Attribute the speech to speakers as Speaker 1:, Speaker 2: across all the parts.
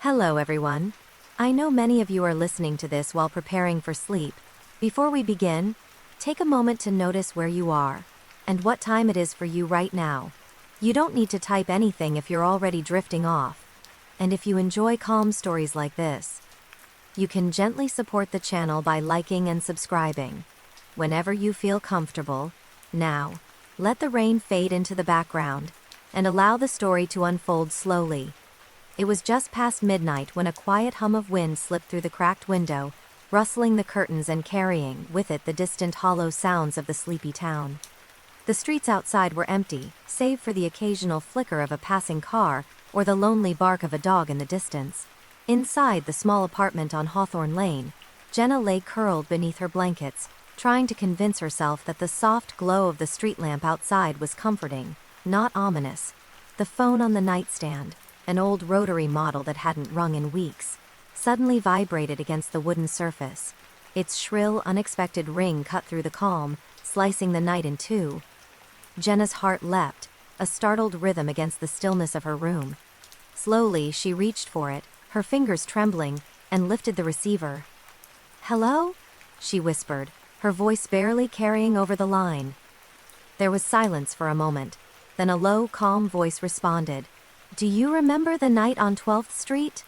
Speaker 1: Hello, everyone. I know many of you are listening to this while preparing for sleep. Before we begin, take a moment to notice where you are and what time it is for you right now. You don't need to type anything if you're already drifting off. And if you enjoy calm stories like this, you can gently support the channel by liking and subscribing. Whenever you feel comfortable, now, let the rain fade into the background and allow the story to unfold slowly. It was just past midnight when a quiet hum of wind slipped through the cracked window, rustling the curtains and carrying with it the distant hollow sounds of the sleepy town. The streets outside were empty, save for the occasional flicker of a passing car or the lonely bark of a dog in the distance. Inside the small apartment on Hawthorne Lane, Jenna lay curled beneath her blankets, trying to convince herself that the soft glow of the street lamp outside was comforting, not ominous. The phone on the nightstand, an old rotary model that hadn't rung in weeks, suddenly vibrated against the wooden surface. Its shrill, unexpected ring cut through the calm, slicing the night in two. Jenna's heart leapt, a startled rhythm against the stillness of her room. Slowly, she reached for it, her fingers trembling, and lifted the receiver. "Hello?" she whispered, her voice barely carrying over the line. There was silence for a moment. Then a low, calm voice responded. "Do you remember the night on 12th Street?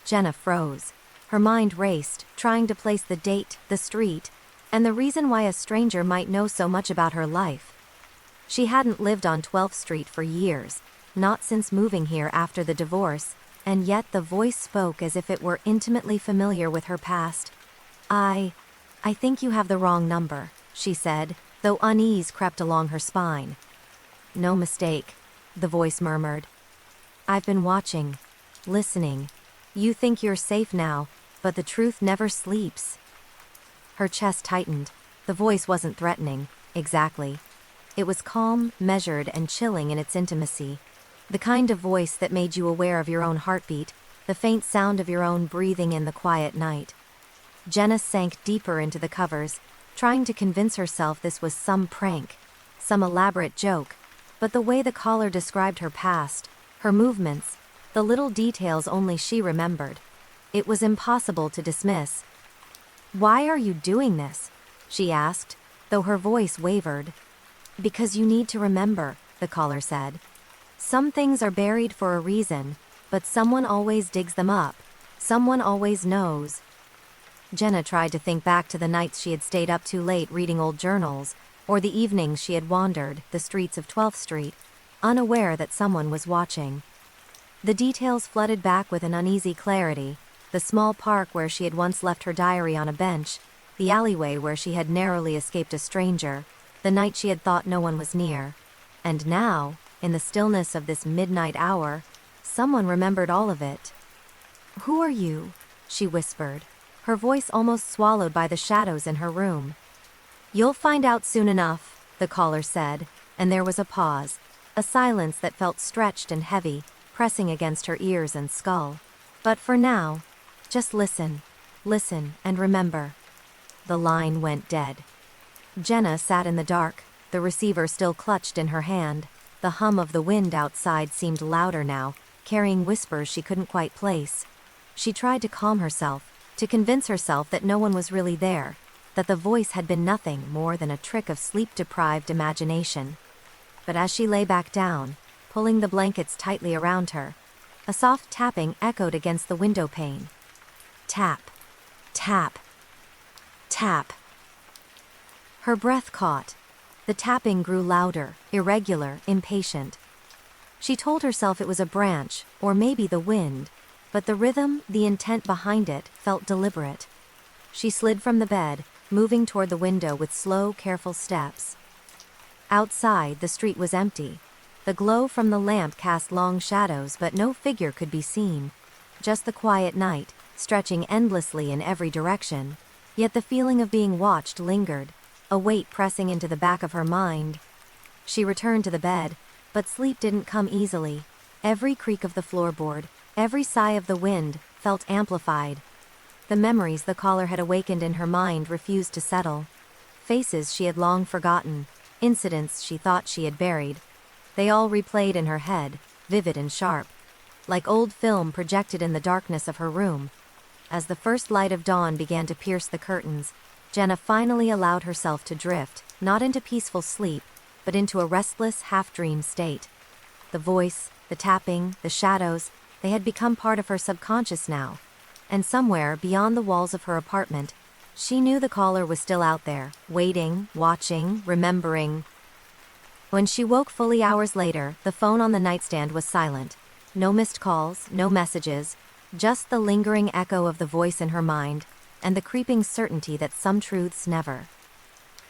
Speaker 1: Jenna froze. Her mind raced, trying to place the date, the street, and the reason why a stranger might know so much about her life. She hadn't lived on 12th Street for years, not since moving here after the divorce, and yet the voice spoke as if it were intimately familiar with her past. I think you have the wrong number," she said, though unease crept along her spine. "No mistake," the voice murmured. "I've been watching, listening. You think you're safe now, but the truth never sleeps." Her chest tightened. The voice wasn't threatening, exactly. It was calm, measured, and chilling in its intimacy. The kind of voice that made you aware of your own heartbeat, the faint sound of your own breathing in the quiet night. Jenna sank deeper into the covers, trying to convince herself this was some prank, some elaborate joke, but the way the caller described her past, her movements, the little details only she remembered, it was impossible to dismiss. "Why are you doing this?" she asked, though her voice wavered. "Because you need to remember," the caller said. "Some things are buried for a reason, but someone always digs them up. Someone always knows." Jenna tried to think back to the nights she had stayed up too late reading old journals, or the evenings she had wandered the streets of 12th Street, unaware that someone was watching. The details flooded back with an uneasy clarity: the small park where she had once left her diary on a bench, the alleyway where she had narrowly escaped a stranger, the night she had thought no one was near. And now, in the stillness of this midnight hour, someone remembered all of it. "Who are you?" she whispered, her voice almost swallowed by the shadows in her room. "You'll find out soon enough," the caller said, and there was a pause, a silence that felt stretched and heavy, pressing against her ears and skull. "But for now, just listen, and remember." The line went dead. Jenna sat in the dark, the receiver still clutched in her hand. The hum of the wind outside seemed louder now, carrying whispers she couldn't quite place. She tried to calm herself, to convince herself that no one was really there, that the voice had been nothing more than a trick of sleep-deprived imagination. But as she lay back down, pulling the blankets tightly around her, a soft tapping echoed against the window pane. Tap, tap, tap. Her breath caught. The tapping grew louder, irregular, impatient. She told herself it was a branch, or maybe the wind, but the rhythm, the intent behind it, felt deliberate. She slid from the bed, moving toward the window with slow, careful steps. Outside, the street was empty. The glow from the lamp cast long shadows, but no figure could be seen. Just the quiet night, stretching endlessly in every direction. Yet the feeling of being watched lingered, a weight pressing into the back of her mind. She returned to the bed, but sleep didn't come easily. Every creak of the floorboard, every sigh of the wind, felt amplified. The memories the caller had awakened in her mind refused to settle. Faces she had long forgotten, incidents she thought she had buried. They all replayed in her head, vivid and sharp. like old film projected in the darkness of her room. As the first light of dawn began to pierce the curtains, Jenna finally allowed herself to drift, not into peaceful sleep, but into a restless, half-dream state. The voice, the tapping, the shadows, they had become part of her subconscious now. And somewhere, beyond the walls of her apartment, she knew the caller was still out there, waiting, watching, remembering. When she woke fully hours later, the phone on the nightstand was silent. No missed calls, no messages, just the lingering echo of the voice in her mind, and the creeping certainty that some truths never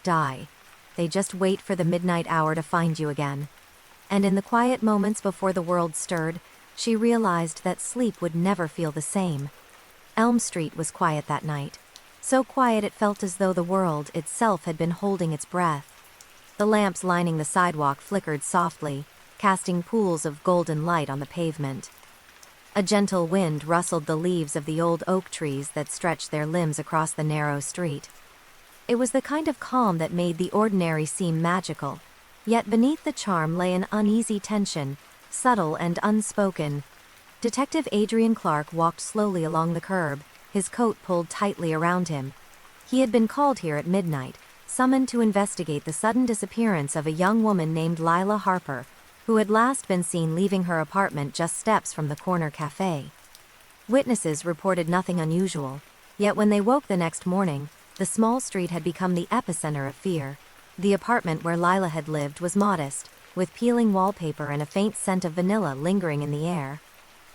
Speaker 1: die. They just wait for the midnight hour to find you again. And in the quiet moments before the world stirred, she realized that sleep would never feel the same. Elm Street was quiet that night. So quiet it felt as though the world itself had been holding its breath. The lamps lining the sidewalk flickered softly, casting pools of golden light on the pavement. A gentle wind rustled the leaves of the old oak trees that stretched their limbs across the narrow street. It was the kind of calm that made the ordinary seem magical, yet beneath the charm lay an uneasy tension, subtle and unspoken. Detective Adrian Clark walked slowly along the curb, his coat pulled tightly around him. He had been called here at midnight, summoned to investigate the sudden disappearance of a young woman named Lila Harper, who had last been seen leaving her apartment just steps from the corner cafe. Witnesses reported nothing unusual, yet when they woke the next morning, the small street had become the epicenter of fear. The apartment where Lila had lived was modest, with peeling wallpaper and a faint scent of vanilla lingering in the air.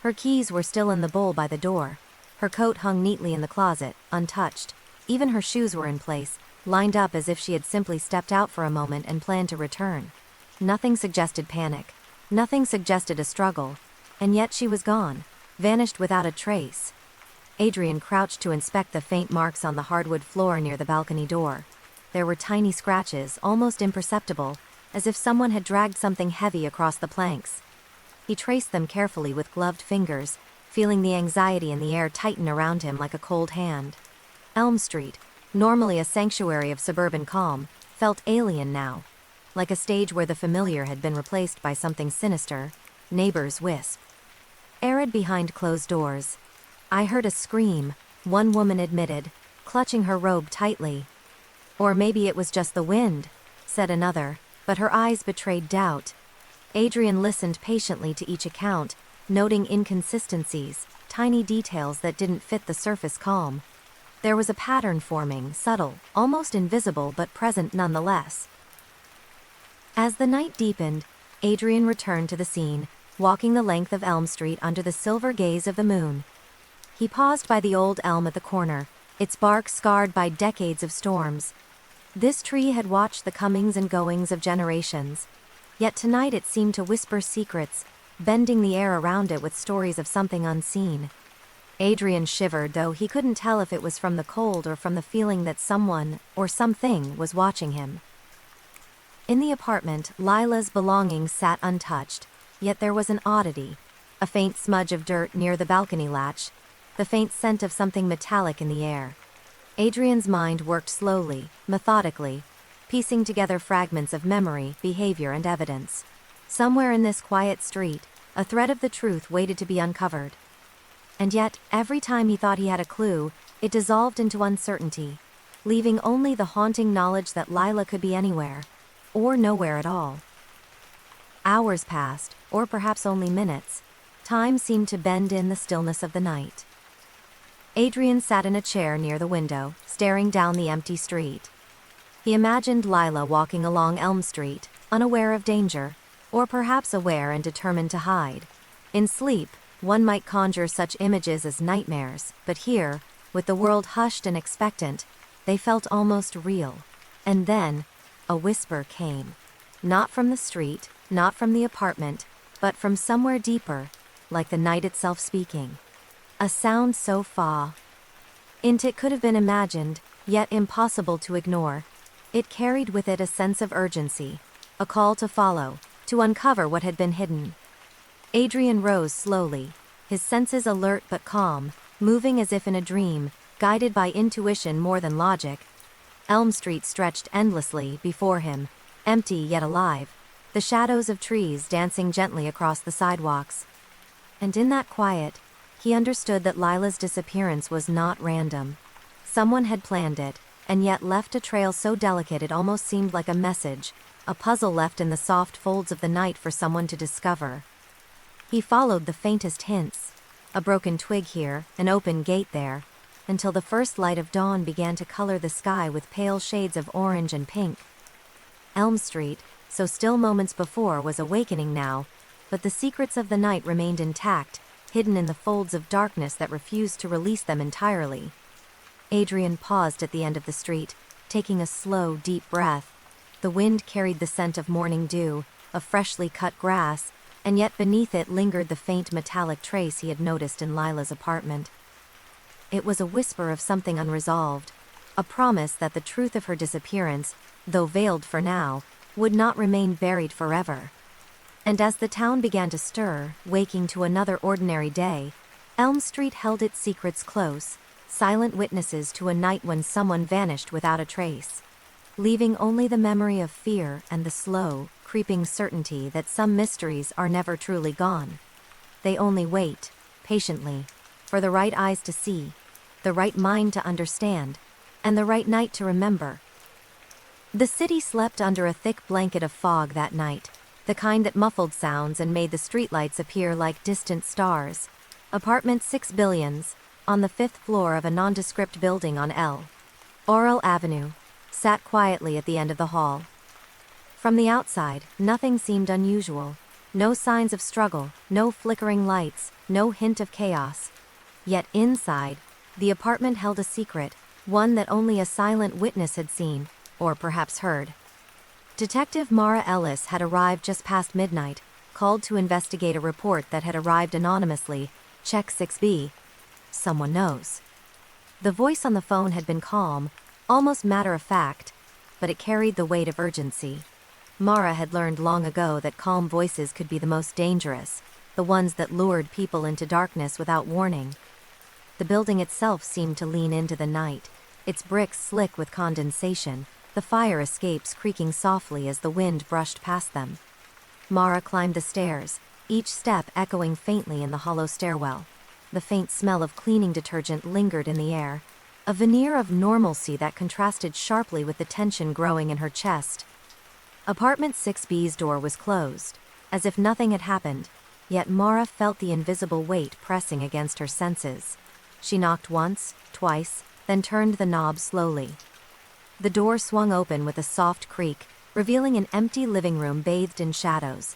Speaker 1: Her keys were still in the bowl by the door. Her coat hung neatly in the closet, untouched. Even her shoes were in place, lined up as if she had simply stepped out for a moment and planned to return. Nothing suggested panic. Nothing suggested a struggle. And yet she was gone, vanished without a trace. Adrian crouched to inspect the faint marks on the hardwood floor near the balcony door. There were tiny scratches, almost imperceptible, as if someone had dragged something heavy across the planks. He traced them carefully with gloved fingers, feeling the anxiety in the air tighten around him like a cold hand. Elm Street, normally a sanctuary of suburban calm, felt alien now, like a stage where the familiar had been replaced by something sinister. Neighbors wisp. Arid behind closed doors. "I heard a scream," one woman admitted, clutching her robe tightly. "Or maybe it was just the wind," said another, but her eyes betrayed doubt. Adrian listened patiently to each account, noting inconsistencies, tiny details that didn't fit the surface calm. There was a pattern forming, subtle, almost invisible but present nonetheless. As the night deepened, Adrian returned to the scene, walking the length of Elm Street under the silver gaze of the moon. He paused by the old elm at the corner, its bark scarred by decades of storms. This tree had watched the comings and goings of generations, yet tonight it seemed to whisper secrets, bending the air around it with stories of something unseen. Adrian shivered, though he couldn't tell if it was from the cold or from the feeling that someone, or something, was watching him. In the apartment, Lila's belongings sat untouched, yet there was an oddity. A faint smudge of dirt near the balcony latch, the faint scent of something metallic in the air. Adrian's mind worked slowly, methodically, piecing together fragments of memory, behavior, and evidence. Somewhere in this quiet street, a thread of the truth waited to be uncovered. And yet, every time he thought he had a clue, it dissolved into uncertainty, leaving only the haunting knowledge that Lila could be anywhere, or nowhere at all. Hours passed, or perhaps only minutes. Time seemed to bend in the stillness of the night. Adrian sat in a chair near the window, staring down the empty street. He imagined Lila walking along Elm Street, unaware of danger, or perhaps aware and determined to hide. In sleep, one might conjure such images as nightmares, but here, with the world hushed and expectant, they felt almost real. And then, a whisper came. Not from the street, not from the apartment, but from somewhere deeper, like the night itself speaking. A sound so far it could have been imagined, yet impossible to ignore. It carried with it a sense of urgency, a call to follow, to uncover what had been hidden. Adrian rose slowly, his senses alert but calm, moving as if in a dream, guided by intuition more than logic. Elm Street stretched endlessly before him, empty yet alive, the shadows of trees dancing gently across the sidewalks. And in that quiet, he understood that Lila's disappearance was not random. Someone had planned it, and yet left a trail so delicate it almost seemed like a message, a puzzle left in the soft folds of the night for someone to discover. He followed the faintest hints, a broken twig here, an open gate there, until the first light of dawn began to color the sky with pale shades of orange and pink. Elm Street, so still moments before, was awakening now, but the secrets of the night remained intact, hidden in the folds of darkness that refused to release them entirely. Adrian paused at the end of the street, taking a slow, deep breath. The wind carried the scent of morning dew, of freshly cut grass, and yet beneath it lingered the faint metallic trace he had noticed in Lila's apartment. It was a whisper of something unresolved, a promise that the truth of her disappearance, though veiled for now, would not remain buried forever. And as the town began to stir, waking to another ordinary day, Elm Street held its secrets close, silent witnesses to a night when someone vanished without a trace, leaving only the memory of fear and the slow, creeping certainty that some mysteries are never truly gone. They only wait, patiently, for the right eyes to see, the right mind to understand, and the right night to remember. The city slept under a thick blanket of fog that night, the kind that muffled sounds and made the streetlights appear like distant stars. Apartment 6 Billions, on the 5th floor of a nondescript building on L. Oral Avenue, sat quietly at the end of the hall. From the outside, nothing seemed unusual. No signs of struggle, no flickering lights, no hint of chaos. Yet inside, the apartment held a secret, one that only a silent witness had seen, or perhaps heard. Detective Mara Ellis had arrived just past midnight, called to investigate a report that had arrived anonymously. Check 6B. Someone knows. The voice on the phone had been calm, almost matter-of-fact, but it carried the weight of urgency. Mara had learned long ago that calm voices could be the most dangerous, the ones that lured people into darkness without warning. The building itself seemed to lean into the night, its bricks slick with condensation, the fire escapes creaking softly as the wind brushed past them. Mara climbed the stairs, each step echoing faintly in the hollow stairwell. The faint smell of cleaning detergent lingered in the air, a veneer of normalcy that contrasted sharply with the tension growing in her chest. Apartment 6B's door was closed, as if nothing had happened, yet Mara felt the invisible weight pressing against her senses. She knocked once, twice, then turned the knob slowly. The door swung open with a soft creak, revealing an empty living room bathed in shadows.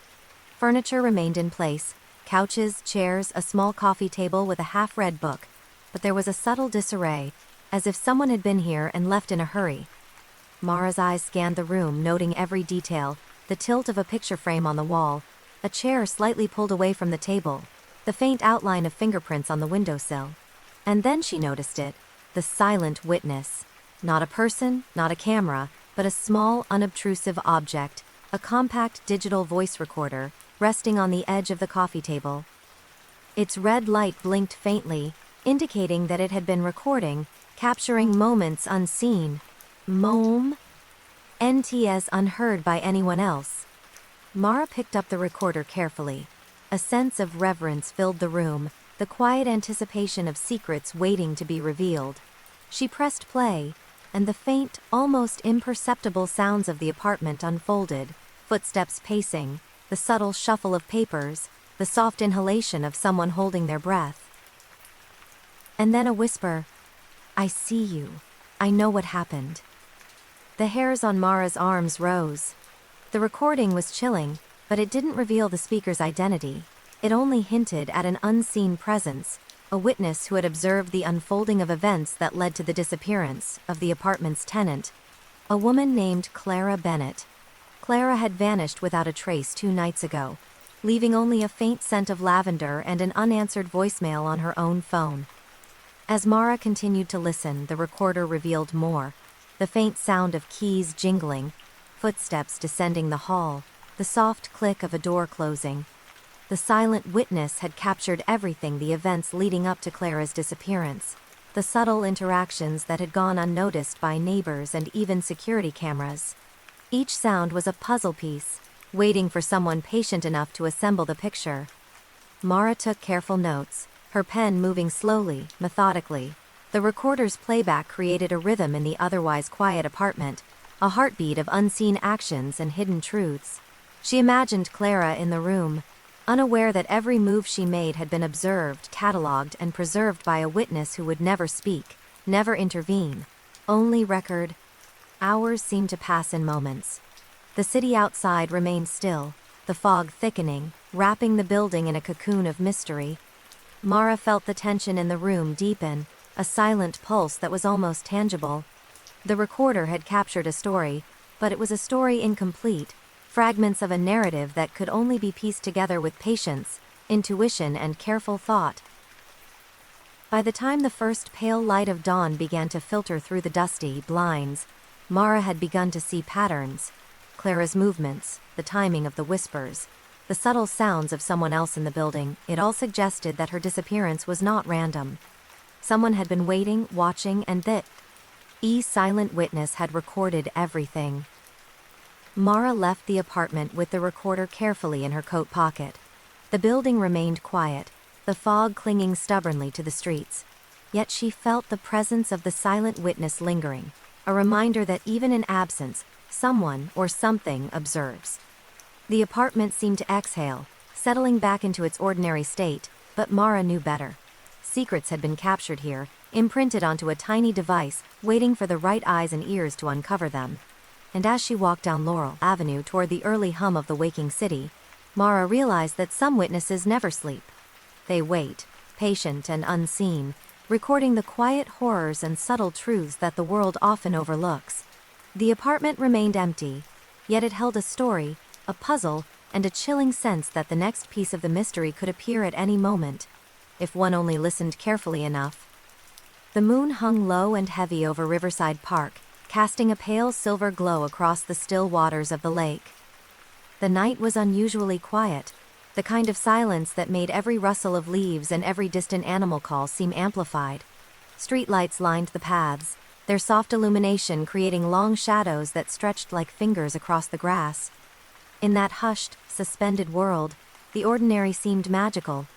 Speaker 1: Furniture remained in place, couches, chairs, a small coffee table with a half-read book, but there was a subtle disarray, as if someone had been here and left in a hurry. Mara's eyes scanned the room, noting every detail, the tilt of a picture frame on the wall, a chair slightly pulled away from the table, the faint outline of fingerprints on the windowsill. And then she noticed it, the silent witness. Not a person, not a camera, but a small, unobtrusive object, a compact digital voice recorder, resting on the edge of the coffee table. Its red light blinked faintly, indicating that it had been recording, capturing moments unseen. NTS unheard by anyone else. Mara picked up the recorder carefully. A sense of reverence filled the room, the quiet anticipation of secrets waiting to be revealed. She pressed play, and the faint, almost imperceptible sounds of the apartment unfolded, footsteps pacing, the subtle shuffle of papers, the soft inhalation of someone holding their breath. And then a whisper, "I see you. I know what happened." The hairs on Mara's arms rose. The recording was chilling, but it didn't reveal the speaker's identity. It only hinted at an unseen presence, a witness who had observed the unfolding of events that led to the disappearance of the apartment's tenant, a woman named Clara Bennett. Clara had vanished without a trace 2 nights ago, leaving only a faint scent of lavender and an unanswered voicemail on her own phone. As Mara continued to listen, the recorder revealed more. The faint sound of keys jingling, footsteps descending the hall, the soft click of a door closing. The silent witness had captured everything, the events leading up to Clara's disappearance, the subtle interactions that had gone unnoticed by neighbors and even security cameras. Each sound was a puzzle piece, waiting for someone patient enough to assemble the picture. Mara took careful notes, her pen moving slowly, methodically. The recorder's playback created a rhythm in the otherwise quiet apartment, a heartbeat of unseen actions and hidden truths. She imagined Clara in the room, unaware that every move she made had been observed, catalogued, and preserved by a witness who would never speak, never intervene, only record. Hours seemed to pass in moments. The city outside remained still, the fog thickening, wrapping the building in a cocoon of mystery. Mara felt the tension in the room deepen, a silent pulse that was almost tangible. The recorder had captured a story, but it was a story incomplete, fragments of a narrative that could only be pieced together with patience, intuition, and careful thought. By the time the first pale light of dawn began to filter through the dusty blinds, Mara had begun to see patterns. Clara's movements, the timing of the whispers, the subtle sounds of someone else in the building, it all suggested that her disappearance was not random. Someone had been waiting, watching, and that silent witness had recorded everything. Mara left the apartment with the recorder carefully in her coat pocket. The building remained quiet, the fog clinging stubbornly to the streets. Yet she felt the presence of the silent witness lingering, a reminder that even in absence, someone or something observes. The apartment seemed to exhale, settling back into its ordinary state, but Mara knew better. Secrets had been captured here, imprinted onto a tiny device, waiting for the right eyes and ears to uncover them. And as she walked down Laurel Avenue toward the early hum of the waking city, Mara realized that some witnesses never sleep. They wait, patient and unseen, recording the quiet horrors and subtle truths that the world often overlooks. The apartment remained empty, yet it held a story, a puzzle, and a chilling sense that the next piece of the mystery could appear at any moment, if one only listened carefully enough. The moon hung low and heavy over Riverside Park, casting a pale silver glow across the still waters of the lake. The night was unusually quiet, the kind of silence that made every rustle of leaves and every distant animal call seem amplified. Streetlights lined the paths, their soft illumination creating long shadows that stretched like fingers across the grass. In that hushed, suspended world, the ordinary seemed magical,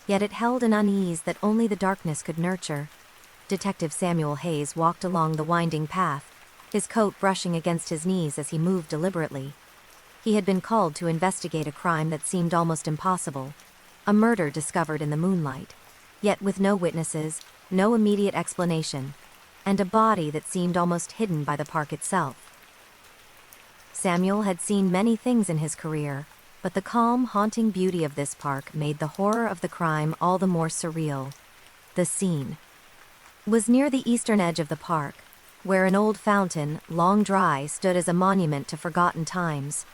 Speaker 1: yet it held an unease that only the darkness could nurture. Detective Samuel Hayes walked along the winding path, his coat brushing against his knees as he moved deliberately. He had been called to investigate a crime that seemed almost impossible, a murder discovered in the moonlight, yet with no witnesses, no immediate explanation, and a body that seemed almost hidden by the park itself. Samuel had seen many things in his career, but the calm, haunting beauty of this park made the horror of the crime all the more surreal. The scene was near the eastern edge of the park, where an old fountain, long dry, stood as a monument to forgotten times.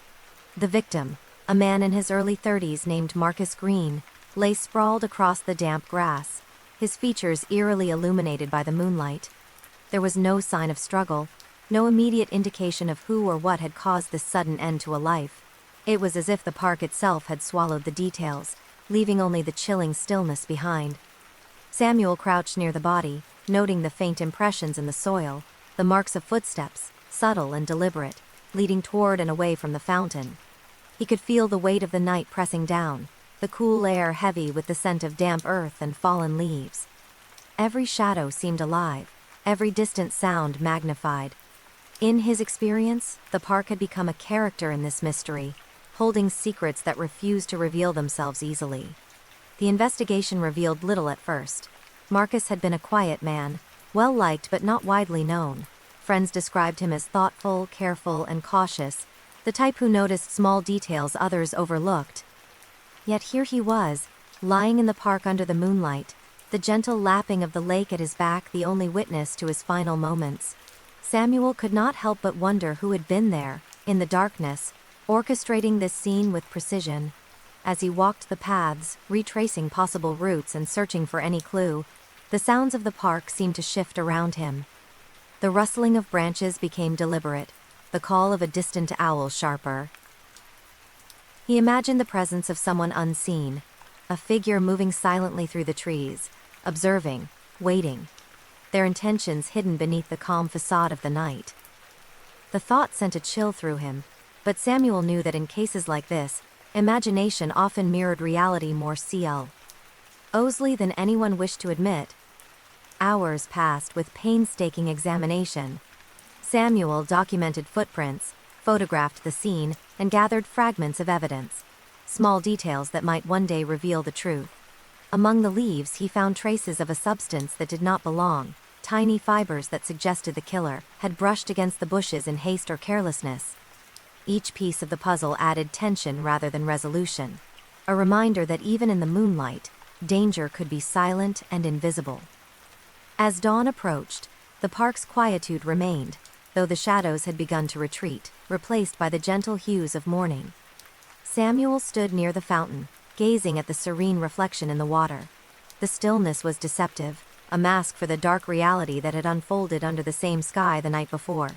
Speaker 1: The victim, a man in his early 30s named Marcus Green, lay sprawled across the damp grass, his features eerily illuminated by the moonlight. There was no sign of struggle, no immediate indication of who or what had caused this sudden end to a life. It was as if the park itself had swallowed the details, leaving only the chilling stillness behind. Samuel crouched near the body, noting the faint impressions in the soil, the marks of footsteps, subtle and deliberate, leading toward and away from the fountain. He could feel the weight of the night pressing down, the cool air heavy with the scent of damp earth and fallen leaves. Every shadow seemed alive, every distant sound magnified. In his experience, the park had become a character in this mystery, holding secrets that refused to reveal themselves easily. The investigation revealed little at first. Marcus had been a quiet man, well-liked but not widely known. Friends described him as thoughtful, careful, and cautious, the type who noticed small details others overlooked. Yet here he was, lying in the park under the moonlight, the gentle lapping of the lake at his back the only witness to his final moments. Samuel could not help but wonder who had been there, in the darkness, orchestrating this scene with precision. As he walked the paths, retracing possible routes and searching for any clue, the sounds of the park seemed to shift around him. The rustling of branches became deliberate, the call of a distant owl sharper. He imagined the presence of someone unseen, a figure moving silently through the trees, observing, waiting, their intentions hidden beneath the calm facade of the night. The thought sent a chill through him, but Samuel knew that in cases like this, Imagination often mirrored reality more closely than anyone wished to admit. Hours passed with painstaking examination. Samuel documented footprints, photographed the scene, and gathered fragments of evidence. Small details that might one day reveal the truth. Among the leaves he found traces of a substance that did not belong, tiny fibers that suggested the killer had brushed against the bushes in haste or carelessness. Each piece of the puzzle added tension rather than resolution. A reminder that even in the moonlight, danger could be silent and invisible. As dawn approached, the park's quietude remained, though the shadows had begun to retreat, replaced by the gentle hues of morning. Samuel stood near the fountain, gazing at the serene reflection in the water. The stillness was deceptive, a mask for the dark reality that had unfolded under the same sky the night before.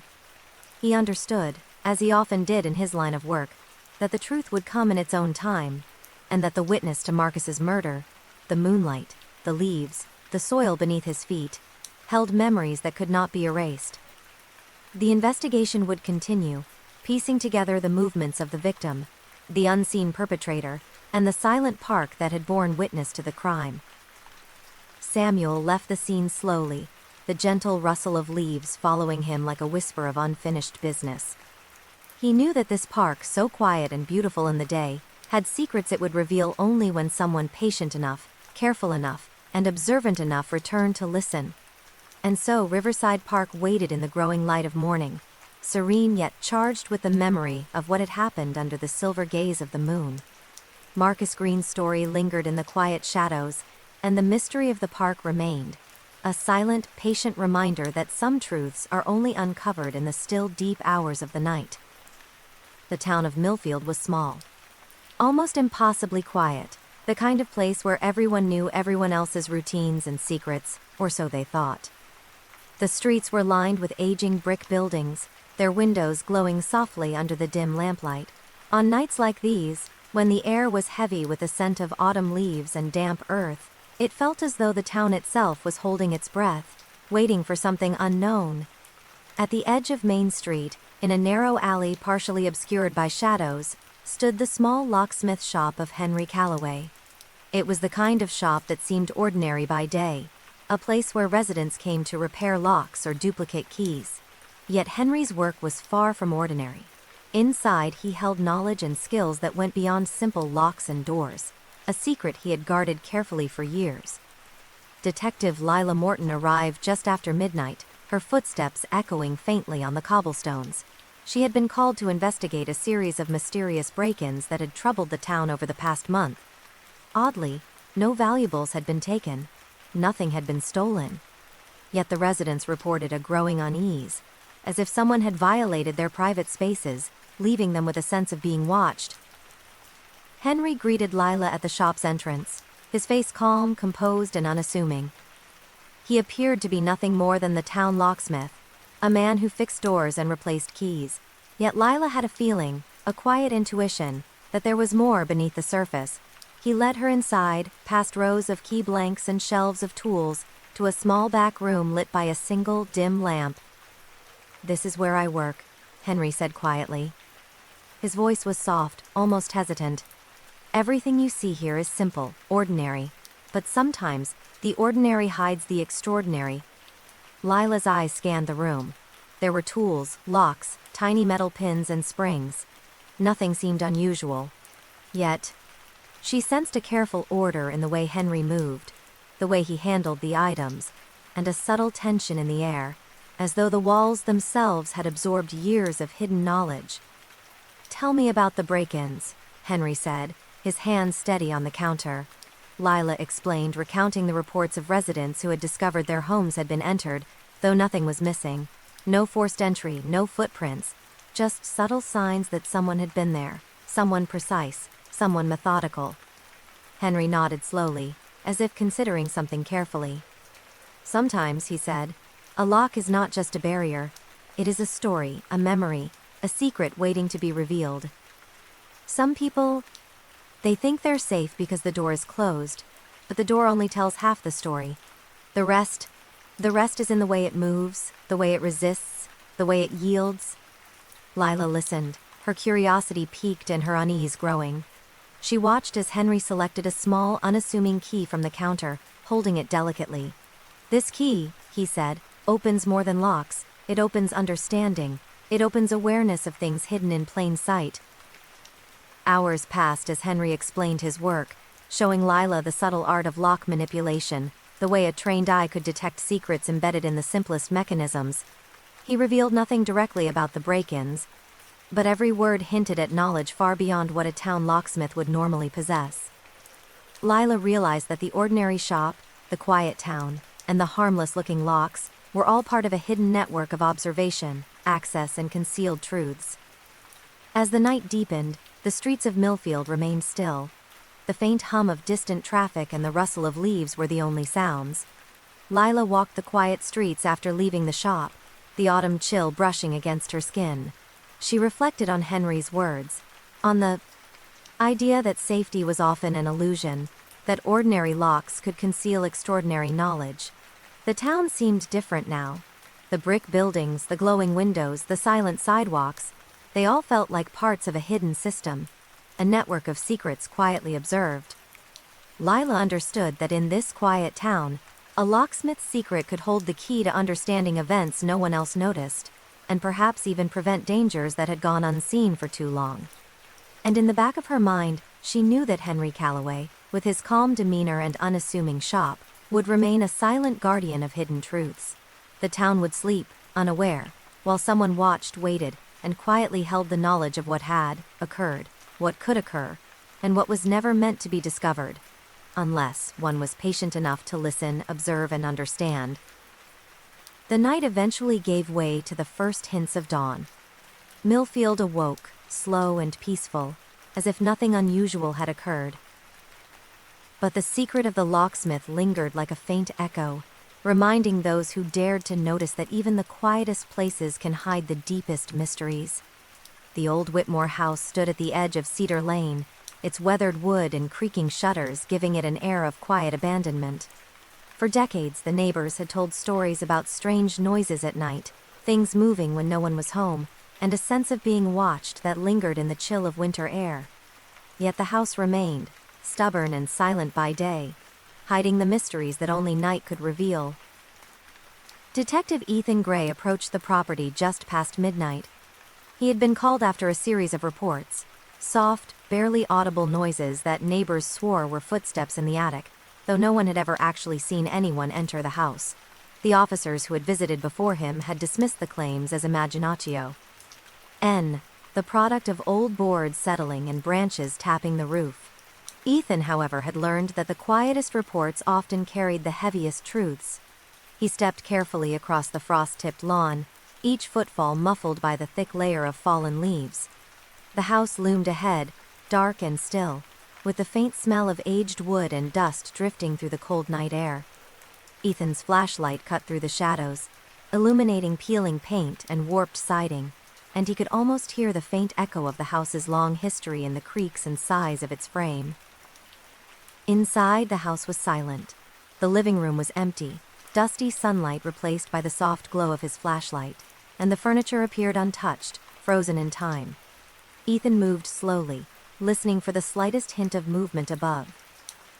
Speaker 1: He understood, as he often did in his line of work, that the truth would come in its own time, and that the witness to Marcus's murder, the moonlight, the leaves, the soil beneath his feet, held memories that could not be erased. The investigation would continue, piecing together the movements of the victim, the unseen perpetrator, and the silent park that had borne witness to the crime. Samuel left the scene slowly, the gentle rustle of leaves following him like a whisper of unfinished business. He knew that this park, so quiet and beautiful in the day, had secrets it would reveal only when someone patient enough, careful enough, and observant enough returned to listen. And so Riverside Park waited in the growing light of morning, serene yet charged with the memory of what had happened under the silver gaze of the moon. Marcus Green's story lingered in the quiet shadows, and the mystery of the park remained, a silent, patient reminder that some truths are only uncovered in the still, deep hours of the night. The town of Millfield was small, almost impossibly quiet, the kind of place where everyone knew everyone else's routines and secrets, or so they thought. The streets were lined with aging brick buildings, their windows glowing softly under the dim lamplight. On nights like these, when the air was heavy with the scent of autumn leaves and damp earth, it felt as though the town itself was holding its breath, waiting for something unknown. At the edge of Main Street, in a narrow alley partially obscured by shadows, stood the small locksmith shop of Henry Calloway. It was the kind of shop that seemed ordinary by day, a place where residents came to repair locks or duplicate keys. Yet Henry's work was far from ordinary. Inside he held knowledge and skills that went beyond simple locks and doors, a secret he had guarded carefully for years. Detective Lila Morton arrived just after midnight, her footsteps echoing faintly on the cobblestones. She had been called to investigate a series of mysterious break-ins that had troubled the town over the past month. Oddly, no valuables had been taken. Nothing had been stolen. Yet the residents reported a growing unease, as if someone had violated their private spaces, leaving them with a sense of being watched. Henry greeted Lila at the shop's entrance, his face calm, composed, and unassuming. He appeared to be nothing more than the town locksmith, a man who fixed doors and replaced keys. Yet Lila had a feeling, a quiet intuition, that there was more beneath the surface. He led her inside, past rows of key blanks and shelves of tools, to a small back room lit by a single, dim lamp. "This is where I work," Henry said quietly. His voice was soft, almost hesitant. "Everything you see here is simple, ordinary. But sometimes, the ordinary hides the extraordinary." Lila's eyes scanned the room. There were tools, locks, tiny metal pins and springs. Nothing seemed unusual. Yet, she sensed a careful order in the way Henry moved, the way he handled the items, and a subtle tension in the air, as though the walls themselves had absorbed years of hidden knowledge. "Tell me about the break-ins," Henry said, his hands steady on the counter. Lila explained, recounting the reports of residents who had discovered their homes had been entered, though nothing was missing. No forced entry, no footprints, just subtle signs that someone had been there, someone precise, someone methodical. Henry nodded slowly, as if considering something carefully. "Sometimes," he said, "a lock is not just a barrier. It is a story, a memory, a secret waiting to be revealed. Some people, they think they're safe because the door is closed, but the door only tells half the story. The rest is in the way it moves, the way it resists, the way it yields." Lila listened, her curiosity piqued and her unease growing. She watched as Henry selected a small, unassuming key from the counter, holding it delicately. "This key," he said, "opens more than locks. It opens understanding. It opens awareness of things hidden in plain sight." Hours passed as Henry explained his work, showing Lila the subtle art of lock manipulation, the way a trained eye could detect secrets embedded in the simplest mechanisms. He revealed nothing directly about the break-ins, but every word hinted at knowledge far beyond what a town locksmith would normally possess. Lila realized that the ordinary shop, the quiet town, and the harmless-looking locks were all part of a hidden network of observation, access, and concealed truths. As the night deepened, the streets of Millfield remained still. The faint hum of distant traffic and the rustle of leaves were the only sounds. Lila walked the quiet streets after leaving the shop, the autumn chill brushing against her skin. She reflected on Henry's words, on the idea that safety was often an illusion, that ordinary locks could conceal extraordinary knowledge. The town seemed different now. The brick buildings, the glowing windows, the silent sidewalks, they all felt like parts of a hidden system, a network of secrets quietly observed. Lila understood that in this quiet town, a locksmith's secret could hold the key to understanding events no one else noticed, and perhaps even prevent dangers that had gone unseen for too long. And in the back of her mind, she knew that Henry Calloway, with his calm demeanor and unassuming shop, would remain a silent guardian of hidden truths. The town would sleep, unaware, while someone watched, waited, and quietly held the knowledge of what had occurred, what could occur, and what was never meant to be discovered, unless one was patient enough to listen, observe, and understand. The night eventually gave way to the first hints of dawn. Millfield awoke, slow and peaceful, as if nothing unusual had occurred. But the secret of the locksmith lingered like a faint echo, reminding those who dared to notice that even the quietest places can hide the deepest mysteries. The old Whitmore house stood at the edge of Cedar Lane, its weathered wood and creaking shutters giving it an air of quiet abandonment. For decades, the neighbors had told stories about strange noises at night, things moving when no one was home, and a sense of being watched that lingered in the chill of winter air. Yet the house remained, stubborn and silent by day, hiding the mysteries that only night could reveal. Detective Ethan Gray approached the property just past midnight. He had been called after a series of reports, soft, barely audible noises that neighbors swore were footsteps in the attic, though no one had ever actually seen anyone enter the house. The officers who had visited before him had dismissed the claims as imaginatio. The product of old boards settling and branches tapping the roof. Ethan, however, had learned that the quietest reports often carried the heaviest truths. He stepped carefully across the frost-tipped lawn, each footfall muffled by the thick layer of fallen leaves. The house loomed ahead, dark and still, with the faint smell of aged wood and dust drifting through the cold night air. Ethan's flashlight cut through the shadows, illuminating peeling paint and warped siding, and he could almost hear the faint echo of the house's long history in the creaks and sighs of its frame. Inside, the house was silent. The living room was empty, dusty sunlight replaced by the soft glow of his flashlight, and the furniture appeared untouched, frozen in time. Ethan moved slowly, listening for the slightest hint of movement above.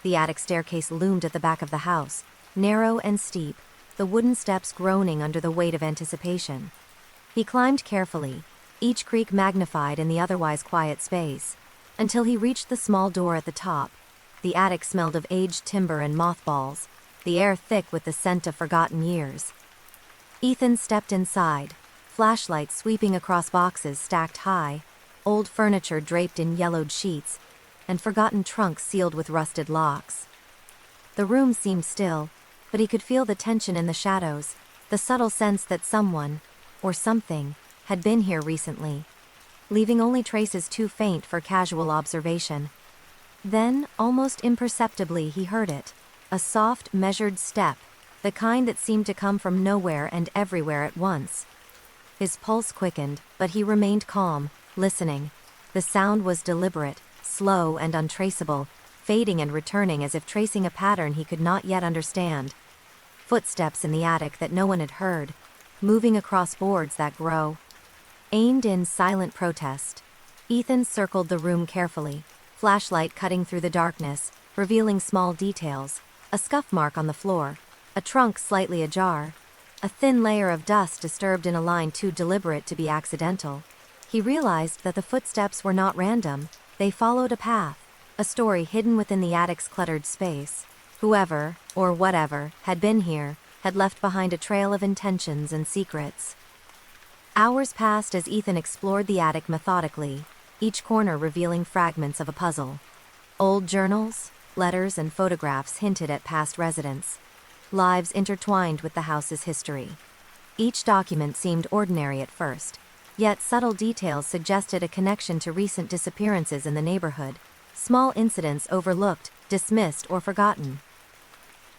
Speaker 1: The attic staircase loomed at the back of the house, narrow and steep, the wooden steps groaning under the weight of anticipation. He climbed carefully, each creak magnified in the otherwise quiet space, until he reached the small door at the top. The attic smelled of aged timber and mothballs, the air thick with the scent of forgotten years. Ethan stepped inside, flashlight sweeping across boxes stacked high, old furniture draped in yellowed sheets, and forgotten trunks sealed with rusted locks. The room seemed still, but he could feel the tension in the shadows, the subtle sense that someone, or something, had been here recently, leaving only traces too faint for casual observation. Then, almost imperceptibly, he heard it, a soft, measured step, the kind that seemed to come from nowhere and everywhere at once. His pulse quickened, but he remained calm, listening. The sound was deliberate, slow and untraceable, fading and returning as if tracing a pattern he could not yet understand. Footsteps in the attic that no one had heard, moving across boards that aimed in silent protest. Ethan circled the room carefully, flashlight cutting through the darkness, revealing small details, a scuff mark on the floor, a trunk slightly ajar, a thin layer of dust disturbed in a line too deliberate to be accidental. He realized that the footsteps were not random, they followed a path, a story hidden within the attic's cluttered space. Whoever, or whatever, had been here, had left behind a trail of intentions and secrets. Hours passed as Ethan explored the attic methodically, each corner revealing fragments of a puzzle. Old journals, letters, and photographs hinted at past residents, lives intertwined with the house's history. Each document seemed ordinary at first, yet subtle details suggested a connection to recent disappearances in the neighborhood, small incidents overlooked, dismissed, or forgotten.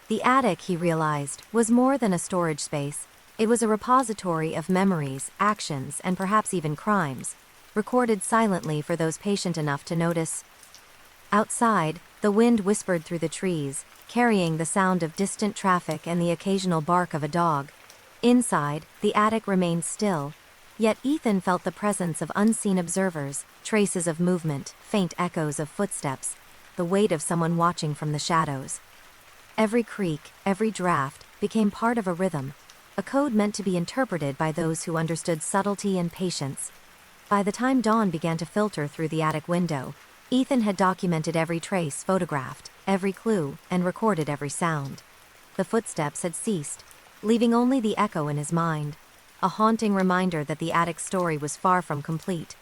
Speaker 1: The attic, he realized, was more than a storage space. It was a repository of memories, actions, and perhaps even crimes, recorded silently for those patient enough to notice. Outside, the wind whispered through the trees, carrying the sound of distant traffic and the occasional bark of a dog. Inside, the attic remained still, yet Ethan felt the presence of unseen observers, traces of movement, faint echoes of footsteps, the weight of someone watching from the shadows. Every creak, every draft, became part of a rhythm, a code meant to be interpreted by those who understood subtlety and patience. By the time dawn began to filter through the attic window, Ethan had documented every trace, photographed every clue, and recorded every sound. The footsteps had ceased, leaving only the echo in his mind, a haunting reminder that the attic story was far from complete.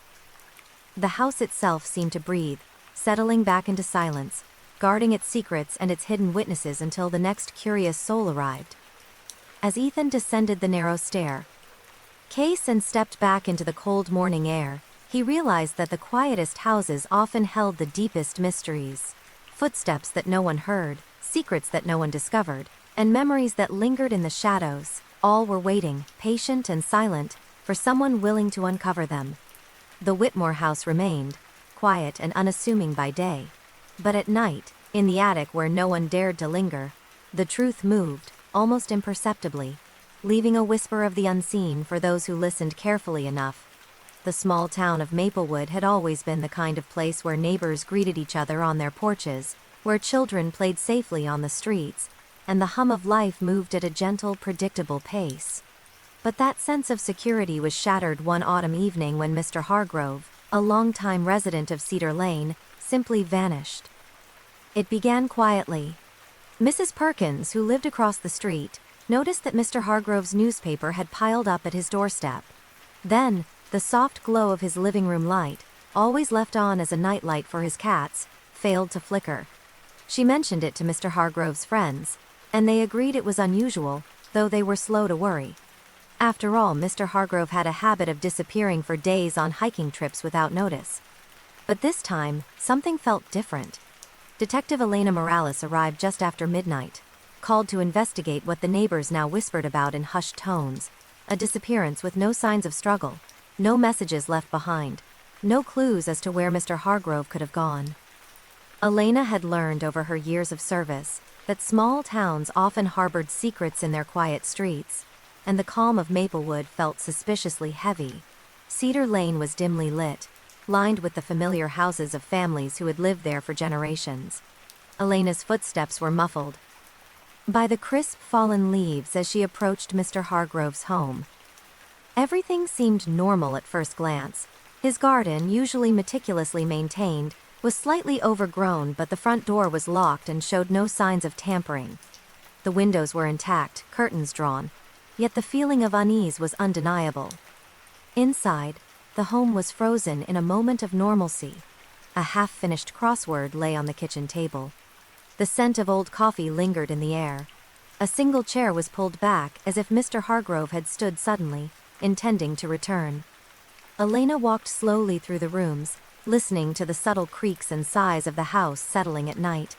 Speaker 1: The house itself seemed to breathe, settling back into silence, guarding its secrets and its hidden witnesses until the next curious soul arrived. As Ethan descended the narrow stair, case and stepped back into the cold morning air, he realized that the quietest houses often held the deepest mysteries. Footsteps that no one heard, secrets that no one discovered, and memories that lingered in the shadows, all were waiting, patient and silent, for someone willing to uncover them. The Whitmore house remained, quiet and unassuming by day. But at night, in the attic where no one dared to linger, the truth moved, almost imperceptibly, leaving a whisper of the unseen for those who listened carefully enough. The small town of Maplewood had always been the kind of place where neighbors greeted each other on their porches, where children played safely on the streets, and the hum of life moved at a gentle, predictable pace. But that sense of security was shattered one autumn evening when Mr. Hargrove, a longtime resident of Cedar Lane, simply vanished. It began quietly. Mrs. Perkins, who lived across the street, noticed that Mr. Hargrove's newspaper had piled up at his doorstep. Then, the soft glow of his living room light, always left on as a nightlight for his cats, failed to flicker. She mentioned it to Mr. Hargrove's friends, and they agreed it was unusual, though they were slow to worry. After all, Mr. Hargrove had a habit of disappearing for days on hiking trips without notice. But this time, something felt different. Detective Elena Morales arrived just after midnight, called to investigate what the neighbors now whispered about in hushed tones, a disappearance with no signs of struggle, no messages left behind, no clues as to where Mr. Hargrove could have gone. Elena had learned over her years of service that small towns often harbored secrets in their quiet streets, and the calm of Maplewood felt suspiciously heavy. Cedar Lane was dimly lit, lined with the familiar houses of families who had lived there for generations. Elena's footsteps were muffled by the crisp fallen leaves as she approached Mr. Hargrove's home. Everything seemed normal at first glance. His garden, usually meticulously maintained, was slightly overgrown, but the front door was locked and showed no signs of tampering. The windows were intact, curtains drawn, yet the feeling of unease was undeniable. Inside, the home was frozen in a moment of normalcy. A half-finished crossword lay on the kitchen table. The scent of old coffee lingered in the air. A single chair was pulled back as if Mr. Hargrove had stood suddenly, intending to return. Elena walked slowly through the rooms, listening to the subtle creaks and sighs of the house settling at night.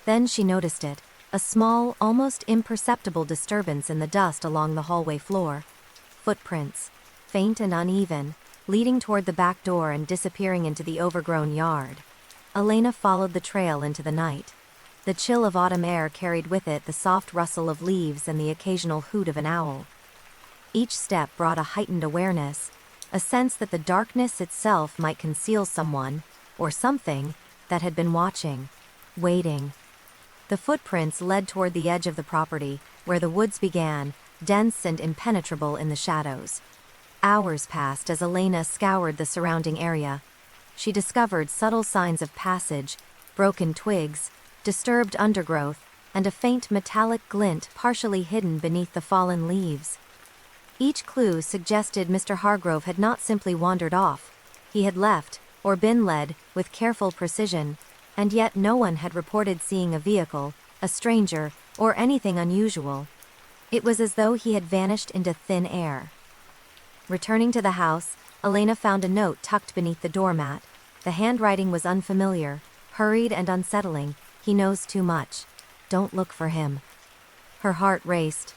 Speaker 1: Then she noticed it, a small, almost imperceptible disturbance in the dust along the hallway floor. Footprints, faint and uneven, leading toward the back door and disappearing into the overgrown yard. Elena followed the trail into the night. The chill of autumn air carried with it the soft rustle of leaves and the occasional hoot of an owl. Each step brought a heightened awareness, a sense that the darkness itself might conceal someone, or something, that had been watching, waiting. The footprints led toward the edge of the property, where the woods began, dense and impenetrable in the shadows. Hours passed as Elena scoured the surrounding area. She discovered subtle signs of passage, broken twigs, disturbed undergrowth, and a faint metallic glint partially hidden beneath the fallen leaves. Each clue suggested Mr. Hargrove had not simply wandered off. He had left, or been led, with careful precision, and yet no one had reported seeing a vehicle, a stranger, or anything unusual. It was as though he had vanished into thin air. Returning to the house, Elena found a note tucked beneath the doormat. The handwriting was unfamiliar, hurried and unsettling. "He knows too much. Don't look for him." Her heart raced.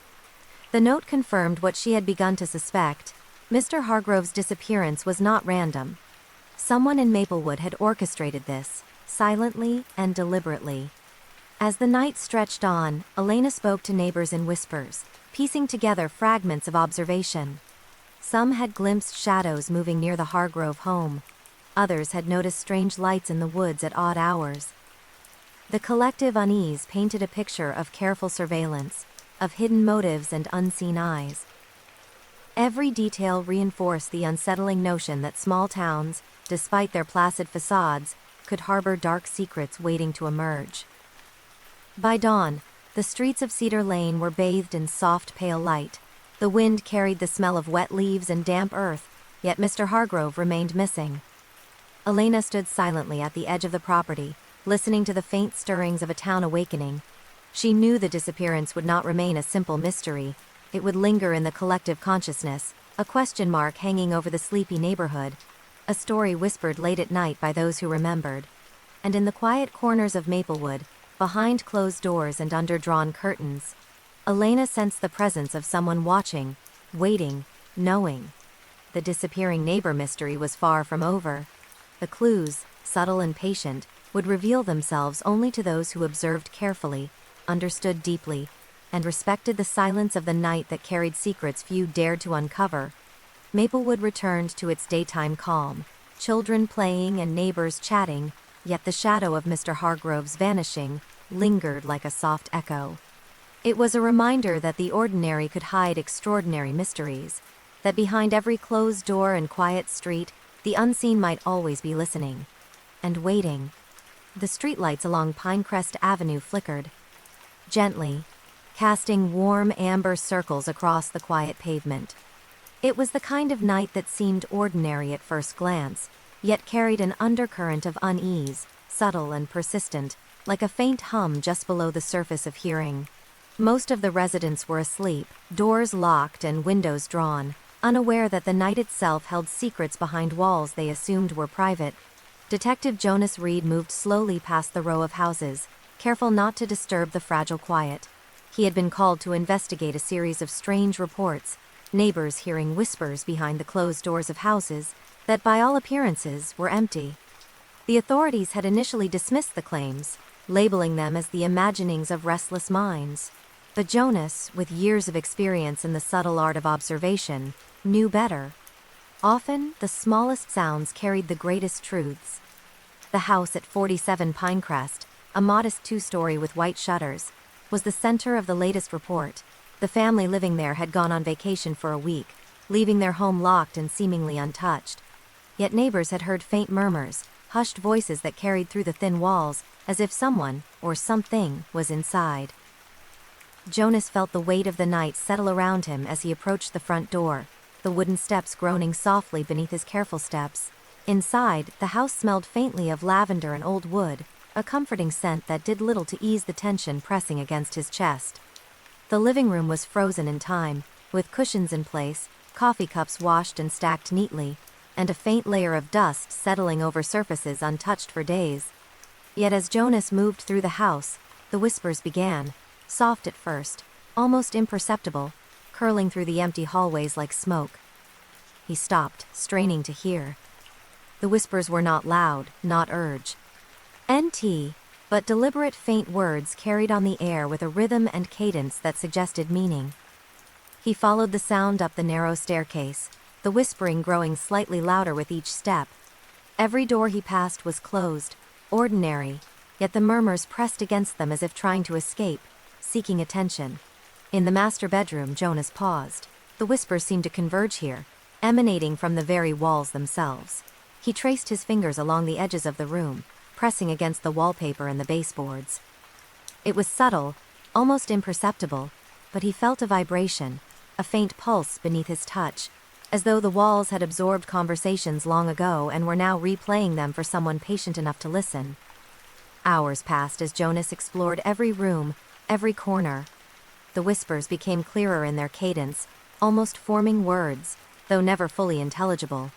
Speaker 1: The note confirmed what she had begun to suspect. Mr. Hargrove's disappearance was not random. Someone in Maplewood had orchestrated this, silently and deliberately. As the night stretched on, Elena spoke to neighbors in whispers, piecing together fragments of observation. Some had glimpsed shadows moving near the Hargrove home. Others had noticed strange lights in the woods at odd hours. The collective unease painted a picture of careful surveillance, of hidden motives and unseen eyes. Every detail reinforced the unsettling notion that small towns, despite their placid facades, could harbor dark secrets waiting to emerge. By dawn, the streets of Cedar Lane were bathed in soft pale light. The wind carried the smell of wet leaves and damp earth, yet Mr. Hargrove remained missing. Elena stood silently at the edge of the property, listening to the faint stirrings of a town awakening. She knew the disappearance would not remain a simple mystery. It would linger in the collective consciousness, a question mark hanging over the sleepy neighborhood, a story whispered late at night by those who remembered. And in the quiet corners of Maplewood, behind closed doors and under drawn curtains, Elena sensed the presence of someone watching, waiting, knowing. The disappearing neighbor mystery was far from over. The clues, subtle and patient, would reveal themselves only to those who observed carefully, understood deeply, and respected the silence of the night that carried secrets few dared to uncover. Maplewood returned to its daytime calm, children playing and neighbors chatting, yet the shadow of Mr. Hargrove's vanishing lingered like a soft echo. It was a reminder that the ordinary could hide extraordinary mysteries, that behind every closed door and quiet street, the unseen might always be listening and waiting. The streetlights along Pinecrest Avenue flickered gently, casting warm amber circles across the quiet pavement. It was the kind of night that seemed ordinary at first glance, yet carried an undercurrent of unease, subtle and persistent, like a faint hum just below the surface of hearing. Most of the residents were asleep, doors locked and windows drawn, unaware that the night itself held secrets behind walls they assumed were private. Detective Jonas Reed moved slowly past the row of houses, careful not to disturb the fragile quiet. He had been called to investigate a series of strange reports, neighbors hearing whispers behind the closed doors of houses that by all appearances were empty. The authorities had initially dismissed the claims, labeling them as the imaginings of restless minds. But Jonas, with years of experience in the subtle art of observation, knew better. Often, the smallest sounds carried the greatest truths. The house at 47 Pinecrest, a modest two-story with white shutters, was the center of the latest report. The family living there had gone on vacation for a week, leaving their home locked and seemingly untouched. Yet neighbors had heard faint murmurs, hushed voices that carried through the thin walls, as if someone, or something, was inside. Jonas felt the weight of the night settle around him as he approached the front door, the wooden steps groaning softly beneath his careful steps. Inside, the house smelled faintly of lavender and old wood, a comforting scent that did little to ease the tension pressing against his chest. The living room was frozen in time, with cushions in place, coffee cups washed and stacked neatly, and a faint layer of dust settling over surfaces untouched for days. Yet as Jonas moved through the house, the whispers began, soft at first, almost imperceptible, curling through the empty hallways like smoke. He stopped, straining to hear. The whispers were not loud, not urge. But deliberate faint words carried on the air with a rhythm and cadence that suggested meaning. He followed the sound up the narrow staircase, the whispering growing slightly louder with each step. Every door he passed was closed, ordinary, yet the murmurs pressed against them as if trying to escape, seeking attention. In the master bedroom, Jonas paused. The whispers seemed to converge here, emanating from the very walls themselves. He traced his fingers along the edges of the room, pressing against the wallpaper and the baseboards. It was subtle, almost imperceptible, but he felt a vibration, a faint pulse beneath his touch, as though the walls had absorbed conversations long ago and were now replaying them for someone patient enough to listen. Hours passed as Jonas explored every room, every corner. The whispers became clearer in their cadence, almost forming words, though never fully intelligible.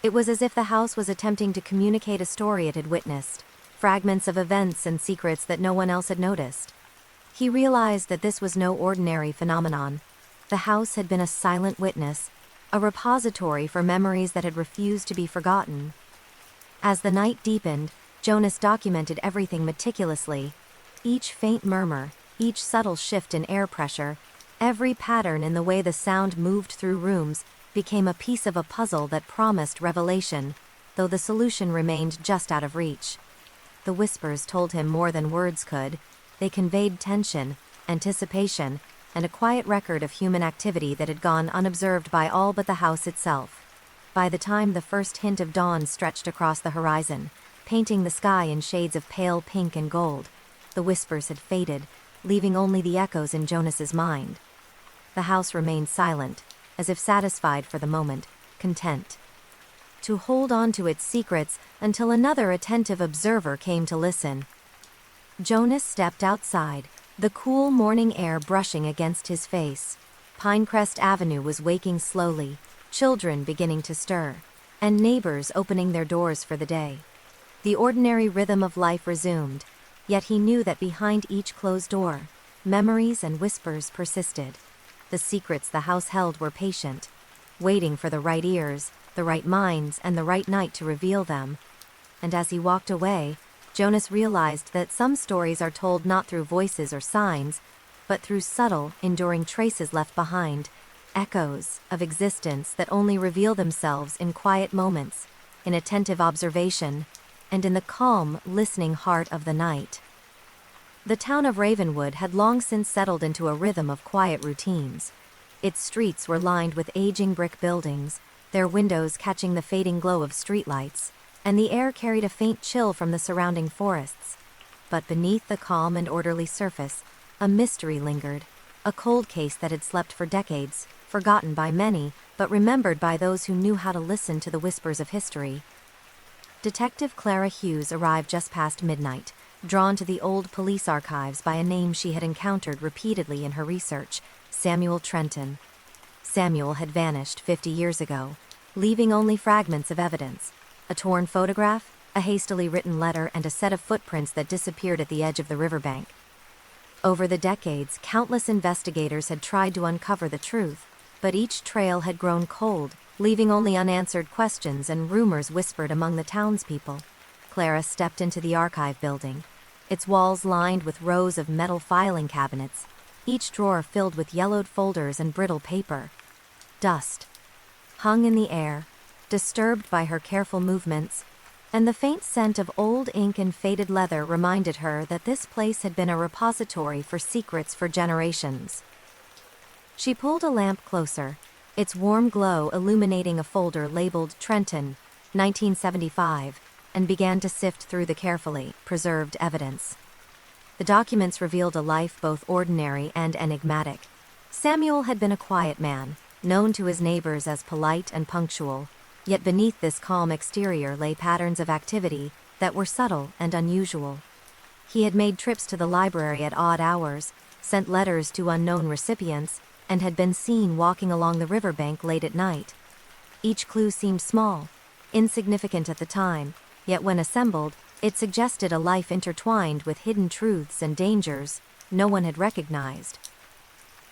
Speaker 1: It was as if the house was attempting to communicate a story it had witnessed, fragments of events and secrets that no one else had noticed. He realized that this was no ordinary phenomenon. The house had been a silent witness, a repository for memories that had refused to be forgotten. As the night deepened, Jonas documented everything meticulously. Each faint murmur, each subtle shift in air pressure, every pattern in the way the sound moved through rooms became a piece of a puzzle that promised revelation, though the solution remained just out of reach. The whispers told him more than words could. They conveyed tension, anticipation, and a quiet record of human activity that had gone unobserved by all but the house itself. By the time the first hint of dawn stretched across the horizon, painting the sky in shades of pale pink and gold, the whispers had faded, leaving only the echoes in Jonas's mind. The house remained silent, as if satisfied for the moment, content to hold on to its secrets until another attentive observer came to listen. Jonas stepped outside, the cool morning air brushing against his face. Pinecrest Avenue was waking slowly, children beginning to stir, and neighbors opening their doors for the day. The ordinary rhythm of life resumed, yet he knew that behind each closed door, memories and whispers persisted. The secrets the house held were patient, waiting for the right ears, the right minds, and the right night to reveal them. And as he walked away, Jonas realized that some stories are told not through voices or signs, but through subtle, enduring traces left behind, echoes of existence that only reveal themselves in quiet moments, in attentive observation, and in the calm, listening heart of the night. The town of Ravenwood had long since settled into a rhythm of quiet routines. Its streets were lined with aging brick buildings, their windows catching the fading glow of streetlights, and the air carried a faint chill from the surrounding forests. But beneath the calm and orderly surface, a mystery lingered, a cold case that had slept for decades, forgotten by many, but remembered by those who knew how to listen to the whispers of history. Detective Clara Hughes arrived just past midnight, drawn to the old police archives by a name she had encountered repeatedly in her research, Samuel Trenton. Samuel had vanished 50 years ago, leaving only fragments of evidence: a torn photograph, a hastily written letter, and a set of footprints that disappeared at the edge of the riverbank. Over the decades, countless investigators had tried to uncover the truth, but each trail had grown cold, leaving only unanswered questions and rumors whispered among the townspeople. Clara stepped into the archive building, its walls lined with rows of metal filing cabinets, each drawer filled with yellowed folders and brittle paper. Dust hung in the air, disturbed by her careful movements, and the faint scent of old ink and faded leather reminded her that this place had been a repository for secrets for generations. She pulled a lamp closer, its warm glow illuminating a folder labeled Trenton, 1975, and began to sift through the carefully preserved evidence. The documents revealed a life both ordinary and enigmatic. Samuel had been a quiet man, known to his neighbors as polite and punctual, yet beneath this calm exterior lay patterns of activity that were subtle and unusual. He had made trips to the library at odd hours, sent letters to unknown recipients, and had been seen walking along the riverbank late at night. Each clue seemed small, insignificant at the time, yet when assembled, it suggested a life intertwined with hidden truths and dangers no one had recognized.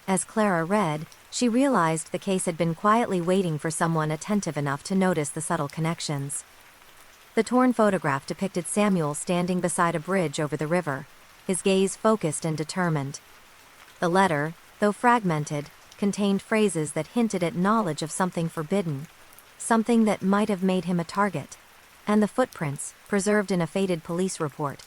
Speaker 1: As Clara read, she realized the case had been quietly waiting for someone attentive enough to notice the subtle connections. The torn photograph depicted Samuel standing beside a bridge over the river, his gaze focused and determined. The letter, though fragmented, contained phrases that hinted at knowledge of something forbidden, something that might have made him a target. And the footprints, preserved in a faded police report,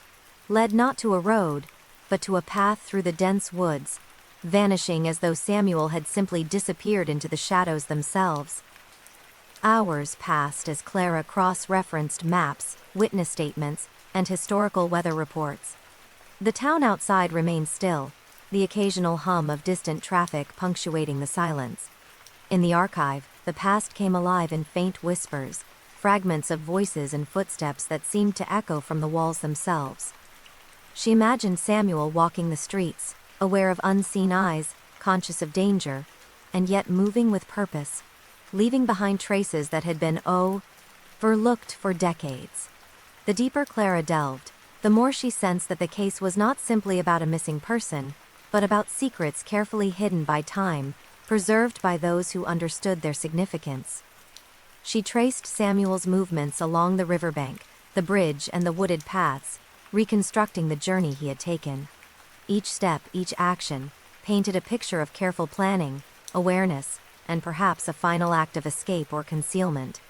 Speaker 1: led not to a road, but to a path through the dense woods, vanishing as though Samuel had simply disappeared into the shadows themselves. Hours passed as Clara cross-referenced maps, witness statements, and historical weather reports. The town outside remained still, the occasional hum of distant traffic punctuating the silence. In the archive, the past came alive in faint whispers, fragments of voices and footsteps that seemed to echo from the walls themselves. She imagined Samuel walking the streets, aware of unseen eyes, conscious of danger, and yet moving with purpose, leaving behind traces that had been overlooked for decades. The deeper Clara delved, the more she sensed that the case was not simply about a missing person, but about secrets carefully hidden by time, preserved by those who understood their significance. She traced Samuel's movements along the riverbank, the bridge, and the wooded paths, reconstructing the journey he had taken. Each step, each action, painted a picture of careful planning, awareness, and perhaps a final act of escape or concealment.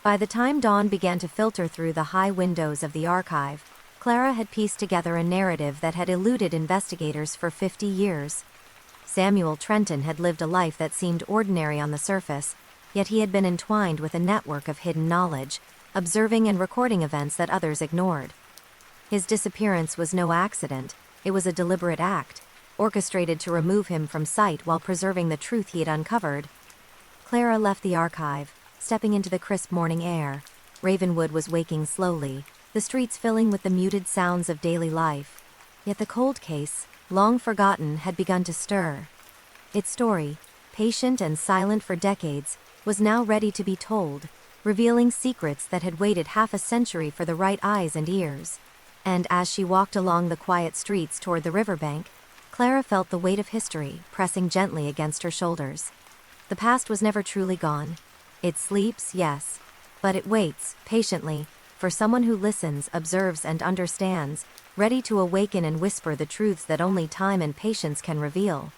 Speaker 1: By the time dawn began to filter through the high windows of the archive, Clara had pieced together a narrative that had eluded investigators for 50 years. Samuel Trenton had lived a life that seemed ordinary on the surface, yet he had been entwined with a network of hidden knowledge, observing and recording events that others ignored. His disappearance was no accident, it was a deliberate act, orchestrated to remove him from sight while preserving the truth he had uncovered. Clara left the archive, stepping into the crisp morning air. Ravenwood was waking slowly, the streets filling with the muted sounds of daily life. Yet the cold case, long forgotten, had begun to stir. Its story, patient and silent for decades, was now ready to be told, revealing secrets that had waited half a century for the right eyes and ears. And as she walked along the quiet streets toward the riverbank, Clara felt the weight of history pressing gently against her shoulders. The past was never truly gone. It sleeps, yes, but it waits, patiently, for someone who listens, observes, and understands, ready to awaken and whisper the truths that only time and patience can reveal.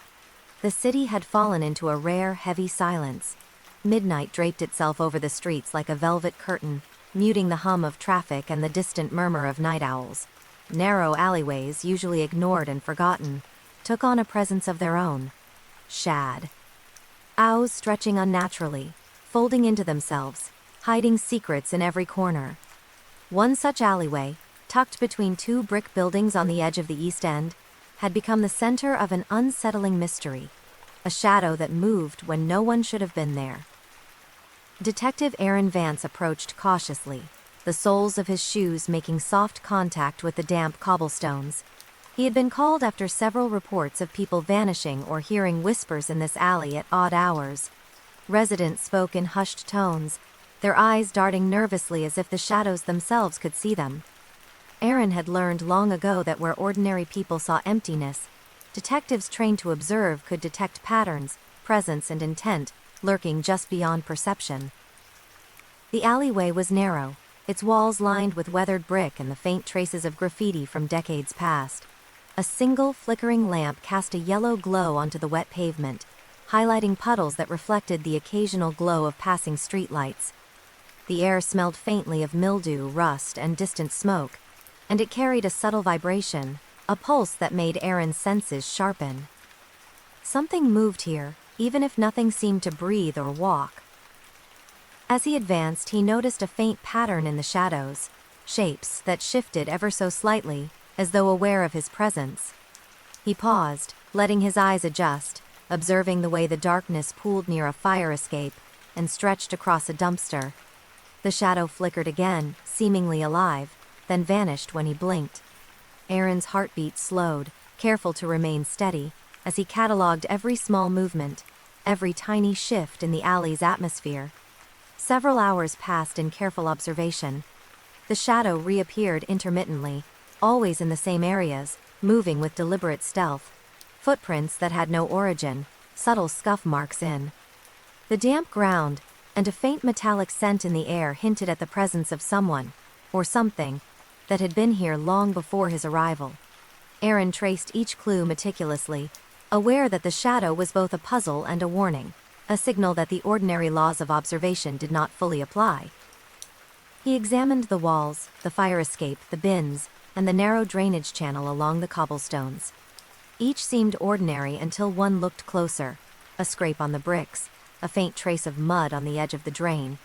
Speaker 1: The city had fallen into a rare, heavy silence. Midnight draped itself over the streets like a velvet curtain, muting the hum of traffic and the distant murmur of night owls. Narrow alleyways, usually ignored and forgotten, took on a presence of their own. Shadows stretching unnaturally, folding into themselves, hiding secrets in every corner. One such alleyway, tucked between two brick buildings on the edge of the East End, had become the center of an unsettling mystery, a shadow that moved when no one should have been there. Detective Aaron Vance approached cautiously, the soles of his shoes making soft contact with the damp cobblestones. He had been called after several reports of people vanishing or hearing whispers in this alley at odd hours. Residents spoke in hushed tones, their eyes darting nervously as if the shadows themselves could see them. Aaron had learned long ago that where ordinary people saw emptiness, detectives trained to observe could detect patterns, presence, and intent lurking just beyond perception. The alleyway was narrow, its walls lined with weathered brick and the faint traces of graffiti from decades past. A single flickering lamp cast a yellow glow onto the wet pavement, highlighting puddles that reflected the occasional glow of passing streetlights. The air smelled faintly of mildew, rust, and distant smoke, and it carried a subtle vibration, a pulse that made Aaron's senses sharpen. Something moved here, even if nothing seemed to breathe or walk. As he advanced, he noticed a faint pattern in the shadows, shapes that shifted ever so slightly, as though aware of his presence. He paused, letting his eyes adjust, observing the way the darkness pooled near a fire escape and stretched across a dumpster. The shadow flickered again, seemingly alive, then vanished when he blinked. Aaron's heartbeat slowed, careful to remain steady, as he catalogued every small movement, every tiny shift in the alley's atmosphere. Several hours passed in careful observation. The shadow reappeared intermittently, always in the same areas, moving with deliberate stealth. Footprints that had no origin, subtle scuff marks in the damp ground, and a faint metallic scent in the air hinted at the presence of someone, or something, that had been here long before his arrival. Aaron traced each clue meticulously, aware that the shadow was both a puzzle and a warning, a signal that the ordinary laws of observation did not fully apply. He examined the walls, the fire escape, the bins, and the narrow drainage channel along the cobblestones. Each seemed ordinary until one looked closer: a scrape on the bricks, a faint trace of mud on the edge of the drain,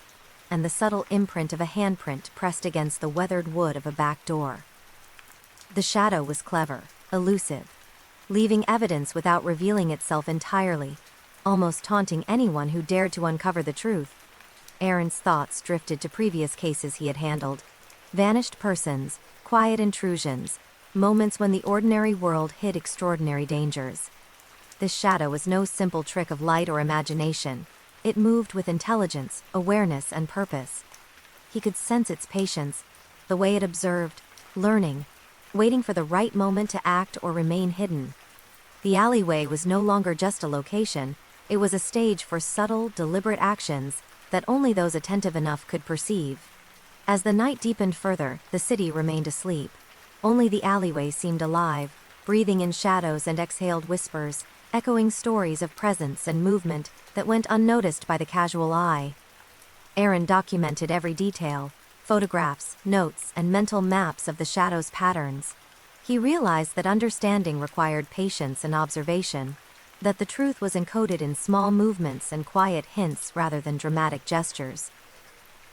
Speaker 1: and the subtle imprint of a handprint pressed against the weathered wood of a back door. The shadow was clever, elusive, leaving evidence without revealing itself entirely, almost taunting anyone who dared to uncover the truth. Aaron's thoughts drifted to previous cases he had handled: vanished persons, quiet intrusions, moments when the ordinary world hid extraordinary dangers. This shadow was no simple trick of light or imagination. It moved with intelligence, awareness, and purpose. He could sense its patience, the way it observed, learning, waiting for the right moment to act or remain hidden. The alleyway was no longer just a location, it was a stage for subtle, deliberate actions that only those attentive enough could perceive. As the night deepened further, the city remained asleep. Only the alleyway seemed alive, breathing in shadows and exhaled whispers, echoing stories of presence and movement that went unnoticed by the casual eye. Aaron documented every detail: photographs, notes, and mental maps of the shadow's patterns. He realized that understanding required patience and observation, that the truth was encoded in small movements and quiet hints rather than dramatic gestures.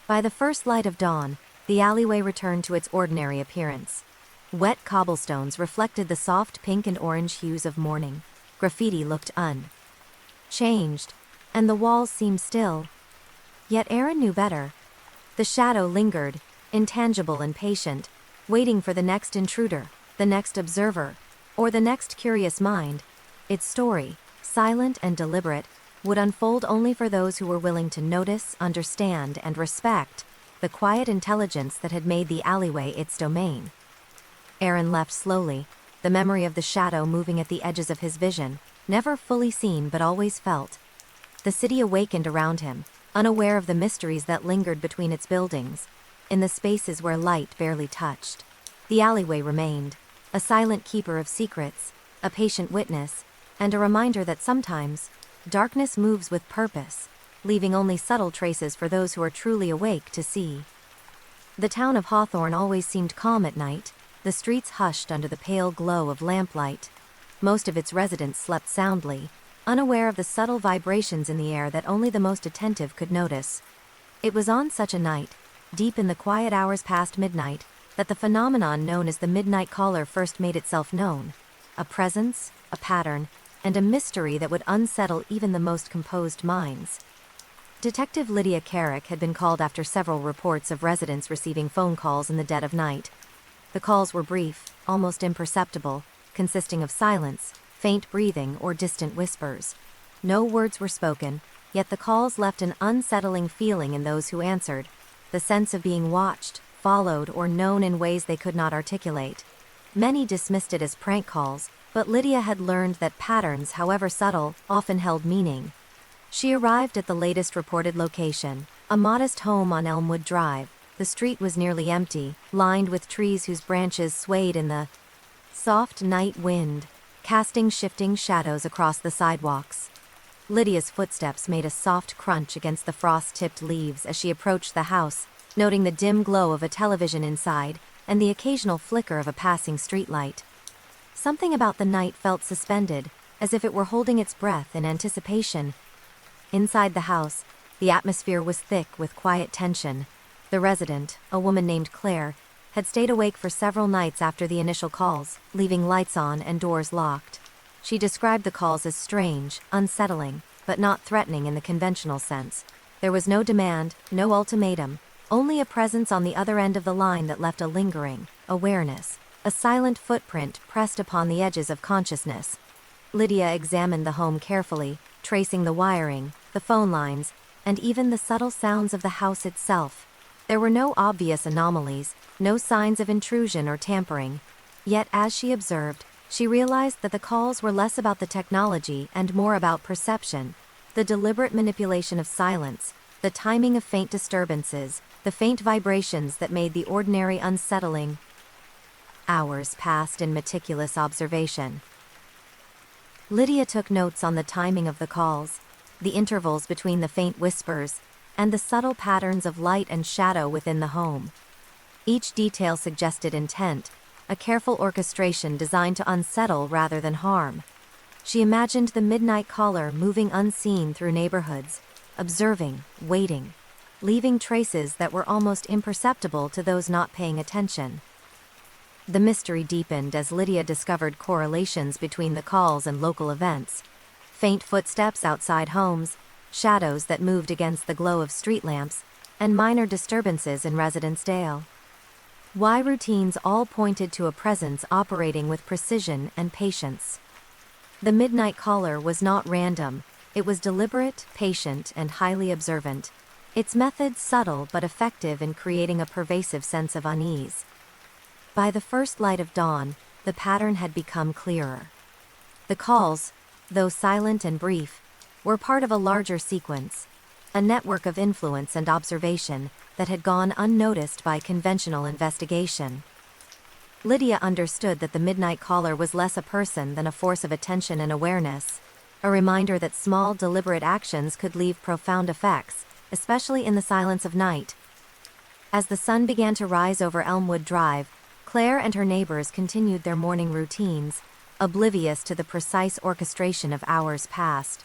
Speaker 1: By the first light of dawn, the alleyway returned to its ordinary appearance. Wet cobblestones reflected the soft pink and orange hues of morning. Graffiti looked unchanged, and the walls seemed still. Yet Aaron knew better. The shadow lingered, intangible and patient, waiting for the next intruder, the next observer, or the next curious mind. Its story, silent and deliberate, would unfold only for those who were willing to notice, understand, and respect the quiet intelligence that had made the alleyway its domain. Aaron left slowly, the memory of the shadow moving at the edges of his vision, never fully seen but always felt. The city awakened around him, unaware of the mysteries that lingered between its buildings, in the spaces where light barely touched. The alleyway remained, a silent keeper of secrets, a patient witness, and a reminder that sometimes darkness moves with purpose, leaving only subtle traces for those who are truly awake to see. The town of Hawthorne always seemed calm at night, the streets hushed under the pale glow of lamplight. Most of its residents slept soundly, unaware of the subtle vibrations in the air that only the most attentive could notice. It was on such a night, deep in the quiet hours past midnight, that the phenomenon known as the Midnight Caller first made itself known: a presence, a pattern, and a mystery that would unsettle even the most composed minds. Detective Lydia Carrick had been called after several reports of residents receiving phone calls in the dead of night. The calls were brief, almost imperceptible, consisting of silence, faint breathing, or distant whispers. No words were spoken, yet the calls left an unsettling feeling in those who answered, the sense of being watched, followed, or known in ways they could not articulate. Many dismissed it as prank calls, but Lydia had learned that patterns, however subtle, often held meaning. She arrived at the latest reported location, a modest home on Elmwood Drive. The street was nearly empty, lined with trees whose branches swayed in the soft night wind, casting shifting shadows across the sidewalks. Lydia's footsteps made a soft crunch against the frost-tipped leaves as she approached the house, noting the dim glow of a television inside and the occasional flicker of a passing streetlight. Something about the night felt suspended, as if it were holding its breath in anticipation. Inside the house, the atmosphere was thick with quiet tension. The resident, a woman named Claire, had stayed awake for several nights after the initial calls, leaving lights on and doors locked. She described the calls as strange, unsettling, but not threatening in the conventional sense. There was no demand, no ultimatum, only a presence on the other end of the line that left a lingering awareness, a silent footprint pressed upon the edges of consciousness. Lydia examined the home carefully, tracing the wiring, the phone lines, and even the subtle sounds of the house itself. There were no obvious anomalies, no signs of intrusion or tampering. Yet as she observed, she realized that the calls were less about the technology and more about perception, the deliberate manipulation of silence, the timing of faint disturbances, the faint vibrations that made the ordinary unsettling. Hours passed in meticulous observation. Lydia took notes on the timing of the calls, the intervals between the faint whispers, and the subtle patterns of light and shadow within the home. Each detail suggested intent, a careful orchestration designed to unsettle rather than harm. She imagined the midnight caller moving unseen through neighborhoods, observing, waiting, leaving traces that were almost imperceptible to those not paying attention. The mystery deepened as Lydia discovered correlations between the calls and local events. Faint footsteps outside homes, shadows that moved against the glow of street lamps, and minor disturbances in Residence Dale. Why routines all pointed to a presence operating with precision and patience. The midnight caller was not random, it was deliberate, patient, and highly observant. Its methods subtle but effective in creating a pervasive sense of unease. By the first light of dawn, the pattern had become clearer. The calls, though silent and brief, were part of a larger sequence, a network of influence and observation that had gone unnoticed by conventional investigation. Lydia understood that the midnight caller was less a person than a force of attention and awareness, a reminder that small, deliberate actions could leave profound effects, especially in the silence of night. As the sun began to rise over Elmwood Drive, Claire and her neighbors continued their morning routines, oblivious to the precise orchestration of hours past.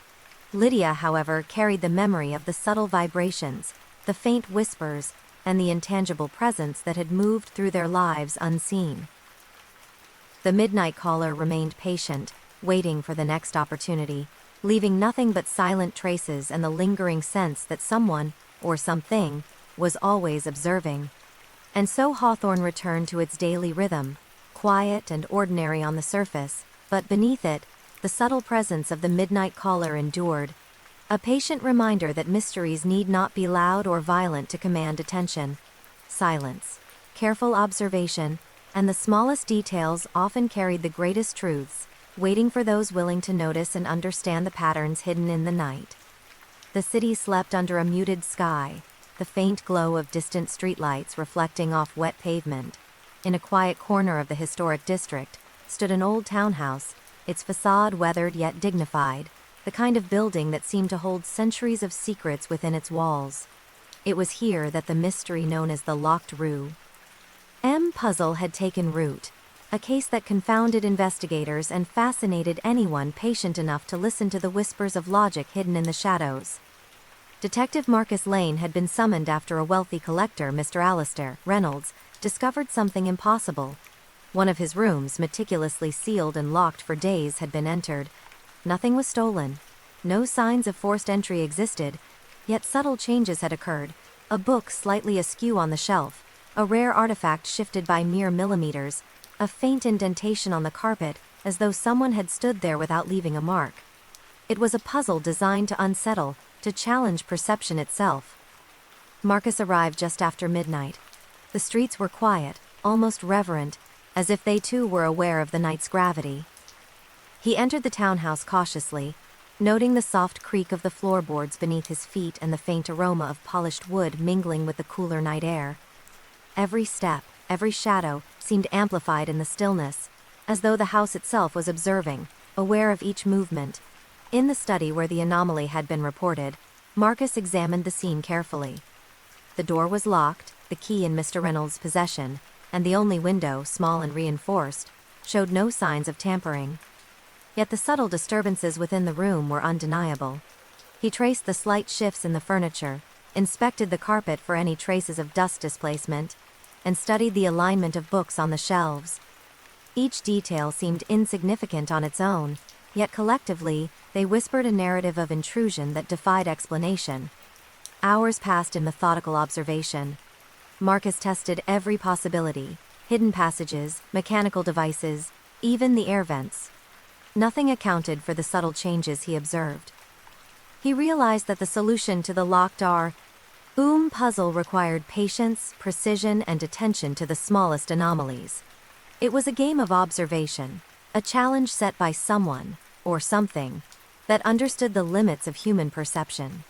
Speaker 1: Lydia, however, carried the memory of the subtle vibrations, the faint whispers, and the intangible presence that had moved through their lives unseen. The midnight caller remained patient, waiting for the next opportunity, leaving nothing but silent traces and the lingering sense that someone, or something, was always observing. And so Hawthorne returned to its daily rhythm, quiet and ordinary on the surface, but beneath it, the subtle presence of the midnight caller endured, a patient reminder that mysteries need not be loud or violent to command attention. Silence, careful observation, and the smallest details often carried the greatest truths, waiting for those willing to notice and understand the patterns hidden in the night. The city slept under a muted sky, the faint glow of distant streetlights reflecting off wet pavement. In a quiet corner of the historic district stood an old townhouse, its facade weathered yet dignified, the kind of building that seemed to hold centuries of secrets within its walls. It was here that the mystery known as the Locked Rue M puzzle had taken root, a case that confounded investigators and fascinated anyone patient enough to listen to the whispers of logic hidden in the shadows. Detective Marcus Lane had been summoned after a wealthy collector, Mr. Alistair Reynolds, discovered something impossible. One of his rooms, meticulously sealed and locked for days, had been entered. Nothing was stolen. No signs of forced entry existed, yet subtle changes had occurred. A book slightly askew on the shelf, a rare artifact shifted by mere millimeters, a faint indentation on the carpet, as though someone had stood there without leaving a mark. It was a puzzle designed to unsettle, to challenge perception itself. Marcus arrived just after midnight. The streets were quiet, almost reverent, as if they too were aware of the night's gravity. He entered the townhouse cautiously, noting the soft creak of the floorboards beneath his feet and the faint aroma of polished wood mingling with the cooler night air. Every step, every shadow, seemed amplified in the stillness, as though the house itself was observing, aware of each movement. In the study where the anomaly had been reported, Marcus examined the scene carefully. The door was locked, the key in Mr. Reynolds' possession, and the only window, small and reinforced, showed no signs of tampering. Yet the subtle disturbances within the room were undeniable. He traced the slight shifts in the furniture, inspected the carpet for any traces of dust displacement, and studied the alignment of books on the shelves. Each detail seemed insignificant on its own, yet collectively, they whispered a narrative of intrusion that defied explanation. Hours passed in methodical observation. Marcus tested every possibility, hidden passages, mechanical devices, even the air vents. Nothing accounted for the subtle changes he observed. He realized that the solution to the locked room puzzle required patience, precision, and attention to the smallest anomalies. It was a game of observation, a challenge set by someone, or something, that understood the limits of human perception.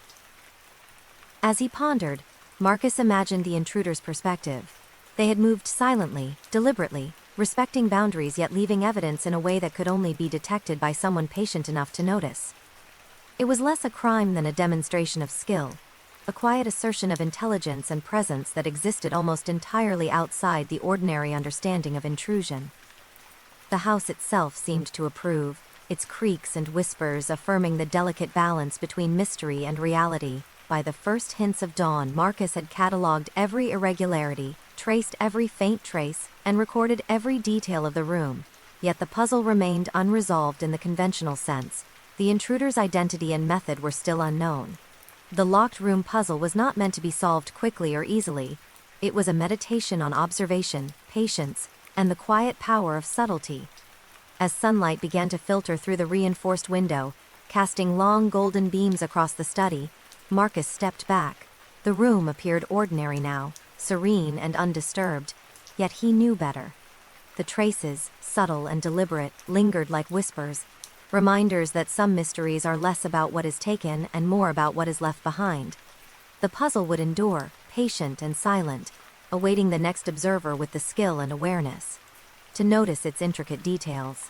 Speaker 1: As he pondered, Marcus imagined the intruder's perspective. They had moved silently, deliberately, respecting boundaries yet leaving evidence in a way that could only be detected by someone patient enough to notice. It was less a crime than a demonstration of skill, a quiet assertion of intelligence and presence that existed almost entirely outside the ordinary understanding of intrusion. The house itself seemed to approve, its creaks and whispers affirming the delicate balance between mystery and reality. By the first hints of dawn, Marcus had catalogued every irregularity, traced every faint trace, and recorded every detail of the room. Yet the puzzle remained unresolved in the conventional sense. The intruder's identity and method were still unknown. The locked room puzzle was not meant to be solved quickly or easily. It was a meditation on observation, patience, and the quiet power of subtlety. As sunlight began to filter through the reinforced window, casting long golden beams across the study, Marcus stepped back. The room appeared ordinary now, serene and undisturbed, yet he knew better. The traces, subtle and deliberate, lingered like whispers, reminders that some mysteries are less about what is taken and more about what is left behind. The puzzle would endure, patient and silent, awaiting the next observer with the skill and awareness to notice its intricate details.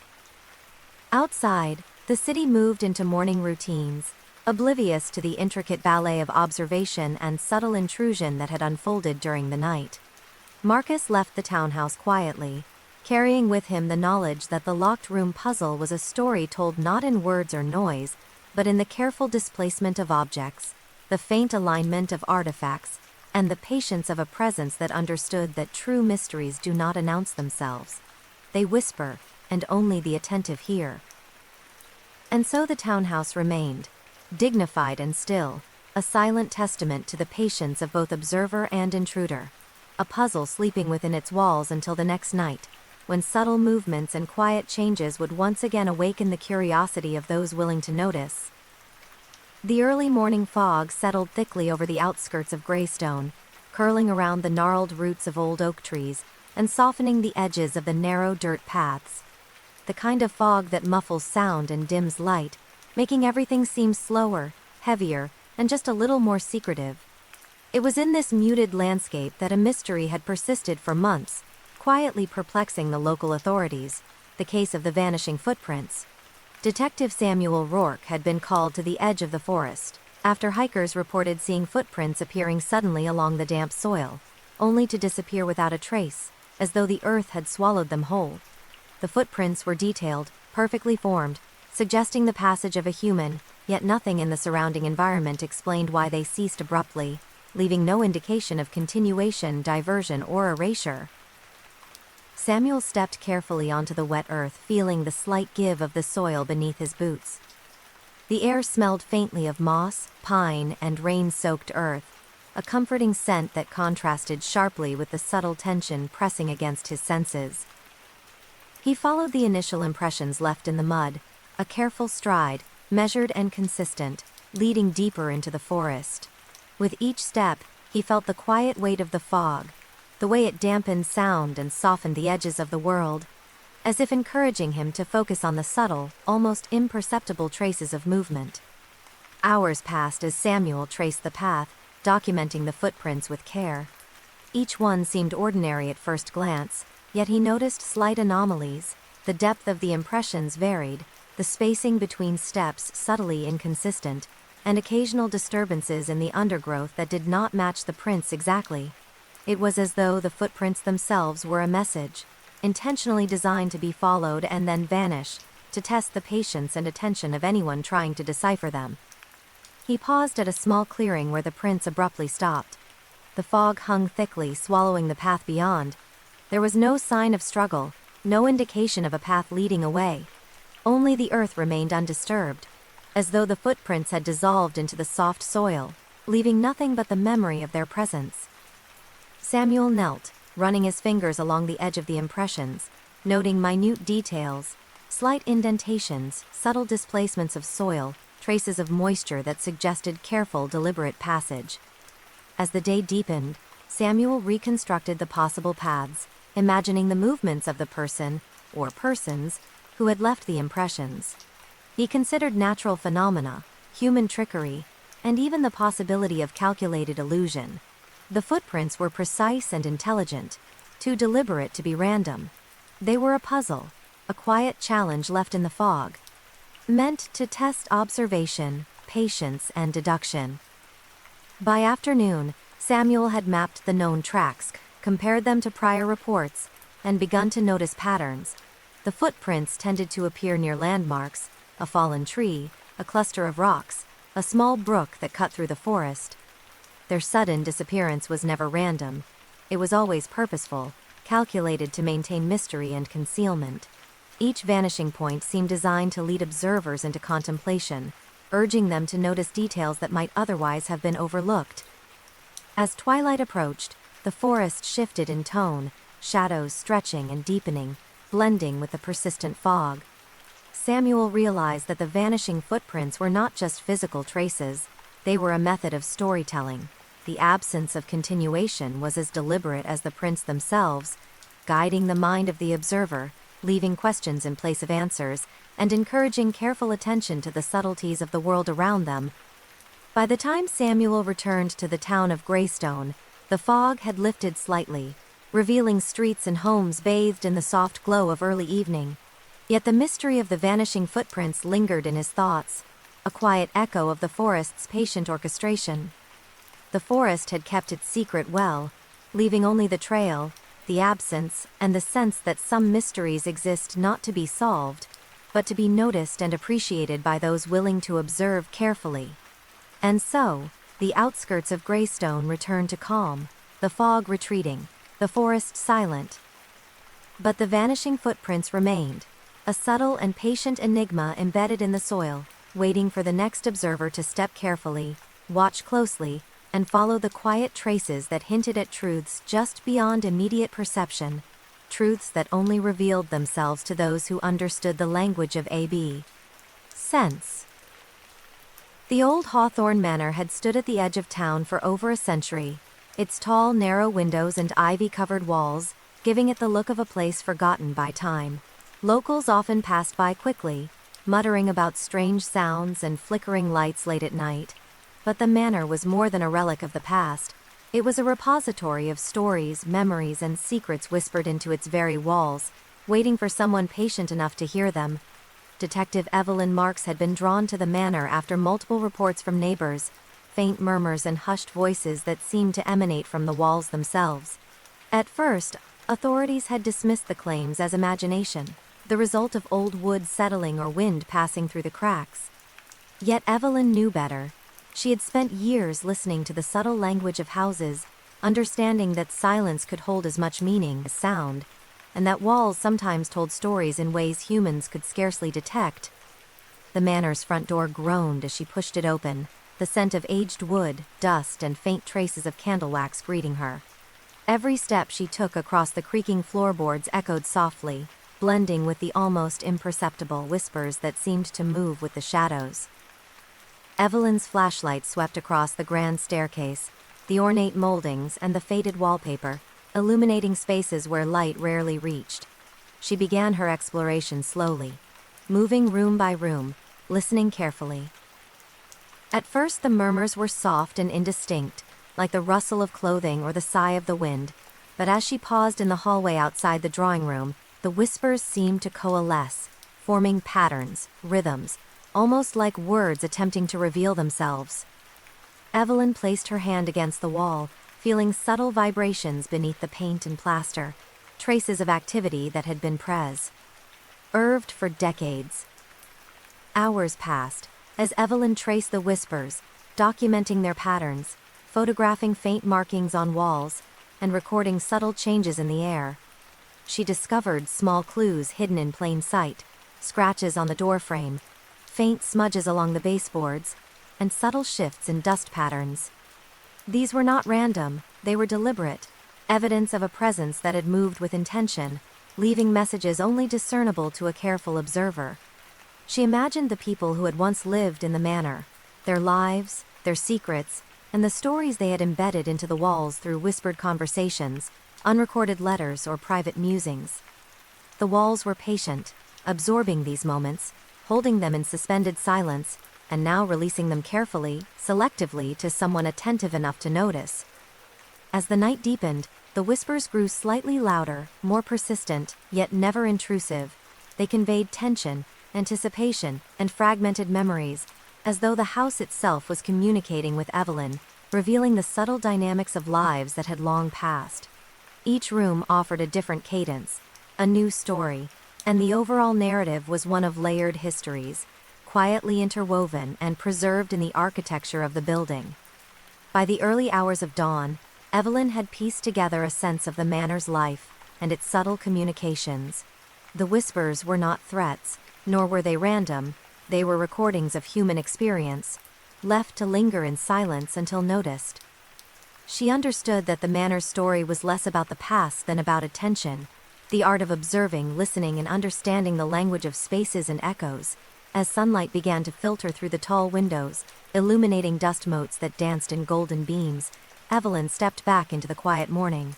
Speaker 1: Outside, the city moved into morning routines, oblivious to the intricate ballet of observation and subtle intrusion that had unfolded during the night. Marcus left the townhouse quietly, carrying with him the knowledge that the locked room puzzle was a story told not in words or noise, but in the careful displacement of objects, the faint alignment of artifacts, and the patience of a presence that understood that true mysteries do not announce themselves. They whisper, and only the attentive hear. And so the townhouse remained, dignified and still, a silent testament to the patience of both observer and intruder, a puzzle sleeping within its walls until the next night, when subtle movements and quiet changes would once again awaken the curiosity of those willing to notice. The early morning fog settled thickly over the outskirts of Greystone, curling around the gnarled roots of old oak trees, and softening the edges of the narrow dirt paths. The kind of fog that muffles sound and dims light, making everything seem slower, heavier, and just a little more secretive. It was in this muted landscape that a mystery had persisted for months, quietly perplexing the local authorities, the case of the vanishing footprints. Detective Samuel Rourke had been called to the edge of the forest, after hikers reported seeing footprints appearing suddenly along the damp soil, only to disappear without a trace, as though the earth had swallowed them whole. The footprints were detailed, perfectly formed, suggesting the passage of a human, yet nothing in the surrounding environment explained why they ceased abruptly, leaving no indication of continuation, diversion, or erasure. Samuel stepped carefully onto the wet earth, feeling the slight give of the soil beneath his boots. The air smelled faintly of moss, pine, and rain-soaked earth, a comforting scent that contrasted sharply with the subtle tension pressing against his senses. He followed the initial impressions left in the mud, a careful stride, measured and consistent, leading deeper into the forest. With each step, he felt the quiet weight of the fog, the way it dampened sound and softened the edges of the world, as if encouraging him to focus on the subtle, almost imperceptible traces of movement. Hours passed as Samuel traced the path, documenting the footprints with care. Each one seemed ordinary at first glance, yet he noticed slight anomalies. The depth of the impressions varied, the spacing between steps subtly inconsistent, and occasional disturbances in the undergrowth that did not match the prints exactly. It was as though the footprints themselves were a message, intentionally designed to be followed and then vanish, to test the patience and attention of anyone trying to decipher them. He paused at a small clearing where the prints abruptly stopped. The fog hung thickly, swallowing the path beyond. There was no sign of struggle, no indication of a path leading away. Only the earth remained undisturbed, as though the footprints had dissolved into the soft soil, leaving nothing but the memory of their presence. Samuel knelt, running his fingers along the edge of the impressions, noting minute details, slight indentations, subtle displacements of soil, traces of moisture that suggested careful, deliberate passage. As the day deepened, Samuel reconstructed the possible paths, imagining the movements of the person, or persons, who had left the impressions. He considered natural phenomena, human trickery, and even the possibility of calculated illusion. The footprints were precise and intelligent, too deliberate to be random. They were a puzzle, a quiet challenge left in the fog, meant to test observation, patience, and deduction. By afternoon, Samuel had mapped the known tracks, compared them to prior reports, and begun to notice patterns. The footprints tended to appear near landmarks, a fallen tree, a cluster of rocks, a small brook that cut through the forest. Their sudden disappearance was never random. It was always purposeful, calculated to maintain mystery and concealment. Each vanishing point seemed designed to lead observers into contemplation, urging them to notice details that might otherwise have been overlooked. As twilight approached, the forest shifted in tone, shadows stretching and deepening, blending with the persistent fog. Samuel realized that the vanishing footprints were not just physical traces, they were a method of storytelling. The absence of continuation was as deliberate as the prints themselves, guiding the mind of the observer, leaving questions in place of answers, and encouraging careful attention to the subtleties of the world around them. By the time Samuel returned to the town of Greystone, the fog had lifted slightly, revealing streets and homes bathed in the soft glow of early evening. Yet the mystery of the vanishing footprints lingered in his thoughts, a quiet echo of the forest's patient orchestration. The forest had kept its secret well, leaving only the trail, the absence, and the sense that some mysteries exist not to be solved, but to be noticed and appreciated by those willing to observe carefully. And so, the outskirts of Greystone returned to calm, the fog retreating, the forest silent. But the vanishing footprints remained, a subtle and patient enigma embedded in the soil, waiting for the next observer to step carefully, watch closely, and follow the quiet traces that hinted at truths just beyond immediate perception, truths that only revealed themselves to those who understood the language of A.B. Sense. The old Hawthorne Manor had stood at the edge of town for over a century, its tall, narrow windows and ivy-covered walls giving it the look of a place forgotten by time. Locals often passed by quickly, muttering about strange sounds and flickering lights late at night. But the manor was more than a relic of the past. It was a repository of stories, memories, and secrets whispered into its very walls, waiting for someone patient enough to hear them. Detective Evelyn Marks had been drawn to the manor after multiple reports from neighbors, faint murmurs and hushed voices that seemed to emanate from the walls themselves. At first, authorities had dismissed the claims as imagination, the result of old wood settling or wind passing through the cracks. Yet Evelyn knew better. She had spent years listening to the subtle language of houses, understanding that silence could hold as much meaning as sound, and that walls sometimes told stories in ways humans could scarcely detect. The manor's front door groaned as she pushed it open, the scent of aged wood, dust, and faint traces of candle wax greeting her. Every step she took across the creaking floorboards echoed softly, blending with the almost imperceptible whispers that seemed to move with the shadows. Evelyn's flashlight swept across the grand staircase, the ornate moldings and the faded wallpaper, illuminating spaces where light rarely reached. She began her exploration slowly, moving room by room, listening carefully. At first the murmurs were soft and indistinct, like the rustle of clothing or the sigh of the wind, but as she paused in the hallway outside the drawing room, the whispers seemed to coalesce, forming patterns, rhythms, almost like words attempting to reveal themselves. Evelyn placed her hand against the wall, feeling subtle vibrations beneath the paint and plaster, traces of activity that had been preserved for decades. Hours passed, as Evelyn traced the whispers, documenting their patterns, photographing faint markings on walls, and recording subtle changes in the air. She discovered small clues hidden in plain sight, scratches on the doorframe, faint smudges along the baseboards, and subtle shifts in dust patterns. These were not random, they were deliberate, evidence of a presence that had moved with intention, leaving messages only discernible to a careful observer. She imagined the people who had once lived in the manor, their lives, their secrets, and the stories they had embedded into the walls through whispered conversations, unrecorded letters, or private musings. The walls were patient, absorbing these moments, holding them in suspended silence, and now releasing them carefully, selectively to someone attentive enough to notice. As the night deepened, the whispers grew slightly louder, more persistent, yet never intrusive. They conveyed tension, anticipation, and fragmented memories, as though the house itself was communicating with Evelyn, revealing the subtle dynamics of lives that had long passed. Each room offered a different cadence, a new story, and the overall narrative was one of layered histories, quietly interwoven and preserved in the architecture of the building. By the early hours of dawn, Evelyn had pieced together a sense of the manor's life and its subtle communications. The whispers were not threats, nor were they random, they were recordings of human experience, left to linger in silence until noticed. She understood that the manor's story was less about the past than about attention, the art of observing, listening, and understanding the language of spaces and echoes. As sunlight began to filter through the tall windows, illuminating dust motes that danced in golden beams, Evelyn stepped back into the quiet morning.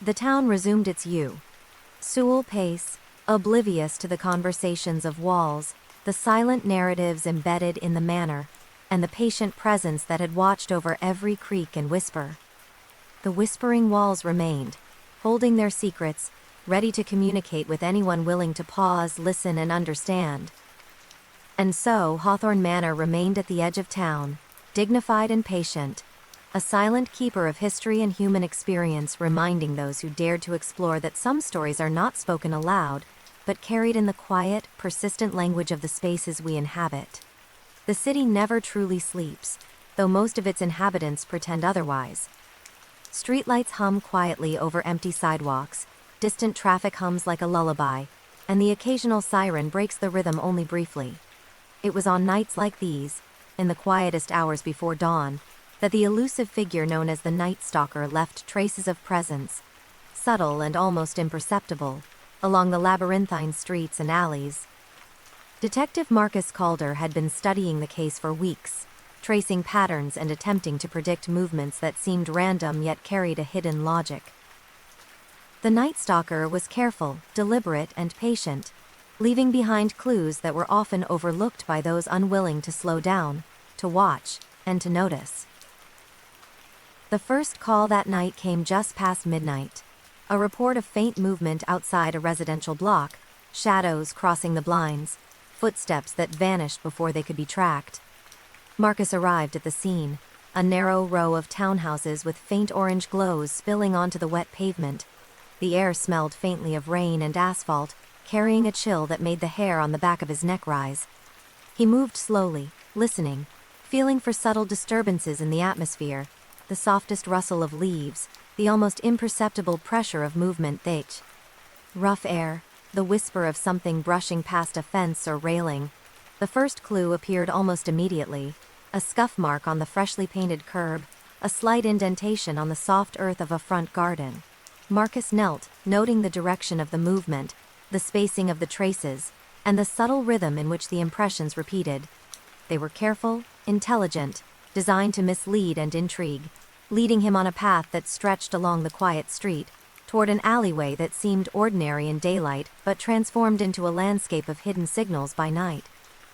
Speaker 1: The town resumed its usual pace, oblivious to the conversations of walls, the silent narratives embedded in the manor, and the patient presence that had watched over every creak and whisper. The whispering walls remained, holding their secrets, ready to communicate with anyone willing to pause, listen, and understand. And so Hawthorne Manor remained at the edge of town, dignified and patient, a silent keeper of history and human experience, reminding those who dared to explore that some stories are not spoken aloud, but carried in the quiet, persistent language of the spaces we inhabit. The city never truly sleeps, though most of its inhabitants pretend otherwise. Streetlights hum quietly over empty sidewalks, distant traffic hums like a lullaby, and the occasional siren breaks the rhythm only briefly. It was on nights like these, in the quietest hours before dawn, that the elusive figure known as the Night Stalker left traces of presence, subtle and almost imperceptible, along the labyrinthine streets and alleys. Detective Marcus Calder had been studying the case for weeks, tracing patterns and attempting to predict movements that seemed random yet carried a hidden logic. The Night Stalker was careful, deliberate, and patient, leaving behind clues that were often overlooked by those unwilling to slow down, to watch, and to notice. The first call that night came just past midnight. A report of faint movement outside a residential block, shadows crossing the blinds, footsteps that vanished before they could be tracked. Marcus arrived at the scene, a narrow row of townhouses with faint orange glows spilling onto the wet pavement. The air smelled faintly of rain and asphalt, carrying a chill that made the hair on the back of his neck rise. He moved slowly, listening, feeling for subtle disturbances in the atmosphere, the softest rustle of leaves, the almost imperceptible pressure of movement, the rough air, the whisper of something brushing past a fence or railing. The first clue appeared almost immediately, a scuff mark on the freshly painted curb, a slight indentation on the soft earth of a front garden. Marcus knelt, noting the direction of the movement, the spacing of the traces, and the subtle rhythm in which the impressions repeated. They were careful, intelligent, designed to mislead and intrigue, leading him on a path that stretched along the quiet street, toward an alleyway that seemed ordinary in daylight but transformed into a landscape of hidden signals by night.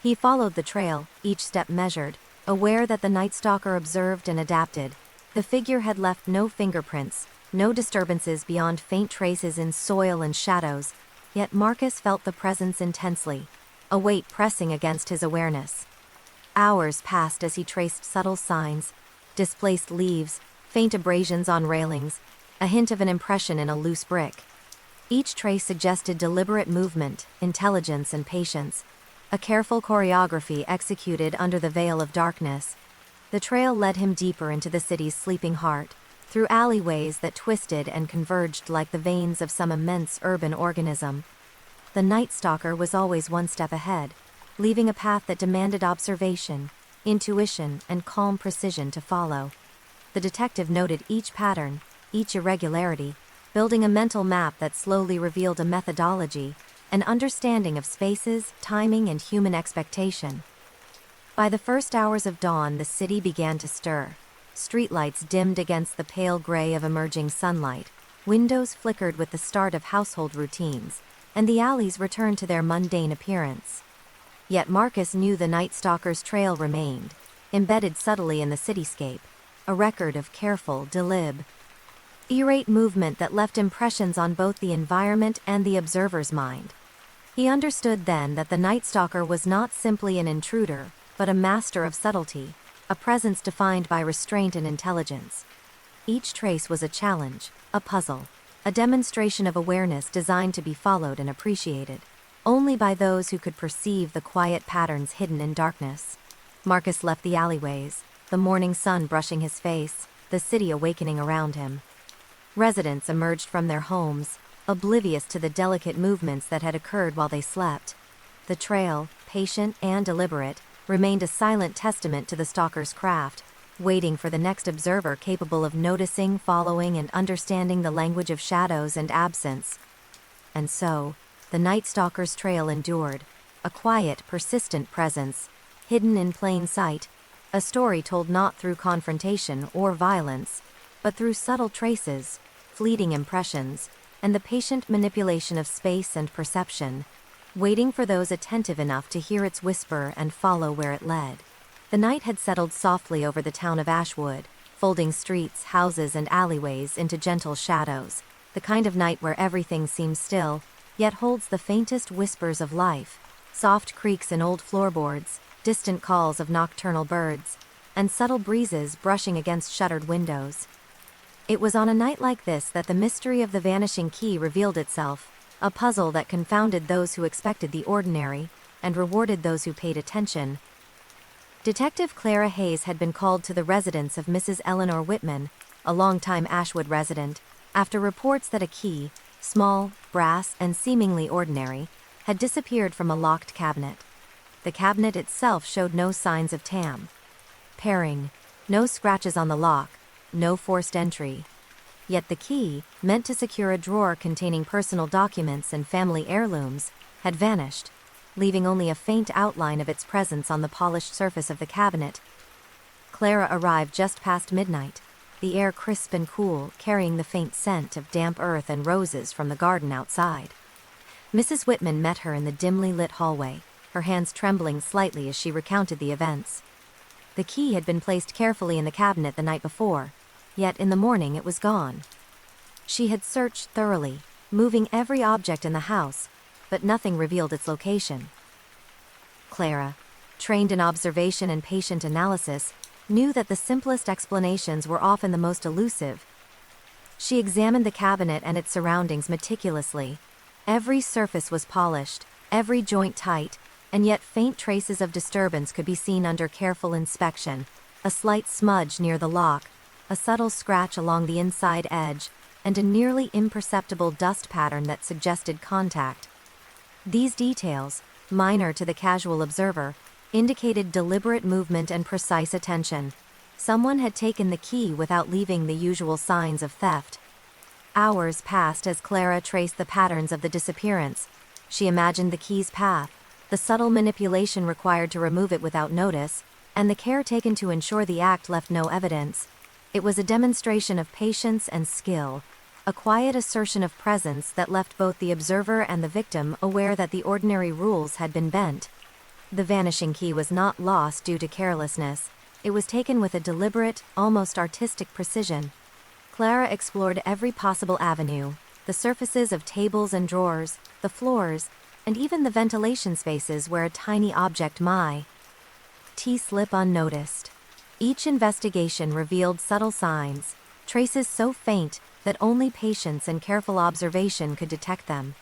Speaker 1: He followed the trail, each step measured, aware that the Night Stalker observed and adapted. The figure had left no fingerprints, no disturbances beyond faint traces in soil and shadows, yet Marcus felt the presence intensely, a weight pressing against his awareness. Hours passed as he traced subtle signs, displaced leaves, faint abrasions on railings, a hint of an impression in a loose brick. Each trace suggested deliberate movement, intelligence, and patience, a careful choreography executed under the veil of darkness. The trail led him deeper into the city's sleeping heart, through alleyways that twisted and converged like the veins of some immense urban organism. The Night Stalker was always one step ahead, leaving a path that demanded observation, intuition, and calm precision to follow. The detective noted each pattern, each irregularity, building a mental map that slowly revealed a methodology, an understanding of spaces, timing, and human expectation. By the first hours of dawn, the city began to stir. Streetlights dimmed against the pale gray of emerging sunlight, windows flickered with the start of household routines, and the alleys returned to their mundane appearance. Yet Marcus knew the Night Stalker's trail remained, embedded subtly in the cityscape, a record of careful, deliberate movement that left impressions on both the environment and the observer's mind. He understood then that the Night Stalker was not simply an intruder, but a master of subtlety, a presence defined by restraint and intelligence. Each trace was a challenge, a puzzle, a demonstration of awareness designed to be followed and appreciated only by those who could perceive the quiet patterns hidden in darkness. Marcus left the alleyways, the morning sun brushing his face, the city awakening around him. Residents emerged from their homes, oblivious to the delicate movements that had occurred while they slept. The trail, patient and deliberate, remained a silent testament to the stalker's craft, waiting for the next observer capable of noticing, following, and understanding the language of shadows and absence. And so, the Night Stalker's trail endured, a quiet, persistent presence, hidden in plain sight, a story told not through confrontation or violence, but through subtle traces, fleeting impressions, and the patient manipulation of space and perception, waiting for those attentive enough to hear its whisper and follow where it led. The night had settled softly over the town of Ashwood, folding streets, houses, and alleyways into gentle shadows, the kind of night where everything seems still, yet holds the faintest whispers of life, soft creaks in old floorboards, distant calls of nocturnal birds, and subtle breezes brushing against shuttered windows. It was on a night like this that the mystery of the vanishing key revealed itself, a puzzle that confounded those who expected the ordinary, and rewarded those who paid attention. Detective Clara Hayes had been called to the residence of Mrs. Eleanor Whitman, a longtime Ashwood resident, after reports that a key, small, brass, and seemingly ordinary, had disappeared from a locked cabinet. The cabinet itself showed no signs of tampering, no scratches on the lock, no forced entry. Yet the key, meant to secure a drawer containing personal documents and family heirlooms, had vanished, leaving only a faint outline of its presence on the polished surface of the cabinet. Clara arrived just past midnight, the air crisp and cool, carrying the faint scent of damp earth and roses from the garden outside. Mrs. Whitman met her in the dimly lit hallway, her hands trembling slightly as she recounted the events. The key had been placed carefully in the cabinet the night before, yet in the morning it was gone. She had searched thoroughly, moving every object in the house, but nothing revealed its location. Clara, trained in observation and patient analysis, knew that the simplest explanations were often the most elusive. She examined the cabinet and its surroundings meticulously. Every surface was polished, every joint tight, and yet faint traces of disturbance could be seen under careful inspection. A slight smudge near the lock, a subtle scratch along the inside edge, and a nearly imperceptible dust pattern that suggested contact. These details, minor to the casual observer, indicated deliberate movement and precise attention. Someone had taken the key without leaving the usual signs of theft. Hours passed as Clara traced the patterns of the disappearance. She imagined the key's path, the subtle manipulation required to remove it without notice, and the care taken to ensure the act left no evidence. It was a demonstration of patience and skill, a quiet assertion of presence that left both the observer and the victim aware that the ordinary rules had been bent. The vanishing key was not lost due to carelessness. It was taken with a deliberate, almost artistic precision. Clara explored every possible avenue, the surfaces of tables and drawers, the floors, and even the ventilation spaces where a tiny object might slip unnoticed. Each investigation revealed subtle signs, traces so faint that only patience and careful observation could detect them.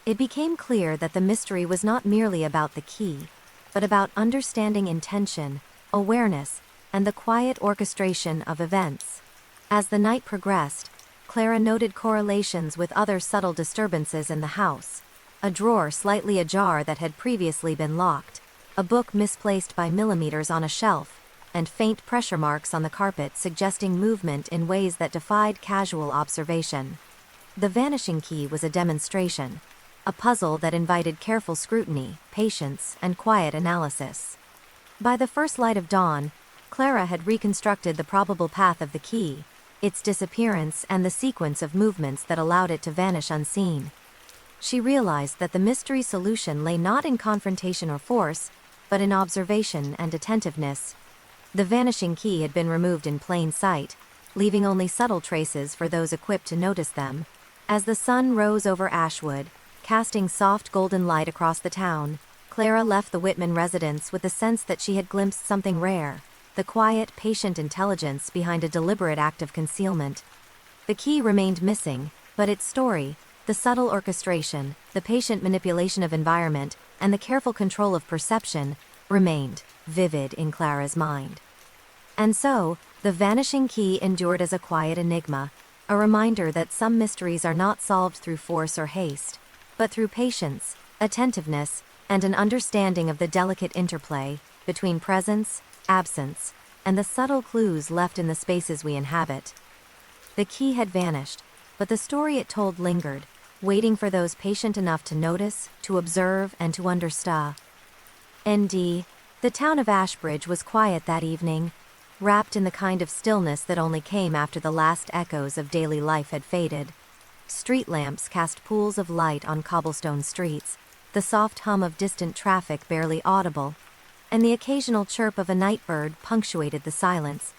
Speaker 1: It became clear that the mystery was not merely about the key, but about understanding intention, awareness, and the quiet orchestration of events. As the night progressed, Clara noted correlations with other subtle disturbances in the house. A drawer slightly ajar that had previously been locked, a book misplaced by millimeters on a shelf, and faint pressure marks on the carpet suggesting movement in ways that defied casual observation. The vanishing key was a demonstration, a puzzle that invited careful scrutiny, patience, and quiet analysis. By the first light of dawn, Clara had reconstructed the probable path of the key, its disappearance, and the sequence of movements that allowed it to vanish unseen. She realized that the mystery solution lay not in confrontation or force, but in observation and attentiveness. The vanishing key had been removed in plain sight, leaving only subtle traces for those equipped to notice them. As the sun rose over Ashwood, casting soft golden light across the town, Clara left the Whitman residence with the sense that she had glimpsed something rare, the quiet, patient intelligence behind a deliberate act of concealment. The key remained missing, but its story, the subtle orchestration, the patient manipulation of environment, and the careful control of perception, remained vivid in Clara's mind. And so, the vanishing key endured as a quiet enigma, a reminder that some mysteries are not solved through force or haste, but through patience, attentiveness, and an understanding of the delicate interplay between presence, absence, and the subtle clues left in the spaces we inhabit. The key had vanished, but the story it told lingered, waiting for those patient enough to notice, to observe, and to understand. N.D. The town of Ashbridge was quiet that evening, wrapped in the kind of stillness that only came after the last echoes of daily life had faded. Street lamps cast pools of light on cobblestone streets, the soft hum of distant traffic barely audible, and the occasional chirp of a night bird punctuated the silence.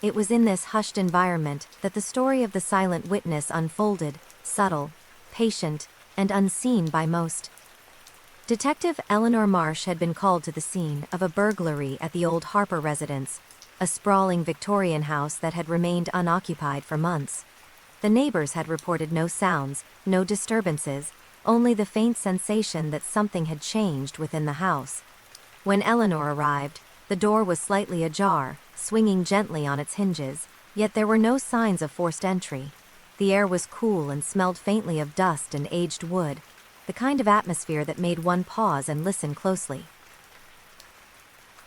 Speaker 1: It was in this hushed environment that the story of the silent witness unfolded, subtle, patient, and unseen by most. Detective Eleanor Marsh had been called to the scene of a burglary at the old Harper residence, a sprawling Victorian house that had remained unoccupied for months. The neighbors had reported no sounds, no disturbances, only the faint sensation that something had changed within the house. When Eleanor arrived, the door was slightly ajar, swinging gently on its hinges, yet there were no signs of forced entry. The air was cool and smelled faintly of dust and aged wood, the kind of atmosphere that made one pause and listen closely.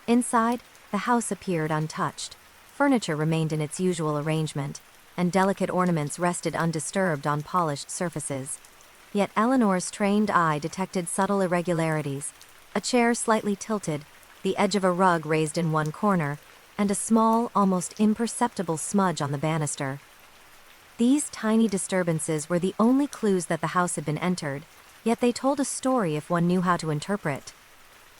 Speaker 1: Inside, the house appeared untouched. Furniture remained in its usual arrangement, and delicate ornaments rested undisturbed on polished surfaces. Yet Eleanor's trained eye detected subtle irregularities: a chair slightly tilted, the edge of a rug raised in one corner, and a small, almost imperceptible smudge on the banister. These tiny disturbances were the only clues that the house had been entered, yet they told a story if one knew how to interpret.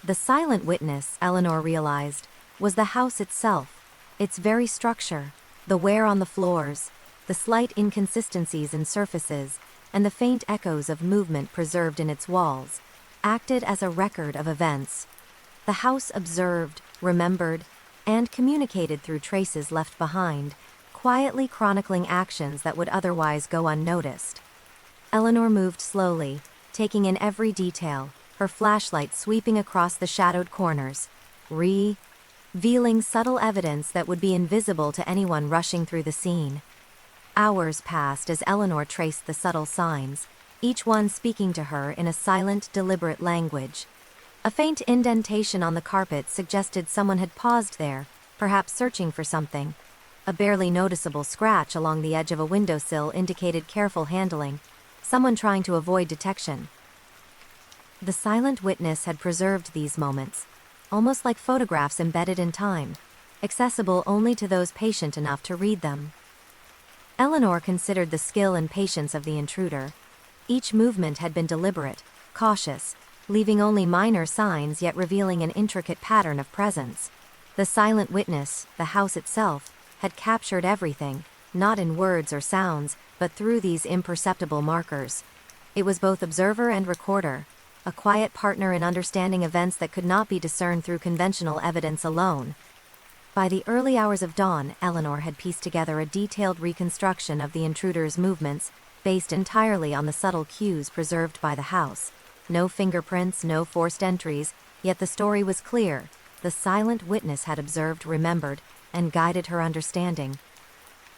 Speaker 1: The silent witness, Eleanor realized, was the house itself, its very structure, the wear on the floors, the slight inconsistencies in surfaces, and the faint echoes of movement preserved in its walls, acted as a record of events. The house observed, remembered, and communicated through traces left behind, quietly chronicling actions that would otherwise go unnoticed. Eleanor moved slowly, taking in every detail, her flashlight sweeping across the shadowed corners, revealing subtle evidence that would be invisible to anyone rushing through the scene. Hours passed as Eleanor traced the subtle signs, each one speaking to her in a silent, deliberate language. A faint indentation on the carpet suggested someone had paused there, perhaps searching for something. A barely noticeable scratch along the edge of a windowsill indicated careful handling, someone trying to avoid detection. The silent witness had preserved these moments, almost like photographs embedded in time, accessible only to those patient enough to read them. Eleanor considered the skill and patience of the intruder. Each movement had been deliberate, cautious, leaving only minor signs yet revealing an intricate pattern of presence. The silent witness, the house itself, had captured everything, not in words or sounds, but through these imperceptible markers. It was both observer and recorder, a quiet partner in understanding events that could not be discerned through conventional evidence alone. By the early hours of dawn, Eleanor had pieced together a detailed reconstruction of the intruder's movements, based entirely on the subtle cues preserved by the house. No fingerprints, no forced entries, yet the story was clear. The silent witness had observed, remembered, and guided her understanding.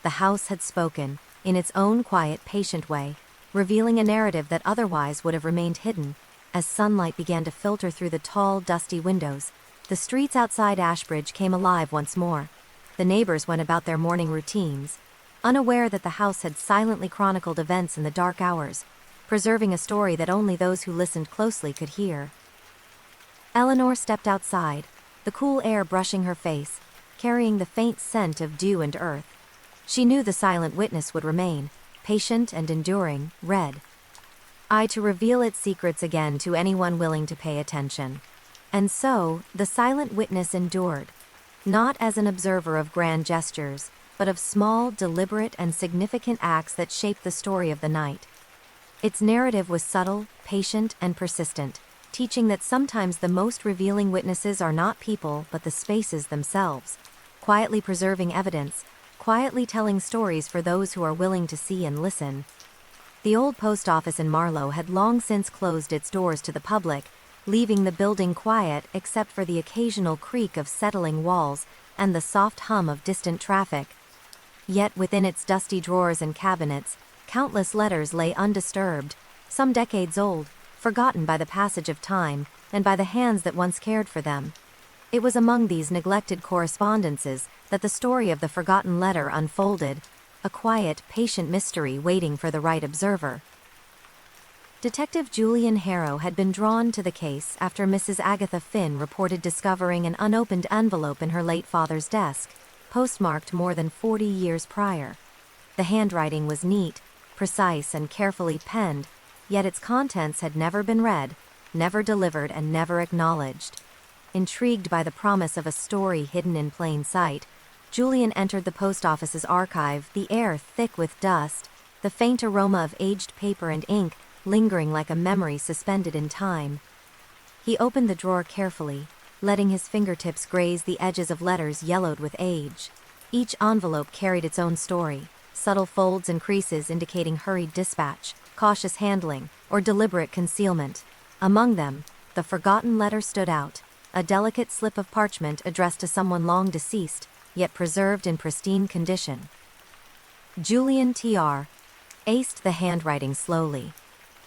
Speaker 1: The house had spoken, in its own quiet, patient way, revealing a narrative that otherwise would have remained hidden. As sunlight began to filter through the tall, dusty windows, the streets outside Ashbridge came alive once more. The neighbors went about their morning routines, unaware that the house had silently chronicled events in the dark hours, preserving a story that only those who listened closely could hear. Eleanor stepped outside, the cool air brushing her face, carrying the faint scent of dew and earth. She knew the silent witness would remain, patient and enduring, to reveal its secrets again to anyone willing to pay attention. And so, the silent witness endured, not as an observer of grand gestures, but of small, deliberate, and significant acts that shaped the story of the night. Its narrative was subtle, patient, and persistent, teaching that sometimes the most revealing witnesses are not people but the spaces themselves. quietly preserving evidence, quietly telling stories for those who are willing to see and listen. The old post office in Marlow had long since closed its doors to the public, leaving the building quiet except for the occasional creak of settling walls and the soft hum of distant traffic. Yet within its dusty drawers and cabinets, countless letters lay undisturbed, some decades old, forgotten by the passage of time, and by the hands that once cared for them. It was among these neglected correspondences that the story of the forgotten letter unfolded, a quiet, patient mystery waiting for the right observer. Detective Julian Harrow had been drawn to the case after Mrs. Agatha Finn reported discovering an unopened envelope in her late father's desk, postmarked more than 40 years prior. The handwriting was neat, precise, and carefully penned, yet its contents had never been read, never delivered, and never acknowledged. Intrigued by the promise of a story hidden in plain sight, Julian entered the post office's archive, the air thick with dust, the faint aroma of aged paper and ink lingering like a memory suspended in time. He opened the drawer carefully, letting his fingertips graze the edges of letters yellowed with age. Each envelope carried its own story, subtle folds and creases indicating hurried dispatch, cautious handling, or deliberate concealment. Among them, the forgotten letter stood out, a delicate slip of parchment addressed to someone long deceased, yet preserved in pristine condition. Julian Tr. aced the handwriting slowly,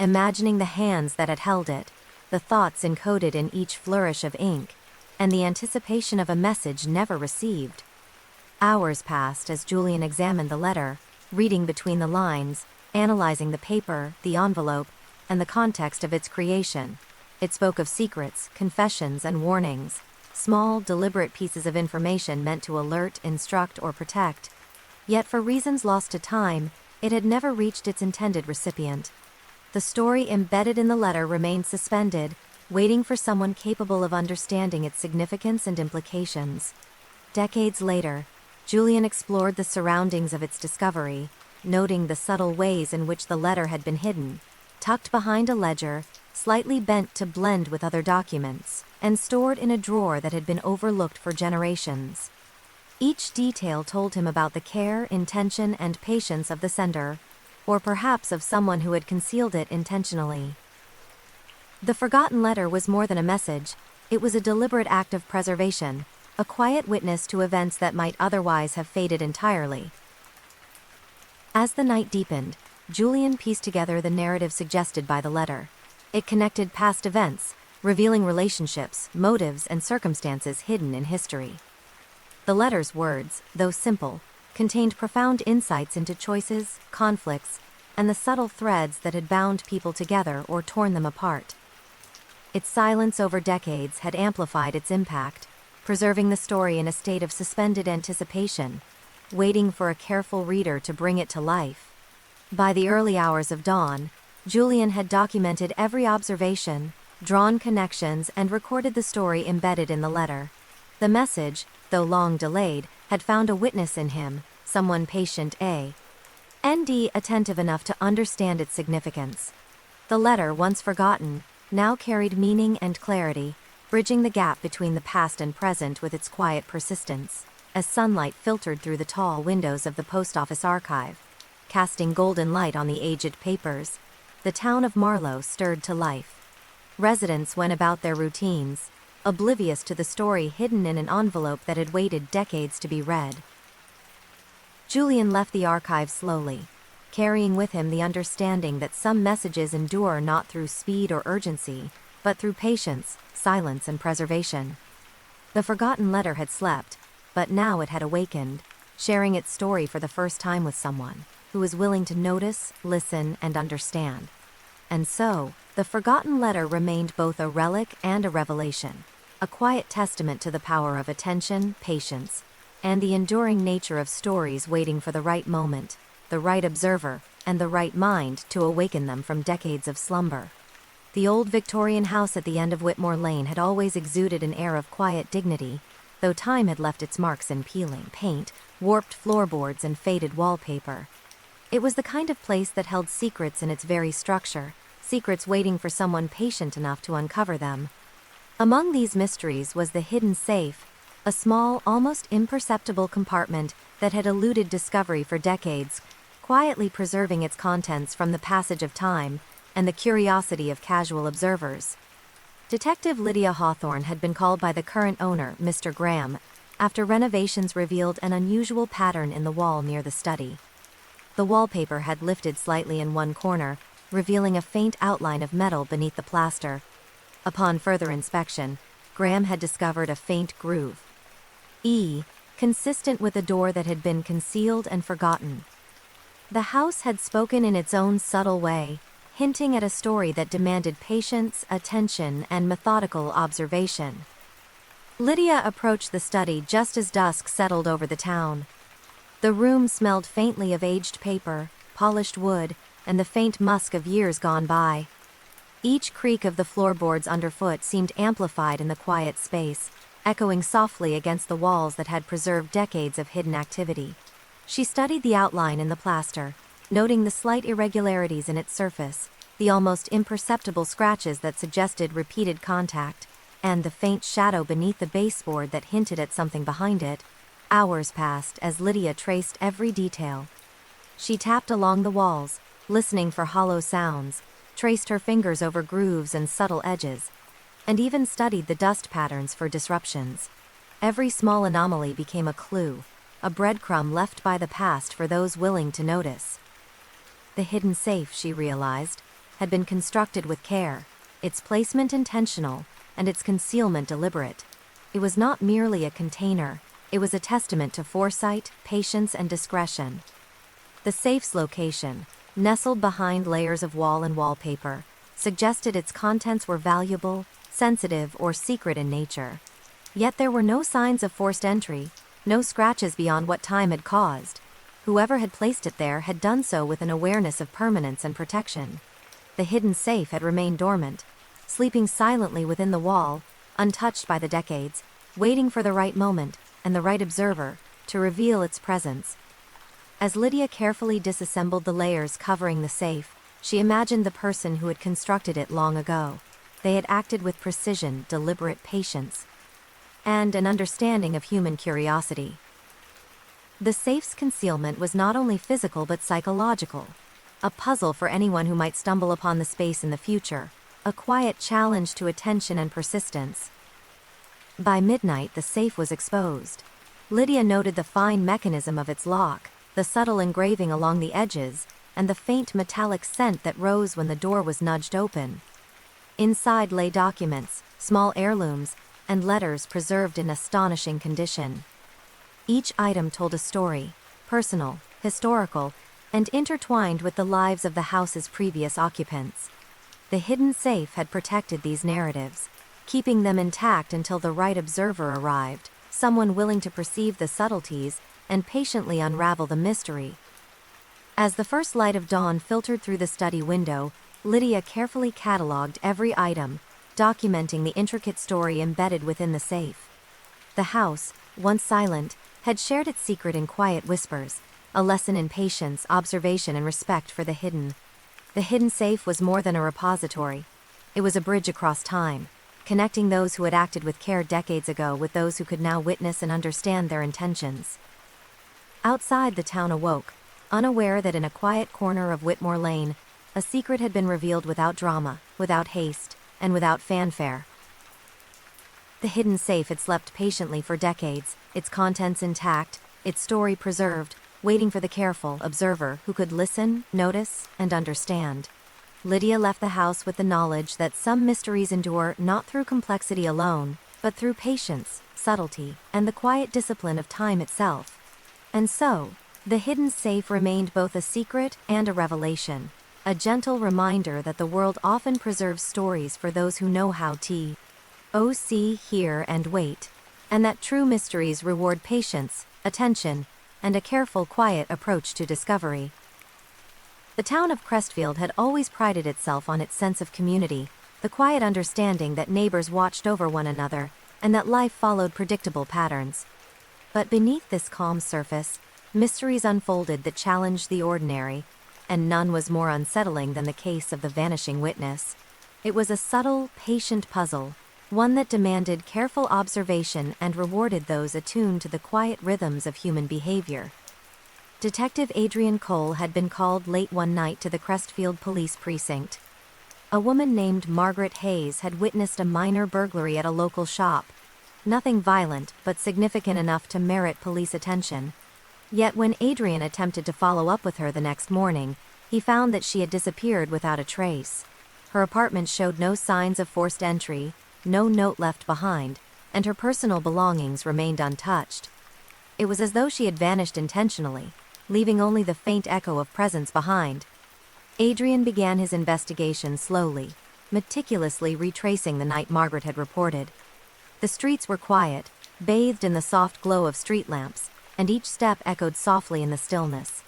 Speaker 1: imagining the hands that had held it, the thoughts encoded in each flourish of ink, and the anticipation of a message never received. Hours passed as Julian examined the letter, reading between the lines, analyzing the paper, the envelope, and the context of its creation. It spoke of secrets, confessions, and warnings, small, deliberate pieces of information meant to alert, instruct, or protect. Yet for reasons lost to time, it had never reached its intended recipient. The story embedded in the letter remained suspended, waiting for someone capable of understanding its significance and implications. Decades later, Julian explored the surroundings of its discovery, noting the subtle ways in which the letter had been hidden, tucked behind a ledger, slightly bent to blend with other documents, and stored in a drawer that had been overlooked for generations. Each detail told him about the care, intention, and patience of the sender, or perhaps of someone who had concealed it intentionally. The forgotten letter was more than a message, it was a deliberate act of preservation, a quiet witness to events that might otherwise have faded entirely. As the night deepened, Julian pieced together the narrative suggested by the letter. It connected past events, revealing relationships, motives, and circumstances hidden in history. The letter's words, though simple, contained profound insights into choices, conflicts, and the subtle threads that had bound people together or torn them apart. Its silence over decades had amplified its impact, preserving the story in a state of suspended anticipation, waiting for a careful reader to bring it to life. By the early hours of dawn, Julian had documented every observation, drawn connections, and recorded the story embedded in the letter. The message, though long delayed, had found a witness in him, someone patient and attentive enough to understand its significance. The letter, once forgotten, now carried meaning and clarity, bridging the gap between the past and present with its quiet persistence. As sunlight filtered through the tall windows of the post office archive, casting golden light on the aged papers, the town of Marlow stirred to life. Residents went about their routines, oblivious to the story hidden in an envelope that had waited decades to be read. Julian left the archive slowly, carrying with him the understanding that some messages endure not through speed or urgency, but through patience, silence, and preservation. The forgotten letter had slept, but now it had awakened, sharing its story for the first time with someone who was willing to notice, listen, and understand. And so, the forgotten letter remained both a relic and a revelation, a quiet testament to the power of attention, patience, and the enduring nature of stories waiting for the right moment, the right observer, and the right mind to awaken them from decades of slumber. The old Victorian house at the end of Whitmore Lane had always exuded an air of quiet dignity, though time had left its marks in peeling paint, warped floorboards, and faded wallpaper. It was the kind of place that held secrets in its very structure, secrets waiting for someone patient enough to uncover them. Among these mysteries was the hidden safe, A small, almost imperceptible compartment that had eluded discovery for decades, quietly preserving its contents from the passage of time and the curiosity of casual observers. Detective Lydia Hawthorne had been called by the current owner, Mr. Graham, after renovations revealed an unusual pattern in the wall near the study. The wallpaper had lifted slightly in one corner, revealing a faint outline of metal beneath the plaster. Upon further inspection, Graham had discovered a faint groove, consistent with a door that had been concealed and forgotten. The house had spoken in its own subtle way, hinting at a story that demanded patience, attention, and methodical observation. Lydia approached the study just as dusk settled over the town. The room smelled faintly of aged paper, polished wood, and the faint musk of years gone by. Each creak of the floorboards underfoot seemed amplified in the quiet space, echoing softly against the walls that had preserved decades of hidden activity. She studied the outline in the plaster, noting the slight irregularities in its surface, the almost imperceptible scratches that suggested repeated contact, and the faint shadow beneath the baseboard that hinted at something behind it. Hours passed as Lydia traced every detail. She tapped along the walls, listening for hollow sounds, traced her fingers over grooves and subtle edges, and even studied the dust patterns for disruptions. Every small anomaly became a clue, a breadcrumb left by the past for those willing to notice. The hidden safe, she realized, had been constructed with care, its placement intentional, and its concealment deliberate. It was not merely a container, it was a testament to foresight, patience, and discretion. The safe's location, nestled behind layers of wall and wallpaper, suggested its contents were valuable, sensitive, or secret in nature. Yet there were no signs of forced entry, no scratches beyond what time had caused. Whoever had placed it there had done so with an awareness of permanence and protection. The hidden safe had remained dormant, sleeping silently within the wall, untouched by the decades, waiting for the right moment and the right observer to reveal its presence. As Lydia carefully disassembled the layers covering the safe, she imagined the person who had constructed it long ago. They had acted with precision, deliberate patience, and an understanding of human curiosity. The safe's concealment was not only physical but psychological, a puzzle for anyone who might stumble upon the space in the future, a quiet challenge to attention and persistence. By midnight, the safe was exposed. Lydia noted the fine mechanism of its lock, the subtle engraving along the edges, and the faint metallic scent that rose when the door was nudged open. Inside lay documents, small heirlooms, and letters preserved in astonishing condition. Each item told a story, personal, historical, and intertwined with the lives of the house's previous occupants. The hidden safe had protected these narratives, keeping them intact until the right observer arrived, someone willing to perceive the subtleties and patiently unravel the mystery. As the first light of dawn filtered through the study window, Lydia carefully catalogued every item, documenting the intricate story embedded within the safe. The house, once silent, had shared its secret in quiet whispers, a lesson in patience, observation, and respect for the hidden. The hidden safe was more than a repository. It was a bridge across time, connecting those who had acted with care decades ago with those who could now witness and understand their intentions. Outside, the town awoke, unaware that in a quiet corner of Whitmore Lane, a secret had been revealed without drama, without haste, and without fanfare. The hidden safe had slept patiently for decades, its contents intact, its story preserved, waiting for the careful observer who could listen, notice, and understand. Lydia left the house with the knowledge that some mysteries endure not through complexity alone, but through patience, subtlety, and the quiet discipline of time itself. And so, the hidden safe remained both a secret and a revelation, a gentle reminder that the world often preserves stories for those who know how to see, hear, and wait, and that true mysteries reward patience, attention, and a careful, quiet approach to discovery. The town of Crestfield had always prided itself on its sense of community, the quiet understanding that neighbors watched over one another, and that life followed predictable patterns. But beneath this calm surface, mysteries unfolded that challenged the ordinary, and none was more unsettling than the case of the vanishing witness. It was a subtle, patient puzzle, one that demanded careful observation and rewarded those attuned to the quiet rhythms of human behavior. Detective Adrian Cole had been called late one night to the Crestfield Police Precinct. A woman named Margaret Hayes had witnessed a minor burglary at a local shop. Nothing violent, but significant enough to merit police attention. Yet when Adrian attempted to follow up with her the next morning, he found that she had disappeared without a trace. Her apartment showed no signs of forced entry, no note left behind, and her personal belongings remained untouched. It was as though she had vanished intentionally, leaving only the faint echo of presence behind. Adrian began his investigation slowly, meticulously retracing the night Margaret had reported. The streets were quiet, bathed in the soft glow of street lamps, and each step echoed softly in the stillness.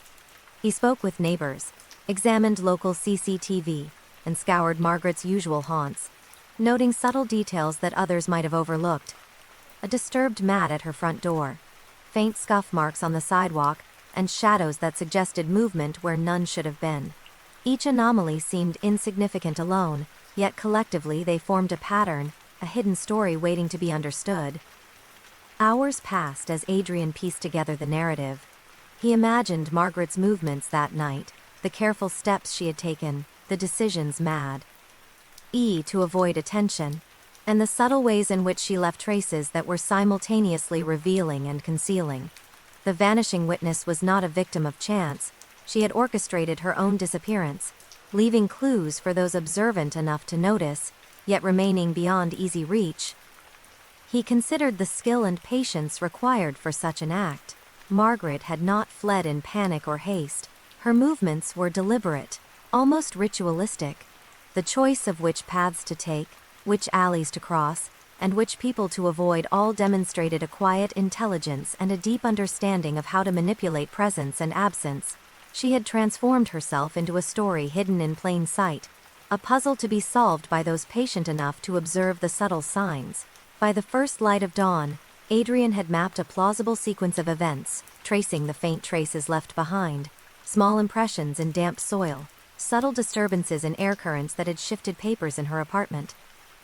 Speaker 1: He spoke with neighbors, examined local CCTV, and scoured Margaret's usual haunts, noting subtle details that others might have overlooked. A disturbed mat at her front door, faint scuff marks on the sidewalk, and shadows that suggested movement where none should have been. Each anomaly seemed insignificant alone, yet collectively they formed a pattern, a hidden story waiting to be understood. Hours passed as Adrian pieced together the narrative. He imagined Margaret's movements that night, the careful steps she had taken, the decisions to avoid attention, and the subtle ways in which she left traces that were simultaneously revealing and concealing. The vanishing witness was not a victim of chance. She had orchestrated her own disappearance, leaving clues for those observant enough to notice, yet remaining beyond easy reach. He considered the skill and patience required for such an act. Margaret had not fled in panic or haste. Her movements were deliberate, almost ritualistic. The choice of which paths to take, which alleys to cross, and which people to avoid all demonstrated a quiet intelligence and a deep understanding of how to manipulate presence and absence. She had transformed herself into a story hidden in plain sight, a puzzle to be solved by those patient enough to observe the subtle signs. By the first light of dawn, Adrian had mapped a plausible sequence of events, tracing the faint traces left behind, small impressions in damp soil, subtle disturbances in air currents that had shifted papers in her apartment,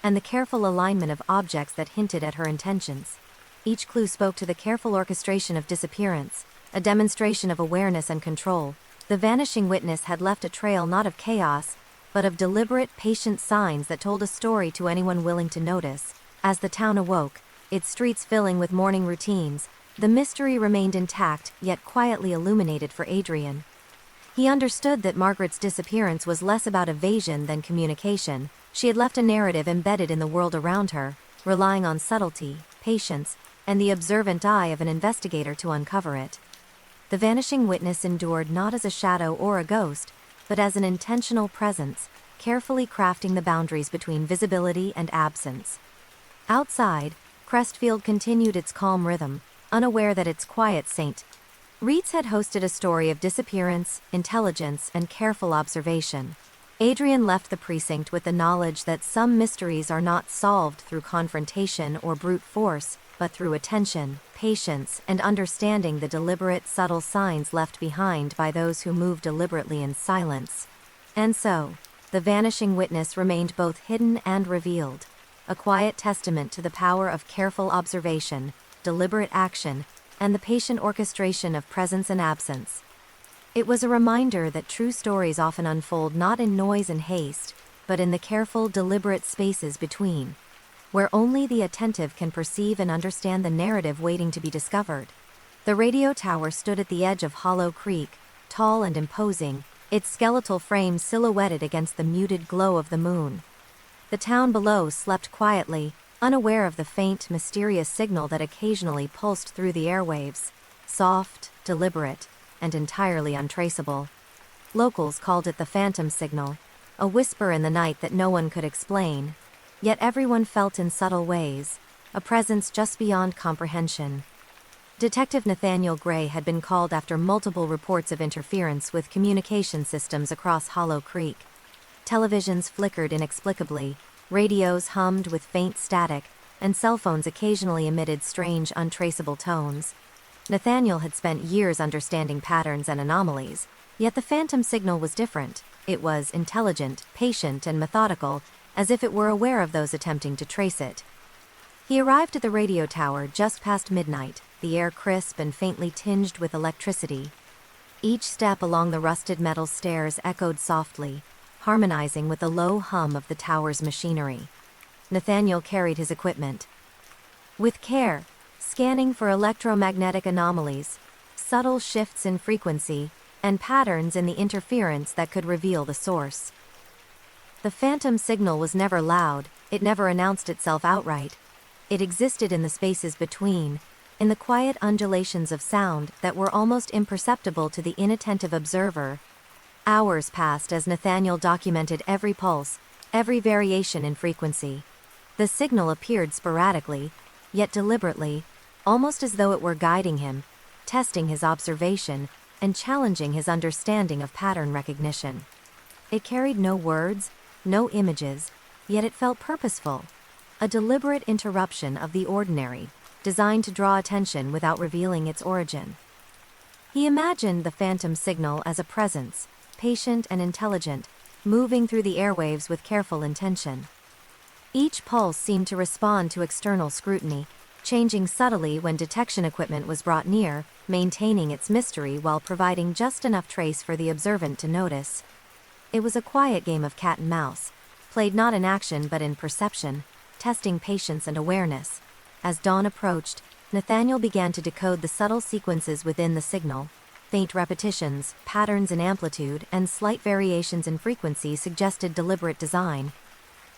Speaker 1: and the careful alignment of objects that hinted at her intentions. Each clue spoke to the careful orchestration of disappearance, a demonstration of awareness and control. The vanishing witness had left a trail not of chaos, but of deliberate, patient signs that told a story to anyone willing to notice. As the town awoke, its streets filling with morning routines, the mystery remained intact, yet quietly illuminated for Adrian. He understood that Margaret's disappearance was less about evasion than communication. She had left a narrative embedded in the world around her, relying on subtlety, patience, and the observant eye of an investigator to uncover it. The vanishing witness endured not as a shadow or a ghost, but as an intentional presence, carefully crafting the boundaries between visibility and absence. Outside, Crestfield continued its calm rhythm, unaware that its quiet St. Reed's had hosted a story of disappearance, intelligence, and careful observation. Adrian left the precinct with the knowledge that some mysteries are not solved through confrontation or brute force, but through attention, patience, and understanding the deliberate, subtle signs left behind by those who move deliberately in silence. And so, the vanishing witness remained both hidden and revealed, a quiet testament to the power of careful observation, deliberate action, and the patient orchestration of presence and absence. It was a reminder that true stories often unfold not in noise and haste, but in the careful, deliberate spaces between, where only the attentive can perceive and understand the narrative waiting to be discovered. The radio tower stood at the edge of Hollow Creek, tall and imposing, its skeletal frame silhouetted against the muted glow of the moon. The town below slept quietly, unaware of the faint, mysterious signal that occasionally pulsed through the airwaves, soft, deliberate, and entirely untraceable. Locals called it the phantom signal, a whisper in the night that no one could explain, yet everyone felt in subtle ways, a presence just beyond comprehension. Detective Nathaniel Gray had been called after multiple reports of interference with communication systems across Hollow Creek. Televisions flickered inexplicably, radios hummed with faint static, and cell phones occasionally emitted strange, untraceable tones. Nathaniel had spent years understanding patterns and anomalies, yet the phantom signal was different. It was intelligent, patient, and methodical, as if it were aware of those attempting to trace it. He arrived at the radio tower just past midnight, the air crisp and faintly tinged with electricity. Each step along the rusted metal stairs echoed softly, harmonizing with the low hum of the tower's machinery. Nathaniel carried his equipment. With care, scanning for electromagnetic anomalies, subtle shifts in frequency, and patterns in the interference that could reveal the source. The phantom signal was never loud, it never announced itself outright. It existed in the spaces between, in the quiet undulations of sound that were almost imperceptible to the inattentive observer. Hours passed as Nathaniel documented every pulse, every variation in frequency. The signal appeared sporadically, yet deliberately, almost as though it were guiding him, testing his observation, and challenging his understanding of pattern recognition. It carried no words, no images, yet it felt purposeful. A deliberate interruption of the ordinary, designed to draw attention without revealing its origin. He imagined the phantom signal as a presence, patient and intelligent, moving through the airwaves with careful intention. Each pulse seemed to respond to external scrutiny, changing subtly when detection equipment was brought near, maintaining its mystery while providing just enough trace for the observant to notice. It was a quiet game of cat and mouse, played not in action but in perception, testing patience and awareness. As dawn approached, Nathaniel began to decode the subtle sequences within the signal. Faint repetitions, patterns in amplitude, and slight variations in frequency suggested deliberate design.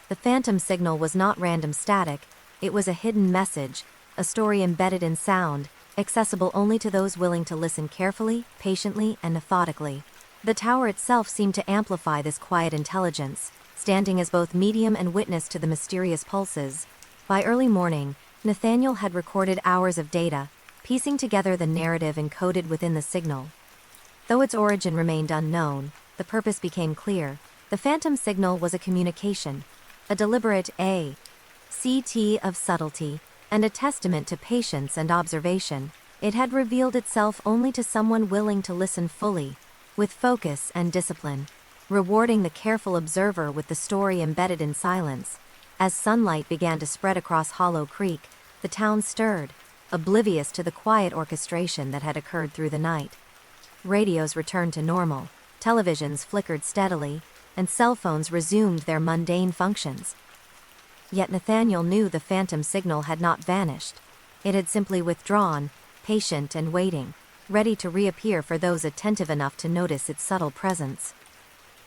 Speaker 1: The phantom signal was not random static, it was a hidden message, a story embedded in sound, accessible only to those willing to listen carefully, patiently, and methodically. The tower itself seemed to amplify this quiet intelligence, standing as both medium and witness to the mysterious pulses. By early morning, Nathaniel had recorded hours of data, piecing together the narrative encoded within the signal. Though its origin remained unknown, the purpose became clear. The phantom signal was a communication, a deliberate ACT of subtlety, and a testament to patience and observation. It had revealed itself only to someone willing to listen fully, with focus and discipline, rewarding the careful observer with the story embedded in silence. As sunlight began to spread across Hollow Creek, the town stirred, oblivious to the quiet orchestration that had occurred through the night. Radios returned to normal, televisions flickered steadily, and cell phones resumed their mundane functions. Yet Nathaniel knew the phantom signal had not vanished. It had simply withdrawn, patient and waiting, ready to reappear for those attentive enough to notice its subtle presence.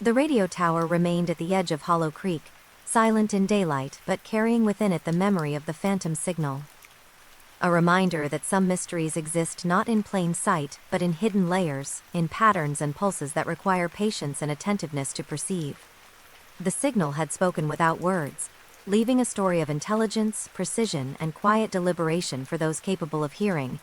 Speaker 1: The radio tower remained at the edge of Hollow Creek, silent in daylight but carrying within it the memory of the phantom signal. A reminder that some mysteries exist not in plain sight but in hidden layers, in patterns and pulses that require patience and attentiveness to perceive. The signal had spoken without words, leaving a story of intelligence, precision, and quiet deliberation for those capable of hearing.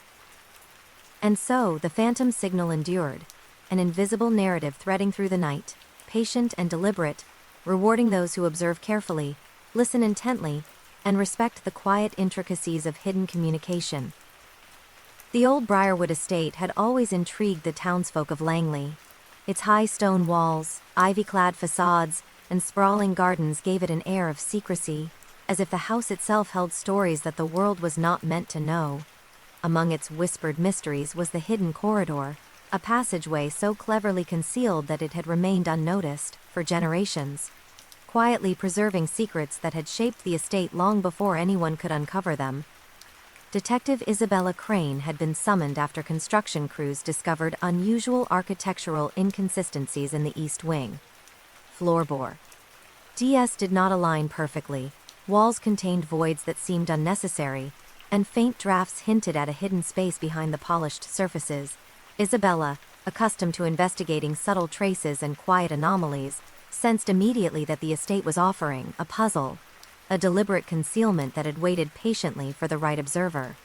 Speaker 1: And so, the phantom signal endured, an invisible narrative threading through the night, patient and deliberate, rewarding those who observe carefully, listen intently, and respect the quiet intricacies of hidden communication. The old Briarwood estate had always intrigued the townsfolk of Langley. Its high stone walls, ivy-clad facades, and sprawling gardens gave it an air of secrecy, as if the house itself held stories that the world was not meant to know. Among its whispered mysteries was the hidden corridor, a passageway so cleverly concealed that it had remained unnoticed for generations, quietly preserving secrets that had shaped the estate long before anyone could uncover them. Detective Isabella Crane had been summoned after construction crews discovered unusual architectural inconsistencies in the East Wing. Floorboard. DS did not align perfectly, walls contained voids that seemed unnecessary, and faint drafts hinted at a hidden space behind the polished surfaces. Isabella, accustomed to investigating subtle traces and quiet anomalies, sensed immediately that the estate was offering a puzzle, a deliberate concealment that had waited patiently for the right observer.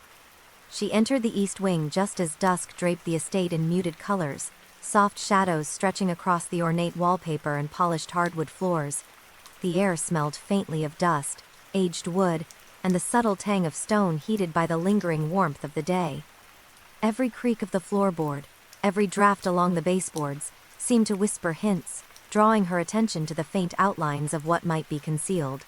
Speaker 1: She entered the East Wing just as dusk draped the estate in muted colors, soft shadows stretching across the ornate wallpaper and polished hardwood floors. The air smelled faintly of dust, aged wood, and the subtle tang of stone heated by the lingering warmth of the day. Every creak of the floorboard, every draft along the baseboards, seemed to whisper hints, drawing her attention to the faint outlines of what might be concealed.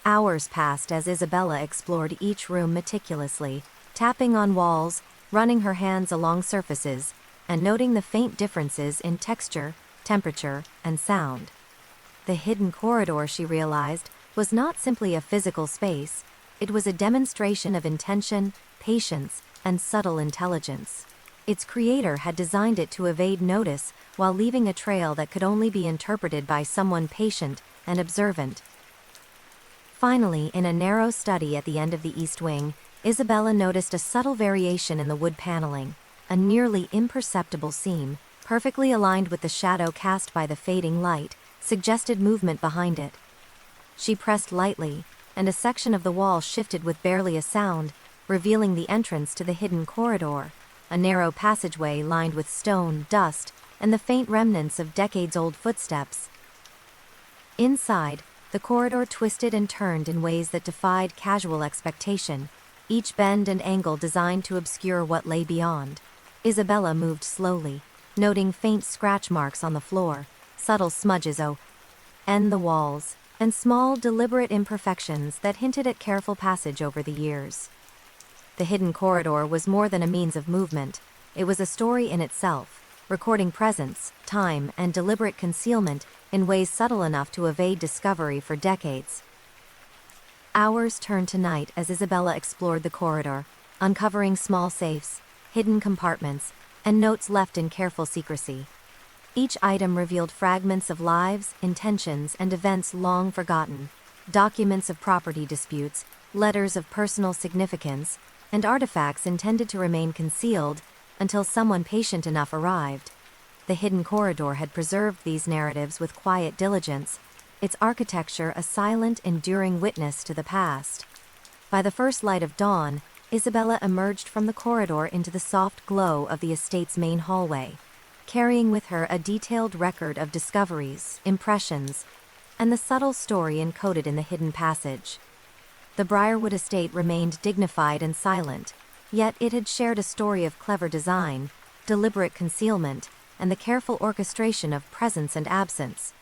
Speaker 1: Hours passed as Isabella explored each room meticulously, tapping on walls, running her hands along surfaces, and noting the faint differences in texture, temperature, and sound. The hidden corridor, she realized, was not simply a physical space, it was a demonstration of intention, patience, and subtle intelligence. Its creator had designed it to evade notice while leaving a trail that could only be interpreted by someone patient and observant. Finally, in a narrow study at the end of the east wing, Isabella noticed a subtle variation in the wood paneling, a nearly imperceptible seam, perfectly aligned with the shadow cast by the fading light, suggested movement behind it. She pressed lightly, and a section of the wall shifted with barely a sound, revealing the entrance to the hidden corridor, a narrow passageway lined with stone, dust, and the faint remnants of decades-old footsteps. Inside, the corridor twisted and turned in ways that defied casual expectation, each bend and angle designed to obscure what lay beyond. Isabella moved slowly, noting faint scratch marks on the floor, subtle smudges on the walls, and small, deliberate imperfections that hinted at careful passage over the years. The hidden corridor was more than a means of movement, it was a story in itself, recording presence, time, and deliberate concealment in ways subtle enough to evade discovery for decades. Hours turned to night as Isabella explored the corridor, uncovering small safes, hidden compartments, and notes left in careful secrecy. Each item revealed fragments of lives, intentions, and events long forgotten, documents of property disputes, letters of personal significance, and artifacts intended to remain concealed until someone patient enough arrived. The hidden corridor had preserved these narratives with quiet diligence, its architecture a silent, enduring witness to the past. By the first light of dawn, Isabella emerged from the corridor into the soft glow of the estate's main hallway, carrying with her a detailed record of discoveries, impressions, and the subtle story encoded in the hidden passage. The Briarwood estate remained dignified and silent, yet it had shared a story of clever design, deliberate concealment, and the careful orchestration of presence and absence.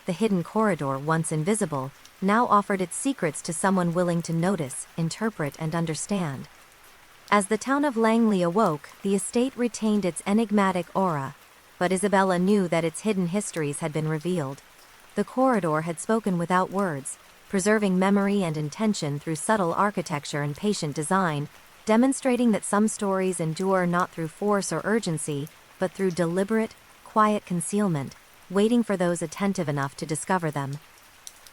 Speaker 1: The hidden corridor, once invisible, now offered its secrets to someone willing to notice, interpret, and understand. As the town of Langley awoke, the estate retained its enigmatic aura, but Isabella knew that its hidden histories had been revealed. The corridor had spoken without words, preserving memory and intention through subtle architecture and patient design, demonstrating that some stories endure not through force or urgency, but through deliberate, quiet concealment, waiting for those attentive enough to discover them.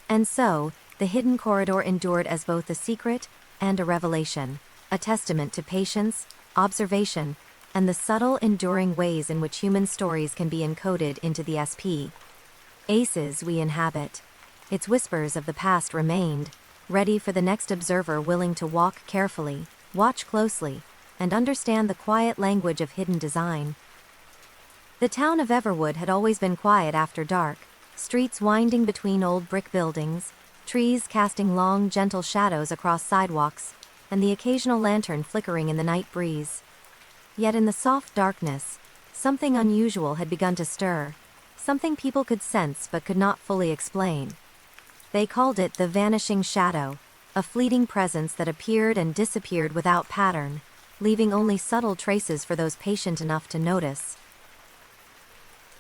Speaker 1: And so, the hidden corridor endured as both a secret and a revelation, a testament to patience, observation, and the subtle, enduring ways in which human stories can be encoded into the spaces we inhabit. Its whispers of the past remained, ready for the next observer willing to walk carefully, watch closely, and understand the quiet language of hidden design. The town of Everwood had always been quiet after dark, streets winding between old brick buildings, trees casting long, gentle shadows across sidewalks, and the occasional lantern flickering in the night breeze. Yet in the soft darkness, something unusual had begun to stir, something people could sense but could not fully explain. They called it the Vanishing Shadow, a fleeting presence that appeared and disappeared without pattern, leaving only subtle traces for those patient enough to notice.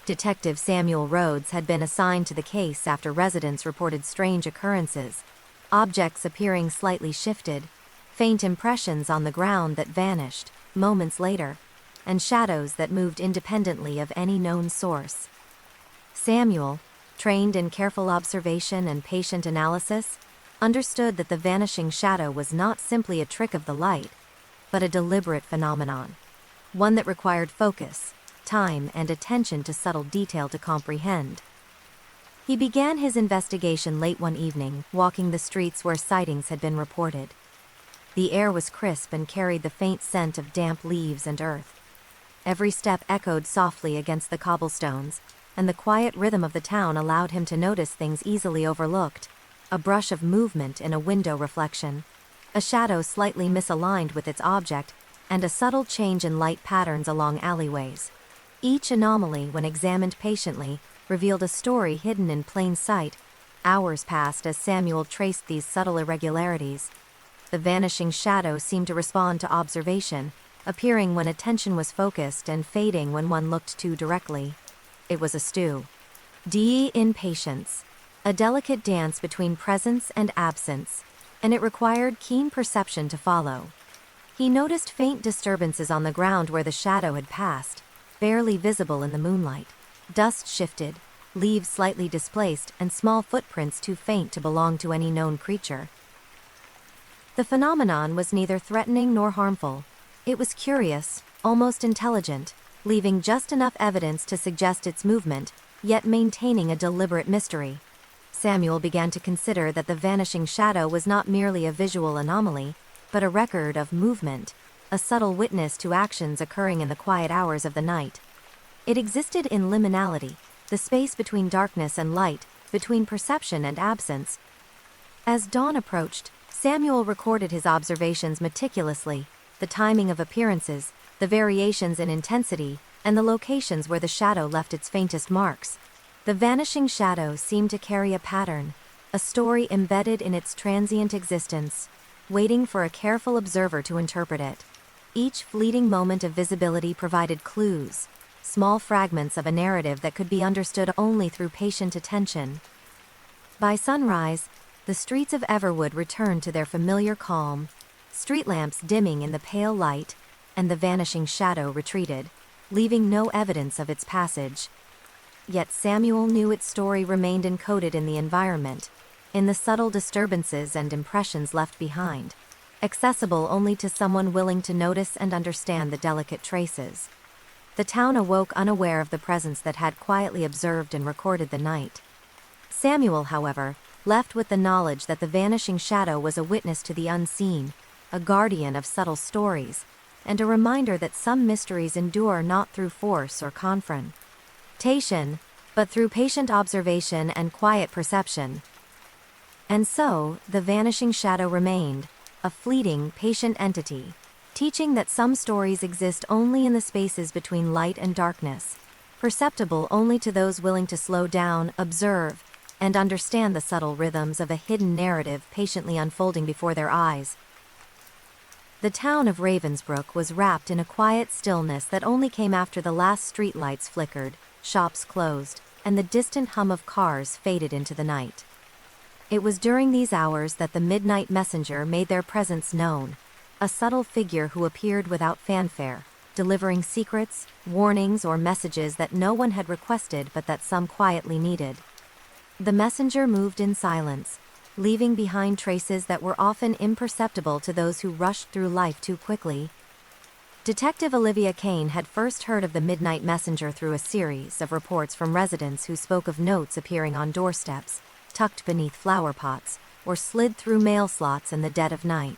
Speaker 1: Detective Samuel Rhodes had been assigned to the case after residents reported strange occurrences, objects appearing slightly shifted, faint impressions on the ground that vanished moments later, and shadows that moved independently of any known source. Samuel, trained in careful observation and patient analysis, understood that the vanishing shadow was not simply a trick of the light, but a deliberate phenomenon, one that required focus, time, and attention to subtle detail to comprehend. He began his investigation late one evening, walking the streets where sightings had been reported. The air was crisp and carried the faint scent of damp leaves and earth. Every step echoed softly against the cobblestones, and the quiet rhythm of the town allowed him to notice things easily overlooked: a brush of movement in a window reflection, a shadow slightly misaligned with its object, and a subtle change in light patterns along alleyways. Each anomaly, when examined patiently, revealed a story hidden in plain sight, Hours passed as Samuel traced these subtle irregularities. The vanishing shadow seemed to respond to observation, appearing when attention was focused and fading when one looked too directly. It was a stew. In patience. A delicate dance between presence and absence, and it required keen perception to follow. He noticed faint disturbances on the ground where the shadow had passed, barely visible in the moonlight. Dust shifted, leaves slightly displaced, and small footprints too faint to belong to any known creature. The phenomenon was neither threatening nor harmful. It was curious, almost intelligent, leaving just enough evidence to suggest its movement, yet maintaining a deliberate mystery. Samuel began to consider that the vanishing shadow was not merely a visual anomaly, but a record of movement, a subtle witness to actions occurring in the quiet hours of the night. It existed in liminality, the space between darkness and light, between perception and absence. As dawn approached, Samuel recorded his observations meticulously, the timing of appearances, the variations in intensity, and the locations where the shadow left its faintest marks. The vanishing shadow seemed to carry a pattern, a story embedded in its transient existence, waiting for a careful observer to interpret it. Each fleeting moment of visibility provided clues, small fragments of a narrative that could be understood only through patient attention. By sunrise, the streets of Everwood returned to their familiar calm, street lamps dimming in the pale light, and the vanishing shadow retreated, leaving no evidence of its passage. Yet Samuel knew its story remained encoded in the environment, in the subtle disturbances and impressions left behind, accessible only to someone willing to notice and understand the delicate traces. The town awoke unaware of the presence that had quietly observed and recorded the night. Samuel, however, left with the knowledge that the vanishing shadow was a witness to the unseen, a guardian of subtle stories, and a reminder that some mysteries endure not through force or confrontation, but through patient observation and quiet perception. And so, the vanishing shadow remained, a fleeting, patient entity, teaching that some stories exist only in the spaces between light and darkness, perceptible only to those willing to slow down, observe, and understand the subtle rhythms of a hidden narrative patiently unfolding before their eyes. The town of Ravensbrook was wrapped in a quiet stillness that only came after the last streetlights flickered, shops closed, and the distant hum of cars faded into the night. It was during these hours that the midnight messenger made their presence known, a subtle figure who appeared without fanfare, delivering secrets, warnings, or messages that no one had requested but that some quietly needed. The messenger moved in silence, leaving behind traces that were often imperceptible to those who rushed through life too quickly. Detective Olivia Kane had first heard of the midnight messenger through a series of reports from residents who spoke of notes appearing on doorsteps, tucked beneath flower pots, or slid through mail slots in the dead of night.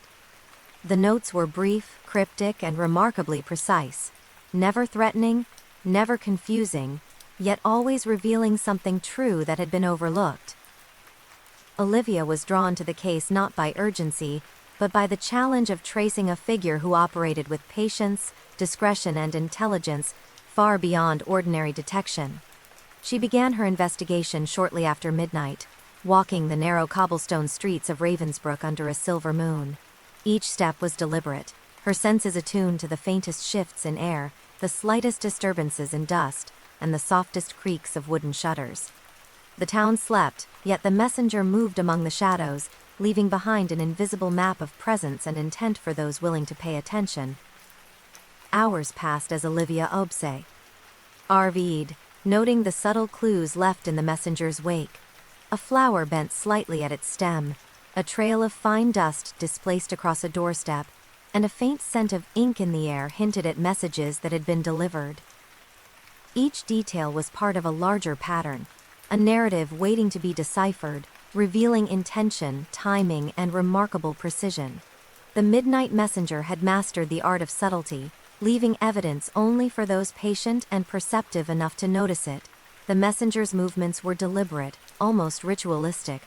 Speaker 1: The notes were brief, cryptic, and remarkably precise, never threatening, never confusing, yet always revealing something true that had been overlooked. Olivia was drawn to the case not by urgency, but by the challenge of tracing a figure who operated with patience, discretion, and intelligence far beyond ordinary detection. She began her investigation shortly after midnight, walking the narrow cobblestone streets of Ravensbrook under a silver moon. Each step was deliberate, her senses attuned to the faintest shifts in air, the slightest disturbances in dust, and the softest creaks of wooden shutters. The town slept, yet the messenger moved among the shadows, leaving behind an invisible map of presence and intent for those willing to pay attention. Hours passed as Olivia RV'd, noting the subtle clues left in the messenger's wake. A flower bent slightly at its stem, a trail of fine dust displaced across a doorstep, and a faint scent of ink in the air hinted at messages that had been delivered. Each detail was part of a larger pattern, a narrative waiting to be deciphered, revealing intention, timing, and remarkable precision. The midnight messenger had mastered the art of subtlety, leaving evidence only for those patient and perceptive enough to notice it. The messenger's movements were deliberate, almost ritualistic.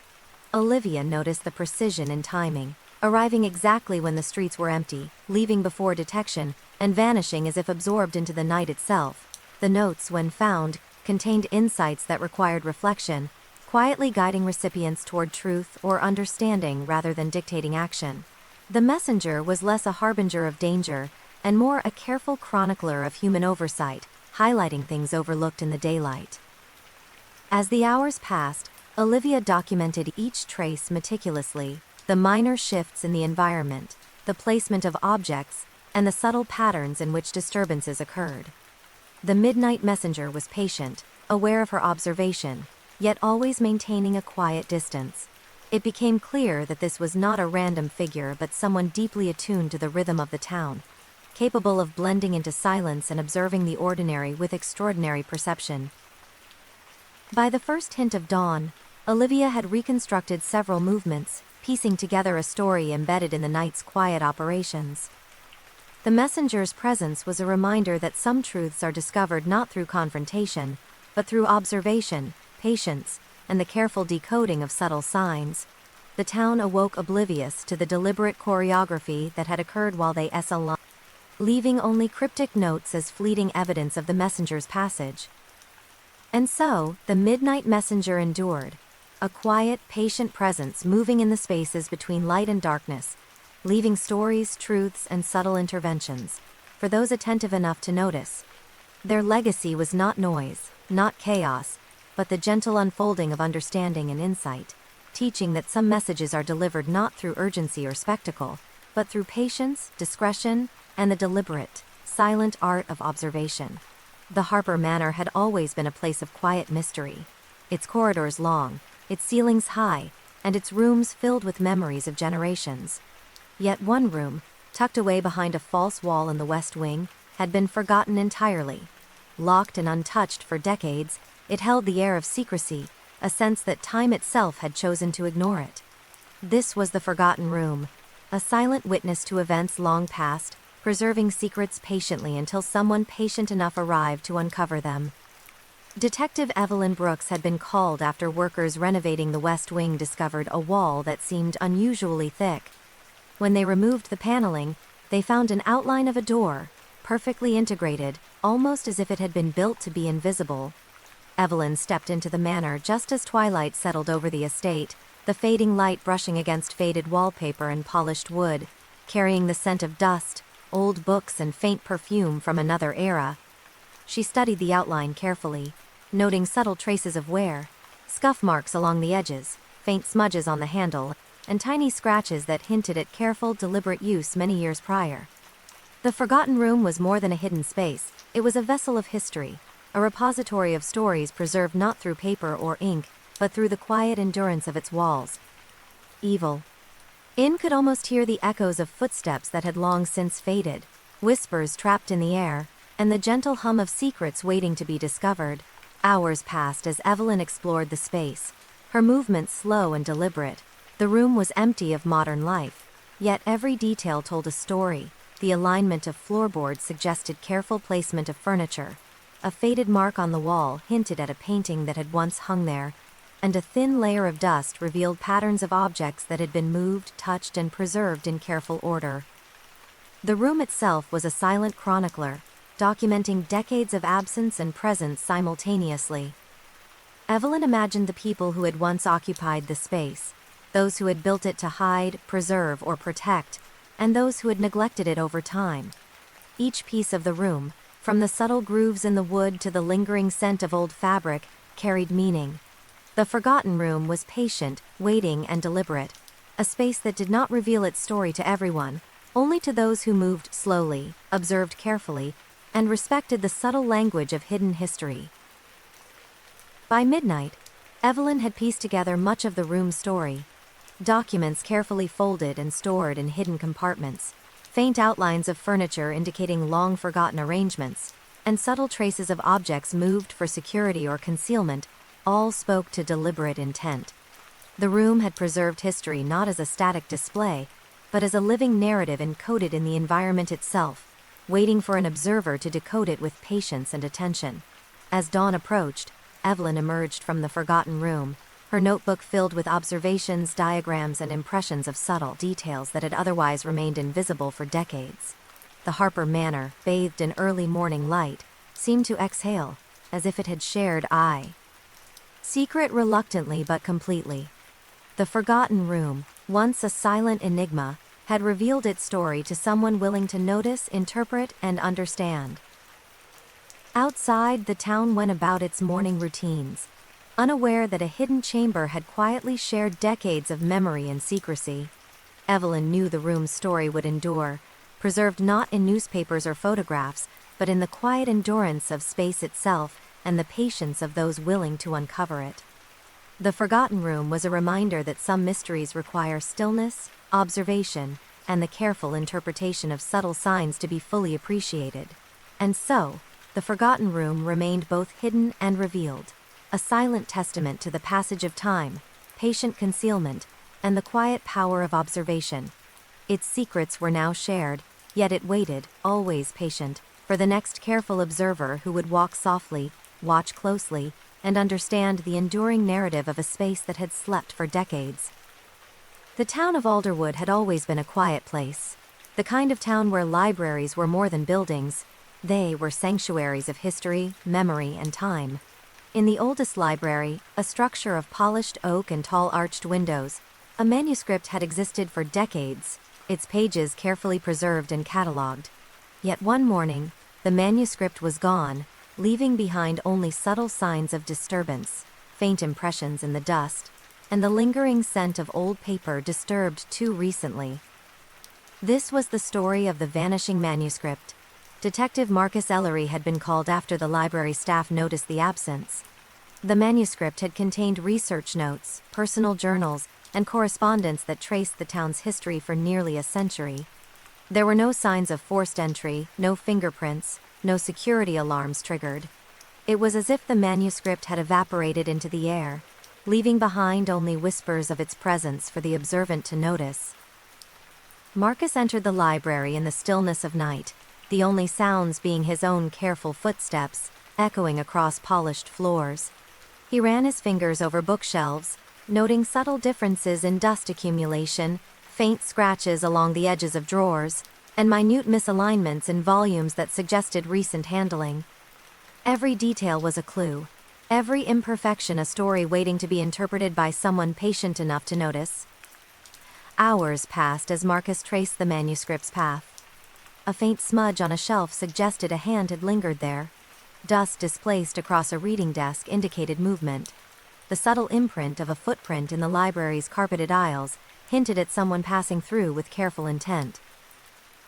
Speaker 1: Olivia noticed the precision in timing, arriving exactly when the streets were empty, leaving before detection, and vanishing as if absorbed into the night itself. The notes, when found, contained insights that required reflection, quietly guiding recipients toward truth or understanding rather than dictating action. The messenger was less a harbinger of danger and more a careful chronicler of human oversight, highlighting things overlooked in the daylight. As the hours passed, Olivia documented each trace meticulously, the minor shifts in the environment, the placement of objects, and the subtle patterns in which disturbances occurred. The midnight messenger was patient, aware of her observation, yet always maintaining a quiet distance. It became clear that this was not a random figure but someone deeply attuned to the rhythm of the town, capable of blending into silence and observing the ordinary with extraordinary perception. By the first hint of dawn, Olivia had reconstructed several movements, piecing together a story embedded in the night's quiet operations. The messenger's presence was a reminder that some truths are discovered not through confrontation, but through observation, patience, and the careful decoding of subtle signs. The town awoke oblivious to the deliberate choreography that had occurred while they slept, leaving only cryptic notes as fleeting evidence of the messenger's passage. And so, the midnight messenger endured, a quiet, patient presence moving in the spaces between light and darkness, leaving stories, truths, and subtle interventions for those attentive enough to notice. Their legacy was not noise, not chaos, but the gentle unfolding of understanding and insight, teaching that some messages are delivered not through urgency or spectacle, but through patience, discretion, and the deliberate, silent art of observation. The Harper Manor had always been a place of quiet mystery, its corridors long, its ceilings high, and its rooms filled with memories of generations. Yet one room, tucked away behind a false wall in the west wing, had been forgotten entirely. Locked and untouched for decades, it held the air of secrecy, a sense that time itself had chosen to ignore it. This was the Forgotten Room, a silent witness to events long past, preserving secrets patiently until someone patient enough arrived to uncover them. Detective Evelyn Brooks had been called after workers renovating the West Wing discovered a wall that seemed unusually thick. When they removed the paneling, they found an outline of a door, perfectly integrated, almost as if it had been built to be invisible. Evelyn stepped into the manor just as twilight settled over the estate, the fading light brushing against faded wallpaper and polished wood, carrying the scent of dust, old books, and faint perfume from another era. She studied the outline carefully, noting subtle traces of wear, scuff marks along the edges, faint smudges on the handle, and tiny scratches that hinted at careful, deliberate use many years prior. The Forgotten Room was more than a hidden space. It was a vessel of history, a repository of stories preserved not through paper or ink, but through the quiet endurance of its walls. Evil. In could almost hear the echoes of footsteps that had long since faded, whispers trapped in the air, and the gentle hum of secrets waiting to be discovered. Hours passed as Evelyn explored the space, her movements slow and deliberate. The room was empty of modern life, yet every detail told a story. The alignment of floorboards suggested careful placement of furniture. A faded mark on the wall hinted at a painting that had once hung there, and a thin layer of dust revealed patterns of objects that had been moved, touched, and preserved in careful order. The room itself was a silent chronicler, documenting decades of absence and presence simultaneously. Evelyn imagined the people who had once occupied the space, those who had built it to hide, preserve, or protect, and those who had neglected it over time. Each piece of the room, from the subtle grooves in the wood to the lingering scent of old fabric, carried meaning. The Forgotten Room was patient, waiting, and deliberate, a space that did not reveal its story to everyone, only to those who moved slowly, observed carefully, and respected the subtle language of hidden history. By midnight, Evelyn had pieced together much of the room's story. Documents carefully folded and stored in hidden compartments, faint outlines of furniture indicating long-forgotten arrangements, and subtle traces of objects moved for security or concealment, all spoke to deliberate intent. The room had preserved history not as a static display, but as a living narrative encoded in the environment itself, waiting for an observer to decode it with patience and attention. As dawn approached, Evelyn emerged from the Forgotten Room, her notebook filled with observations, diagrams, and impressions of subtle details that had otherwise remained invisible for decades. The Harper Manor, bathed in early morning light, seemed to exhale, as if it had shared eye. Secret reluctantly but completely. The Forgotten Room, once a silent enigma, had revealed its story to someone willing to notice, interpret, and understand. Outside, the town went about its morning routines, unaware that a hidden chamber had quietly shared decades of memory and secrecy. Evelyn knew the room's story would endure, preserved not in newspapers or photographs, but in the quiet endurance of space itself and the patience of those willing to uncover it. The Forgotten Room was a reminder that some mysteries require stillness, observation, and the careful interpretation of subtle signs to be fully appreciated. And so, the Forgotten Room remained both hidden and revealed, a silent testament to the passage of time, patient concealment, and the quiet power of observation. Its secrets were now shared, yet it waited, always patient, for the next careful observer who would walk softly, watch closely, and understand the enduring narrative of a space that had slept for decades. The town of Alderwood had always been a quiet place, the kind of town where libraries were more than buildings. They were sanctuaries of history, memory, and time. In the oldest library, a structure of polished oak and tall arched windows, a manuscript had existed for decades, its pages carefully preserved and catalogued. Yet one morning, the manuscript was gone, leaving behind only subtle signs of disturbance, faint impressions in the dust, and the lingering scent of old paper disturbed too recently. This was the story of the vanishing manuscript. Detective Marcus Ellery had been called after the library staff noticed the absence. The manuscript had contained research notes, personal journals, and correspondence that traced the town's history for nearly a century. There were no signs of forced entry, no fingerprints, no security alarms triggered. It was as if the manuscript had evaporated into the air, leaving behind only whispers of its presence for the observant to notice. Marcus entered the library in the stillness of night, the only sounds being his own careful footsteps, echoing across polished floors. He ran his fingers over bookshelves, noting subtle differences in dust accumulation, faint scratches along the edges of drawers, and minute misalignments in volumes that suggested recent handling. Every detail was a clue, every imperfection a story waiting to be interpreted by someone patient enough to notice. Hours passed as Marcus traced the manuscript's path. A faint smudge on a shelf suggested a hand had lingered there. Dust displaced across a reading desk indicated movement. The subtle imprint of a footprint in the library's carpeted aisles hinted at someone passing through with careful intent.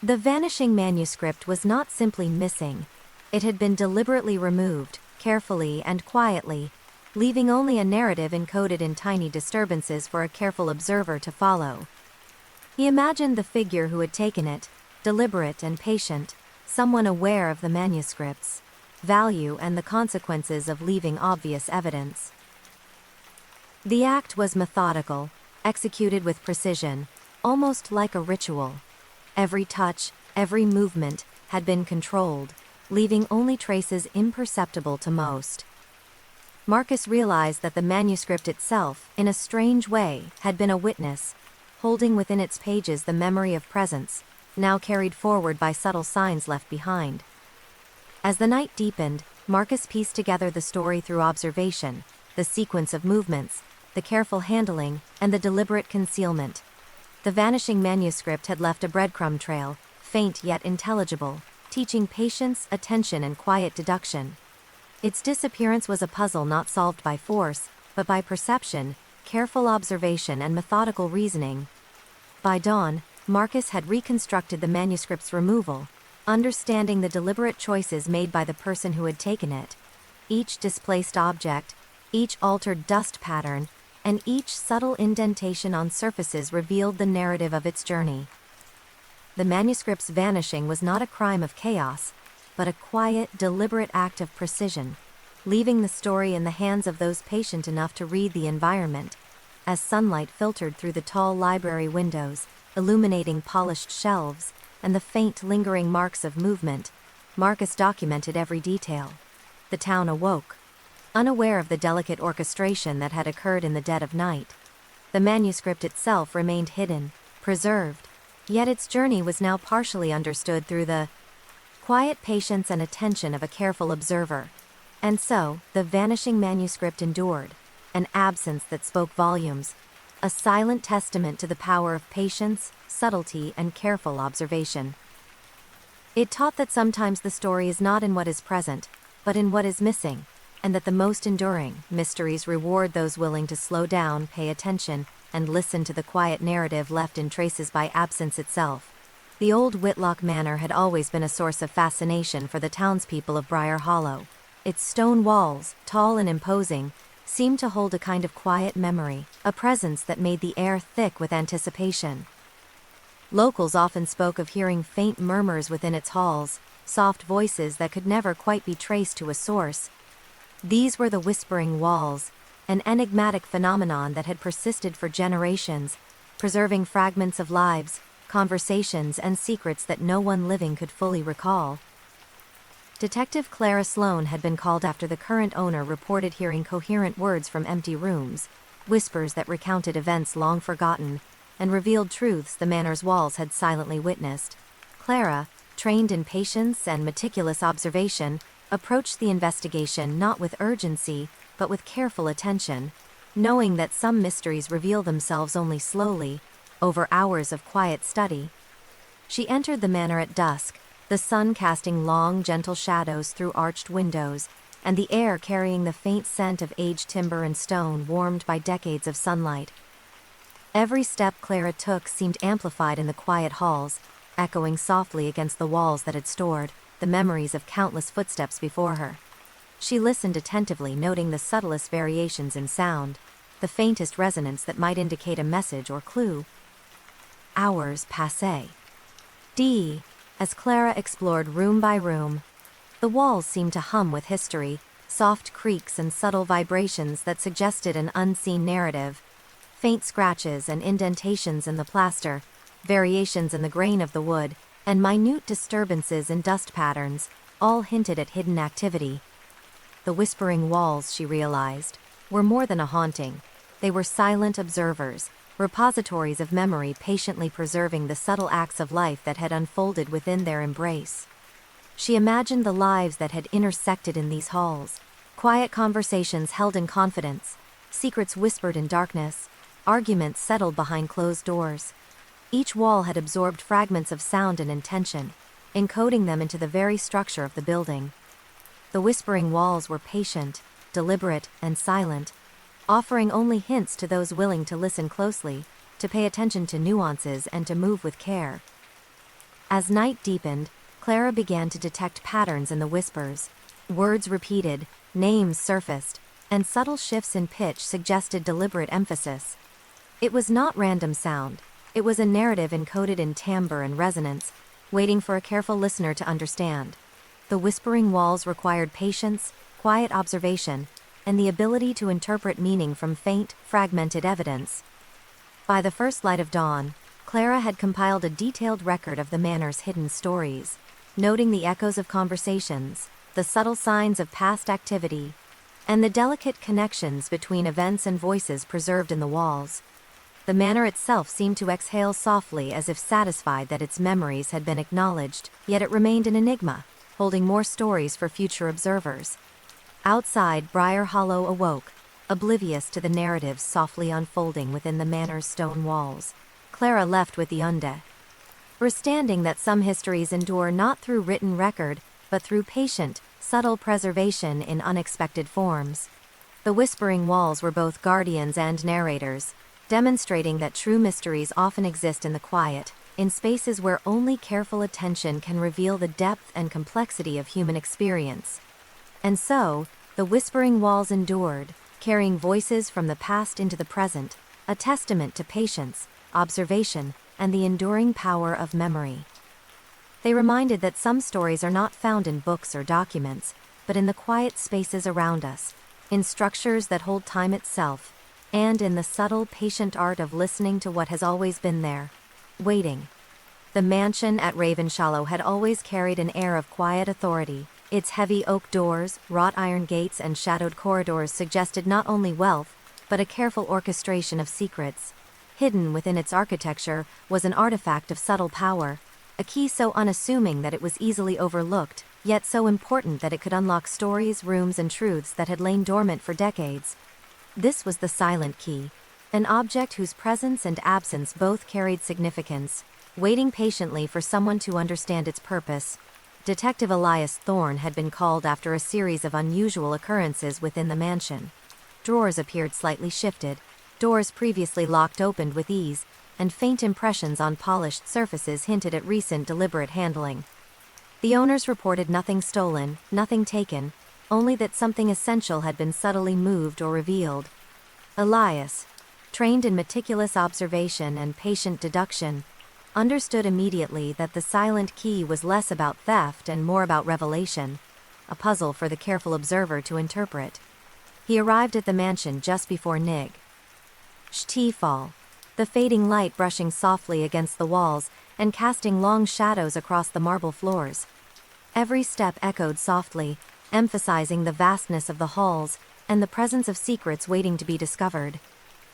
Speaker 1: The vanishing manuscript was not simply missing. It had been deliberately removed, carefully and quietly, leaving only a narrative encoded in tiny disturbances for a careful observer to follow. He imagined the figure who had taken it, deliberate and patient, someone aware of the manuscript's value and the consequences of leaving obvious evidence. The act was methodical, executed with precision, almost like a ritual. Every touch, every movement, had been controlled, leaving only traces imperceptible to most. Marcus realized that the manuscript itself, in a strange way, had been a witness, holding within its pages the memory of presence, now carried forward by subtle signs left behind. As the night deepened, Marcus pieced together the story through observation, the sequence of movements, the careful handling, and the deliberate concealment. The vanishing manuscript had left a breadcrumb trail, faint yet intelligible, teaching patience, attention, and quiet deduction. Its disappearance was a puzzle not solved by force, but by perception, careful observation, and methodical reasoning. By dawn, Marcus had reconstructed the manuscript's removal, understanding the deliberate choices made by the person who had taken it. Each displaced object, each altered dust pattern, and each subtle indentation on surfaces revealed the narrative of its journey. The manuscript's vanishing was not a crime of chaos, but a quiet, deliberate act of precision, leaving the story in the hands of those patient enough to read the environment. As sunlight filtered through the tall library windows, illuminating polished shelves, and the faint, lingering marks of movement, Marcus documented every detail. The town awoke, unaware of the delicate orchestration that had occurred in the dead of night. The manuscript itself remained hidden, preserved, yet its journey was now partially understood through the quiet patience and attention of a careful observer. And so, the vanishing manuscript endured, an absence that spoke volumes, a silent testament to the power of patience, subtlety, and careful observation. It taught that sometimes the story is not in what is present, but in what is missing, and that the most enduring mysteries reward those willing to slow down, pay attention, and listen to the quiet narrative left in traces by absence itself. The old Whitlock Manor had always been a source of fascination for the townspeople of Briar Hollow. Its stone walls, tall and imposing, seemed to hold a kind of quiet memory, a presence that made the air thick with anticipation. Locals often spoke of hearing faint murmurs within its halls, soft voices that could never quite be traced to a source. These were the Whispering Walls, an enigmatic phenomenon that had persisted for generations, preserving fragments of lives, conversations, and secrets that no one living could fully recall. Detective Clara Sloane had been called after the current owner reported hearing coherent words from empty rooms, whispers that recounted events long forgotten, and revealed truths the manor's walls had silently witnessed. Clara, trained in patience and meticulous observation, approached the investigation not with urgency, but with careful attention, knowing that some mysteries reveal themselves only slowly, over hours of quiet study. She entered the manor at dusk, the sun casting long, gentle shadows through arched windows, and the air carrying the faint scent of aged timber and stone warmed by decades of sunlight. Every step Clara took seemed amplified in the quiet halls, echoing softly against the walls that had stored the memories of countless footsteps before her. She listened attentively, noting the subtlest variations in sound, the faintest resonance that might indicate a message or clue. Hours passed. As Clara explored room by room, the walls seemed to hum with history, soft creaks and subtle vibrations that suggested an unseen narrative. Faint scratches and indentations in the plaster, variations in the grain of the wood, and minute disturbances in dust patterns, all hinted at hidden activity. The Whispering Walls, she realized, were more than a haunting. They were silent observers, repositories of memory patiently preserving the subtle acts of life that had unfolded within their embrace. She imagined the lives that had intersected in these halls, quiet conversations held in confidence, secrets whispered in darkness, arguments settled behind closed doors. Each wall had absorbed fragments of sound and intention, encoding them into the very structure of the building. The Whispering Walls were patient, deliberate, and silent, offering only hints to those willing to listen closely, to pay attention to nuances, and to move with care. As night deepened, Clara began to detect patterns in the whispers. Words repeated, names surfaced, and subtle shifts in pitch suggested deliberate emphasis. It was not random sound. It was a narrative encoded in timbre and resonance, waiting for a careful listener to understand. The Whispering Walls required patience, quiet observation, and the ability to interpret meaning from faint, fragmented evidence. By the first light of dawn, Clara had compiled a detailed record of the manor's hidden stories, noting the echoes of conversations, the subtle signs of past activity, and the delicate connections between events and voices preserved in the walls. The manor itself seemed to exhale softly, as if satisfied that its memories had been acknowledged, yet it remained an enigma, holding more stories for future observers. Outside, Briar Hollow awoke, oblivious to the narratives softly unfolding within the manor's stone walls. Clara left with the understanding that some histories endure not through written record, but through patient, subtle preservation in unexpected forms. The Whispering Walls were both guardians and narrators, demonstrating that true mysteries often exist in the quiet, in spaces where only careful attention can reveal the depth and complexity of human experience. And so, the Whispering Walls endured, carrying voices from the past into the present, a testament to patience, observation, and the enduring power of memory. They reminded that some stories are not found in books or documents, but in the quiet spaces around us, in structures that hold time itself, and in the subtle, patient art of listening to what has always been there, waiting. The mansion at Ravenshallow had always carried an air of quiet authority. Its heavy oak doors, wrought iron gates, and shadowed corridors suggested not only wealth, but a careful orchestration of secrets. Hidden within its architecture was an artifact of subtle power, a key so unassuming that it was easily overlooked, yet so important that it could unlock stories, rooms, and truths that had lain dormant for decades. This was the silent key, an object whose presence and absence both carried significance, waiting patiently for someone to understand its purpose. Detective Elias Thorne had been called after a series of unusual occurrences within the mansion. Drawers appeared slightly shifted, doors previously locked opened with ease, and faint impressions on polished surfaces hinted at recent deliberate handling. The owners reported nothing stolen, nothing taken, only that something essential had been subtly moved or revealed. Elias, trained in meticulous observation and patient deduction, understood immediately that the silent key was less about theft and more about revelation, a puzzle for the careful observer to interpret. He arrived at the mansion just before Nig. Fall, the fading light brushing softly against the walls and casting long shadows across the marble floors. Every step echoed softly, emphasizing the vastness of the halls and the presence of secrets waiting to be discovered.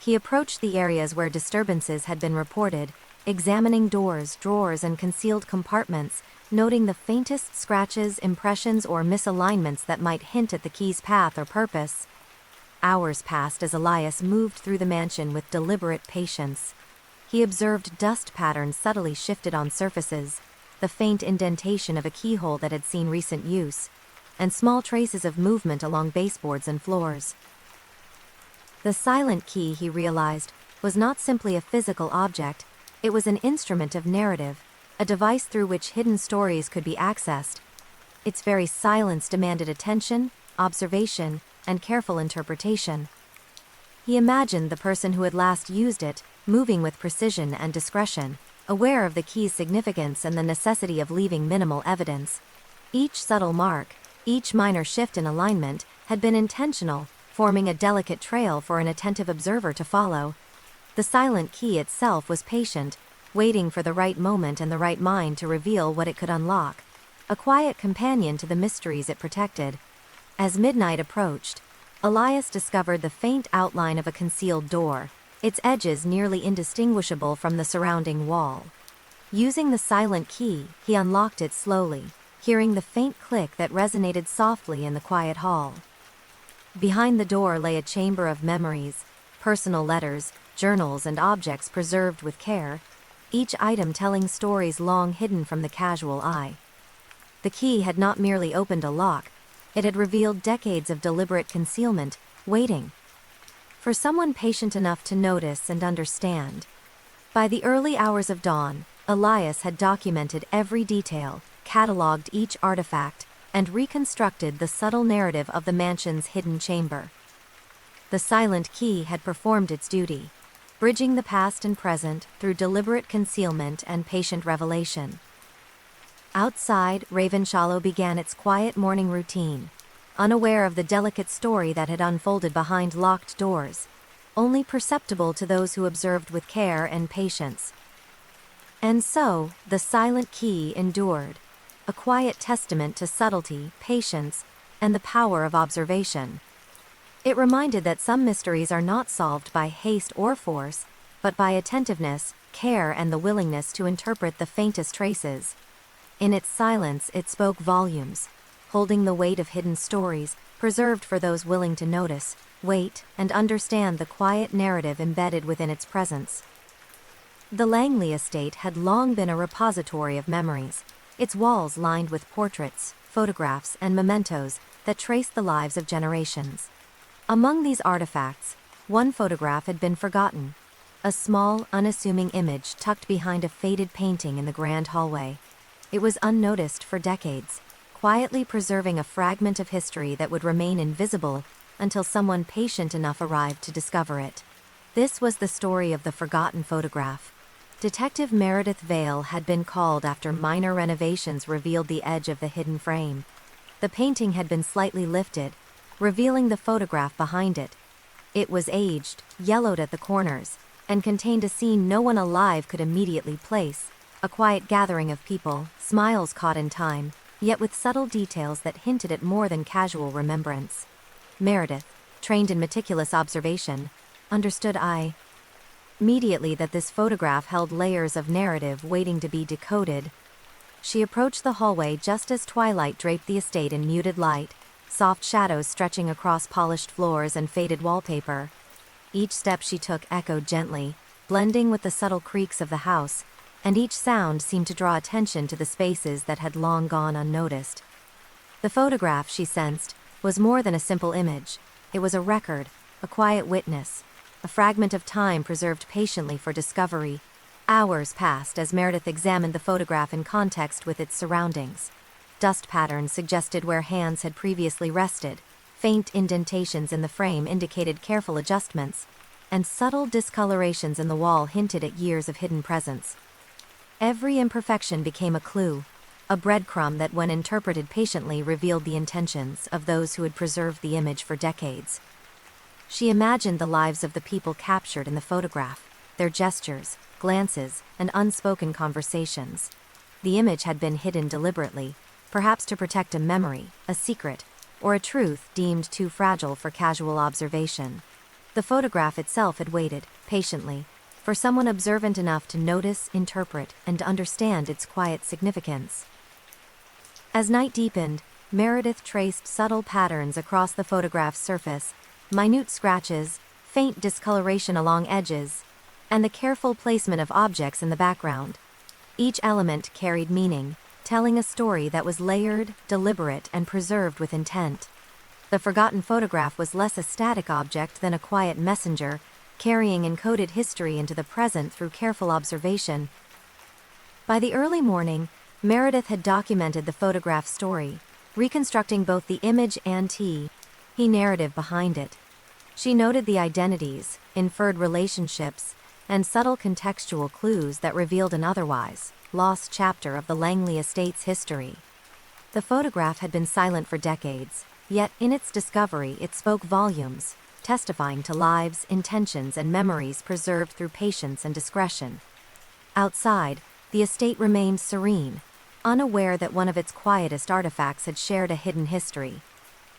Speaker 1: He approached the areas where disturbances had been reported, examining doors, drawers, and concealed compartments, noting the faintest scratches, impressions, or misalignments that might hint at the key's path or purpose. Hours passed as Elias moved through the mansion with deliberate patience. He observed dust patterns subtly shifted on surfaces, the faint indentation of a keyhole that had seen recent use, and small traces of movement along baseboards and floors. The silent key, he realized, was not simply a physical object, it was an instrument of narrative, a device through which hidden stories could be accessed. Its very silence demanded attention, observation, and careful interpretation. He imagined the person who had last used it, moving with precision and discretion, aware of the key's significance and the necessity of leaving minimal evidence. Each subtle mark, each minor shift in alignment, had been intentional, forming a delicate trail for an attentive observer to follow. The silent key itself was patient, waiting for the right moment and the right mind to reveal what it could unlock, a quiet companion to the mysteries it protected. As midnight approached, Elias discovered the faint outline of a concealed door, its edges nearly indistinguishable from the surrounding wall. Using the silent key, he unlocked it slowly, hearing the faint click that resonated softly in the quiet hall. Behind the door lay a chamber of memories, personal letters, journals, and objects preserved with care, each item telling stories long hidden from the casual eye. The key had not merely opened a lock, it had revealed decades of deliberate concealment, waiting for someone patient enough to notice and understand. By the early hours of dawn, Elias had documented every detail, catalogued each artifact, and reconstructed the subtle narrative of the mansion's hidden chamber. The silent key had performed its duty, bridging the past and present through deliberate concealment and patient revelation. Outside, Ravenshallow began its quiet morning routine, unaware of the delicate story that had unfolded behind locked doors, only perceptible to those who observed with care and patience. And so, the silent key endured, a quiet testament to subtlety, patience, and the power of observation. It reminded that some mysteries are not solved by haste or force, but by attentiveness, care, and the willingness to interpret the faintest traces. In its silence, it spoke volumes, holding the weight of hidden stories, preserved for those willing to notice, wait, and understand the quiet narrative embedded within its presence. The Langley estate had long been a repository of memories, its walls lined with portraits, photographs, and mementos that traced the lives of generations. Among these artifacts, one photograph had been forgotten, a small, unassuming image tucked behind a faded painting in the grand hallway. It was unnoticed for decades, quietly preserving a fragment of history that would remain invisible until someone patient enough arrived to discover it. This was the story of the forgotten photograph. Detective Meredith Vale had been called after minor renovations revealed the edge of the hidden frame. The painting had been slightly lifted, revealing the photograph behind it. It was aged, yellowed at the corners, and contained a scene no one alive could immediately place, a quiet gathering of people, smiles caught in time, yet with subtle details that hinted at more than casual remembrance. Meredith, trained in meticulous observation, understood immediately that this photograph held layers of narrative waiting to be decoded. She approached the hallway just as twilight draped the estate in muted light, soft shadows stretching across polished floors and faded wallpaper. Each step she took echoed gently, blending with the subtle creaks of the house, and each sound seemed to draw attention to the spaces that had long gone unnoticed. The photograph, she sensed, was more than a simple image. It was a record, a quiet witness, a fragment of time preserved patiently for discovery. Hours passed as Meredith examined the photograph in context with its surroundings. Dust patterns suggested where hands had previously rested, faint indentations in the frame indicated careful adjustments, and subtle discolorations in the wall hinted at years of hidden presence. Every imperfection became a clue, a breadcrumb that, when interpreted patiently, revealed the intentions of those who had preserved the image for decades. She imagined the lives of the people captured in the photograph, their gestures, glances, and unspoken conversations. The image had been hidden deliberately, perhaps to protect a memory, a secret, or a truth deemed too fragile for casual observation. The photograph itself had waited, patiently, for someone observant enough to notice, interpret, and understand its quiet significance. As night deepened, Meredith traced subtle patterns across the photograph's surface, minute scratches, faint discoloration along edges, and the careful placement of objects in the background. Each element carried meaning, telling a story that was layered, deliberate, and preserved with intent. The forgotten photograph was less a static object than a quiet messenger, carrying encoded history into the present through careful observation. By the early morning, Meredith had documented the photograph's story, reconstructing both the image and the narrative behind it. She noted the identities, inferred relationships, and subtle contextual clues that revealed an otherwise lost chapter of the Langley estate's history. The photograph had been silent for decades, yet in its discovery it spoke volumes, testifying to lives, intentions, and memories preserved through patience and discretion. Outside, the estate remained serene, unaware that one of its quietest artifacts had shared a hidden history.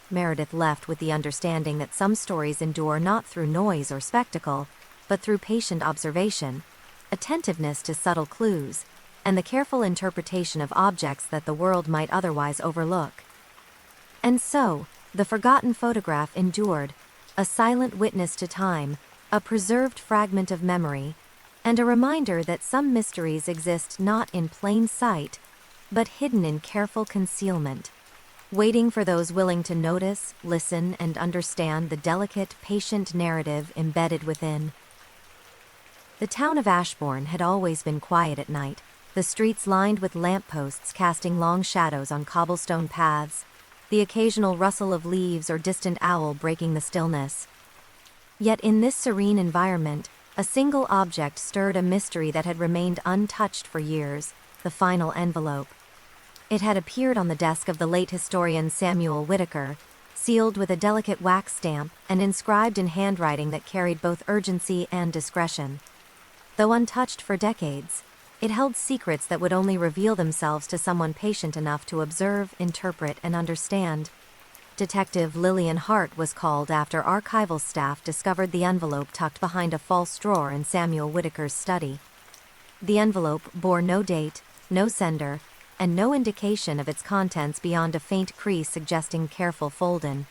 Speaker 1: Meredith left with the understanding that some stories endure not through noise or spectacle, but through patient observation, attentiveness to subtle clues, and the careful interpretation of objects that the world might otherwise overlook. And so, the forgotten photograph endured, a silent witness to time, a preserved fragment of memory, and a reminder that some mysteries exist not in plain sight, but hidden in careful concealment, waiting for those willing to notice, listen, and understand the delicate, patient narrative embedded within. The town of Ashbourne had always been quiet at night, the streets lined with lampposts casting long shadows on cobblestone paths, the occasional rustle of leaves or distant owl breaking the stillness. Yet in this serene environment, a single object stirred a mystery that had remained untouched for years: the final envelope. It had appeared on the desk of the late historian Samuel Whitaker, sealed with a delicate wax stamp and inscribed in handwriting that carried both urgency and discretion. Though untouched for decades, it held secrets that would only reveal themselves to someone patient enough to observe, interpret, and understand. Detective Lillian Hart was called after archival staff discovered the envelope tucked behind a false drawer in Samuel Whitaker's study. The envelope bore no date, no sender, and no indication of its contents beyond a faint crease suggesting careful folding.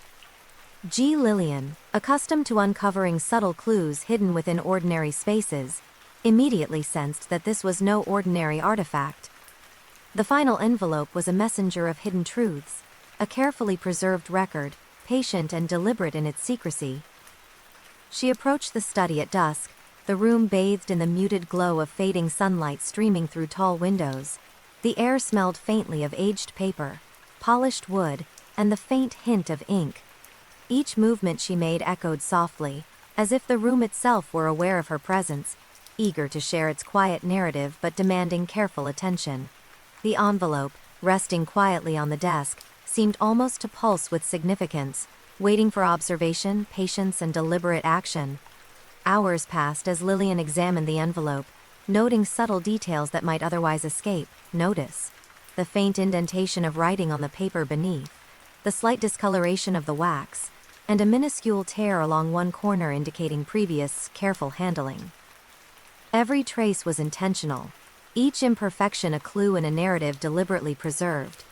Speaker 1: G. Lillian, accustomed to uncovering subtle clues hidden within ordinary spaces, immediately sensed that this was no ordinary artifact. The final envelope was a messenger of hidden truths, a carefully preserved record, patient and deliberate in its secrecy. She approached the study at dusk, the room bathed in the muted glow of fading sunlight streaming through tall windows. The air smelled faintly of aged paper, polished wood, and the faint hint of ink. Each movement she made echoed softly, as if the room itself were aware of her presence, eager to share its quiet narrative but demanding careful attention. The envelope, resting quietly on the desk, seemed almost to pulse with significance, waiting for observation, patience, and deliberate action. Hours passed as Lillian examined the envelope, noting subtle details that might otherwise escape notice. The faint indentation of writing on the paper beneath, the slight discoloration of the wax, and a minuscule tear along one corner indicating previous, careful handling. Every trace was intentional, each imperfection a clue in a narrative deliberately preserved.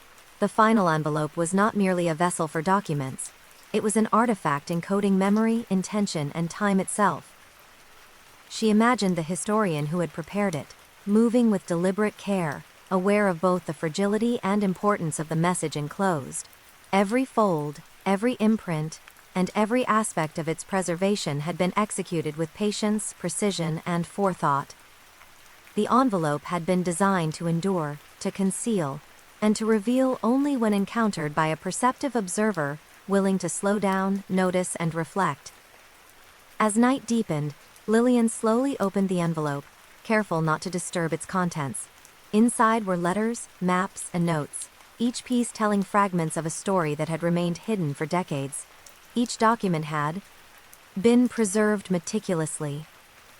Speaker 1: The final envelope was not merely a vessel for documents. It was an artifact encoding memory, intention, and time itself. She imagined the historian who had prepared it, moving with deliberate care, aware of both the fragility and importance of the message enclosed. Every fold, every imprint, and every aspect of its preservation had been executed with patience, precision, and forethought. The envelope had been designed to endure, to conceal, and to reveal only when encountered by a perceptive observer willing to slow down, notice, and reflect. As night deepened, Lillian slowly opened the envelope, careful not to disturb its contents. Inside were letters, maps, and notes, each piece telling fragments of a story that had remained hidden for decades. Each document had been preserved meticulously,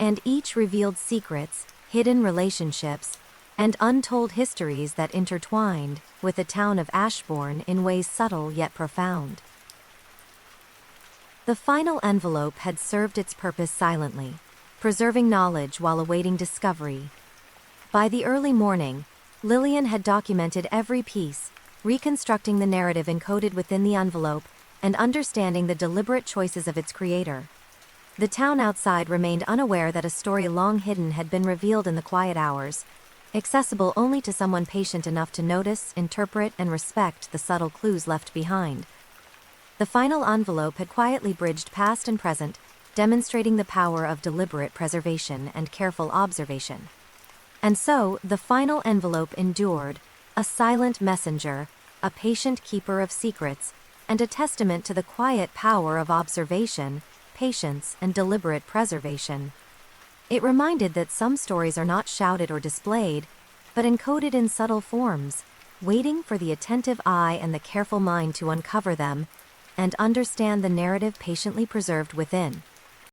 Speaker 1: and each revealed secrets, hidden relationships, and untold histories that intertwined with the town of Ashbourne in ways subtle yet profound. The final envelope had served its purpose silently, preserving knowledge while awaiting discovery. By the early morning, Lillian had documented every piece, reconstructing the narrative encoded within the envelope and understanding the deliberate choices of its creator. The town outside remained unaware that a story long hidden had been revealed in the quiet hours, accessible only to someone patient enough to notice, interpret, and respect the subtle clues left behind. The final envelope had quietly bridged past and present, demonstrating the power of deliberate preservation and careful observation. And so, the final envelope endured, a silent messenger, a patient keeper of secrets, and a testament to the quiet power of observation, patience, and deliberate preservation. It reminded that some stories are not shouted or displayed, but encoded in subtle forms, waiting for the attentive eye and the careful mind to uncover them and understand the narrative patiently preserved within.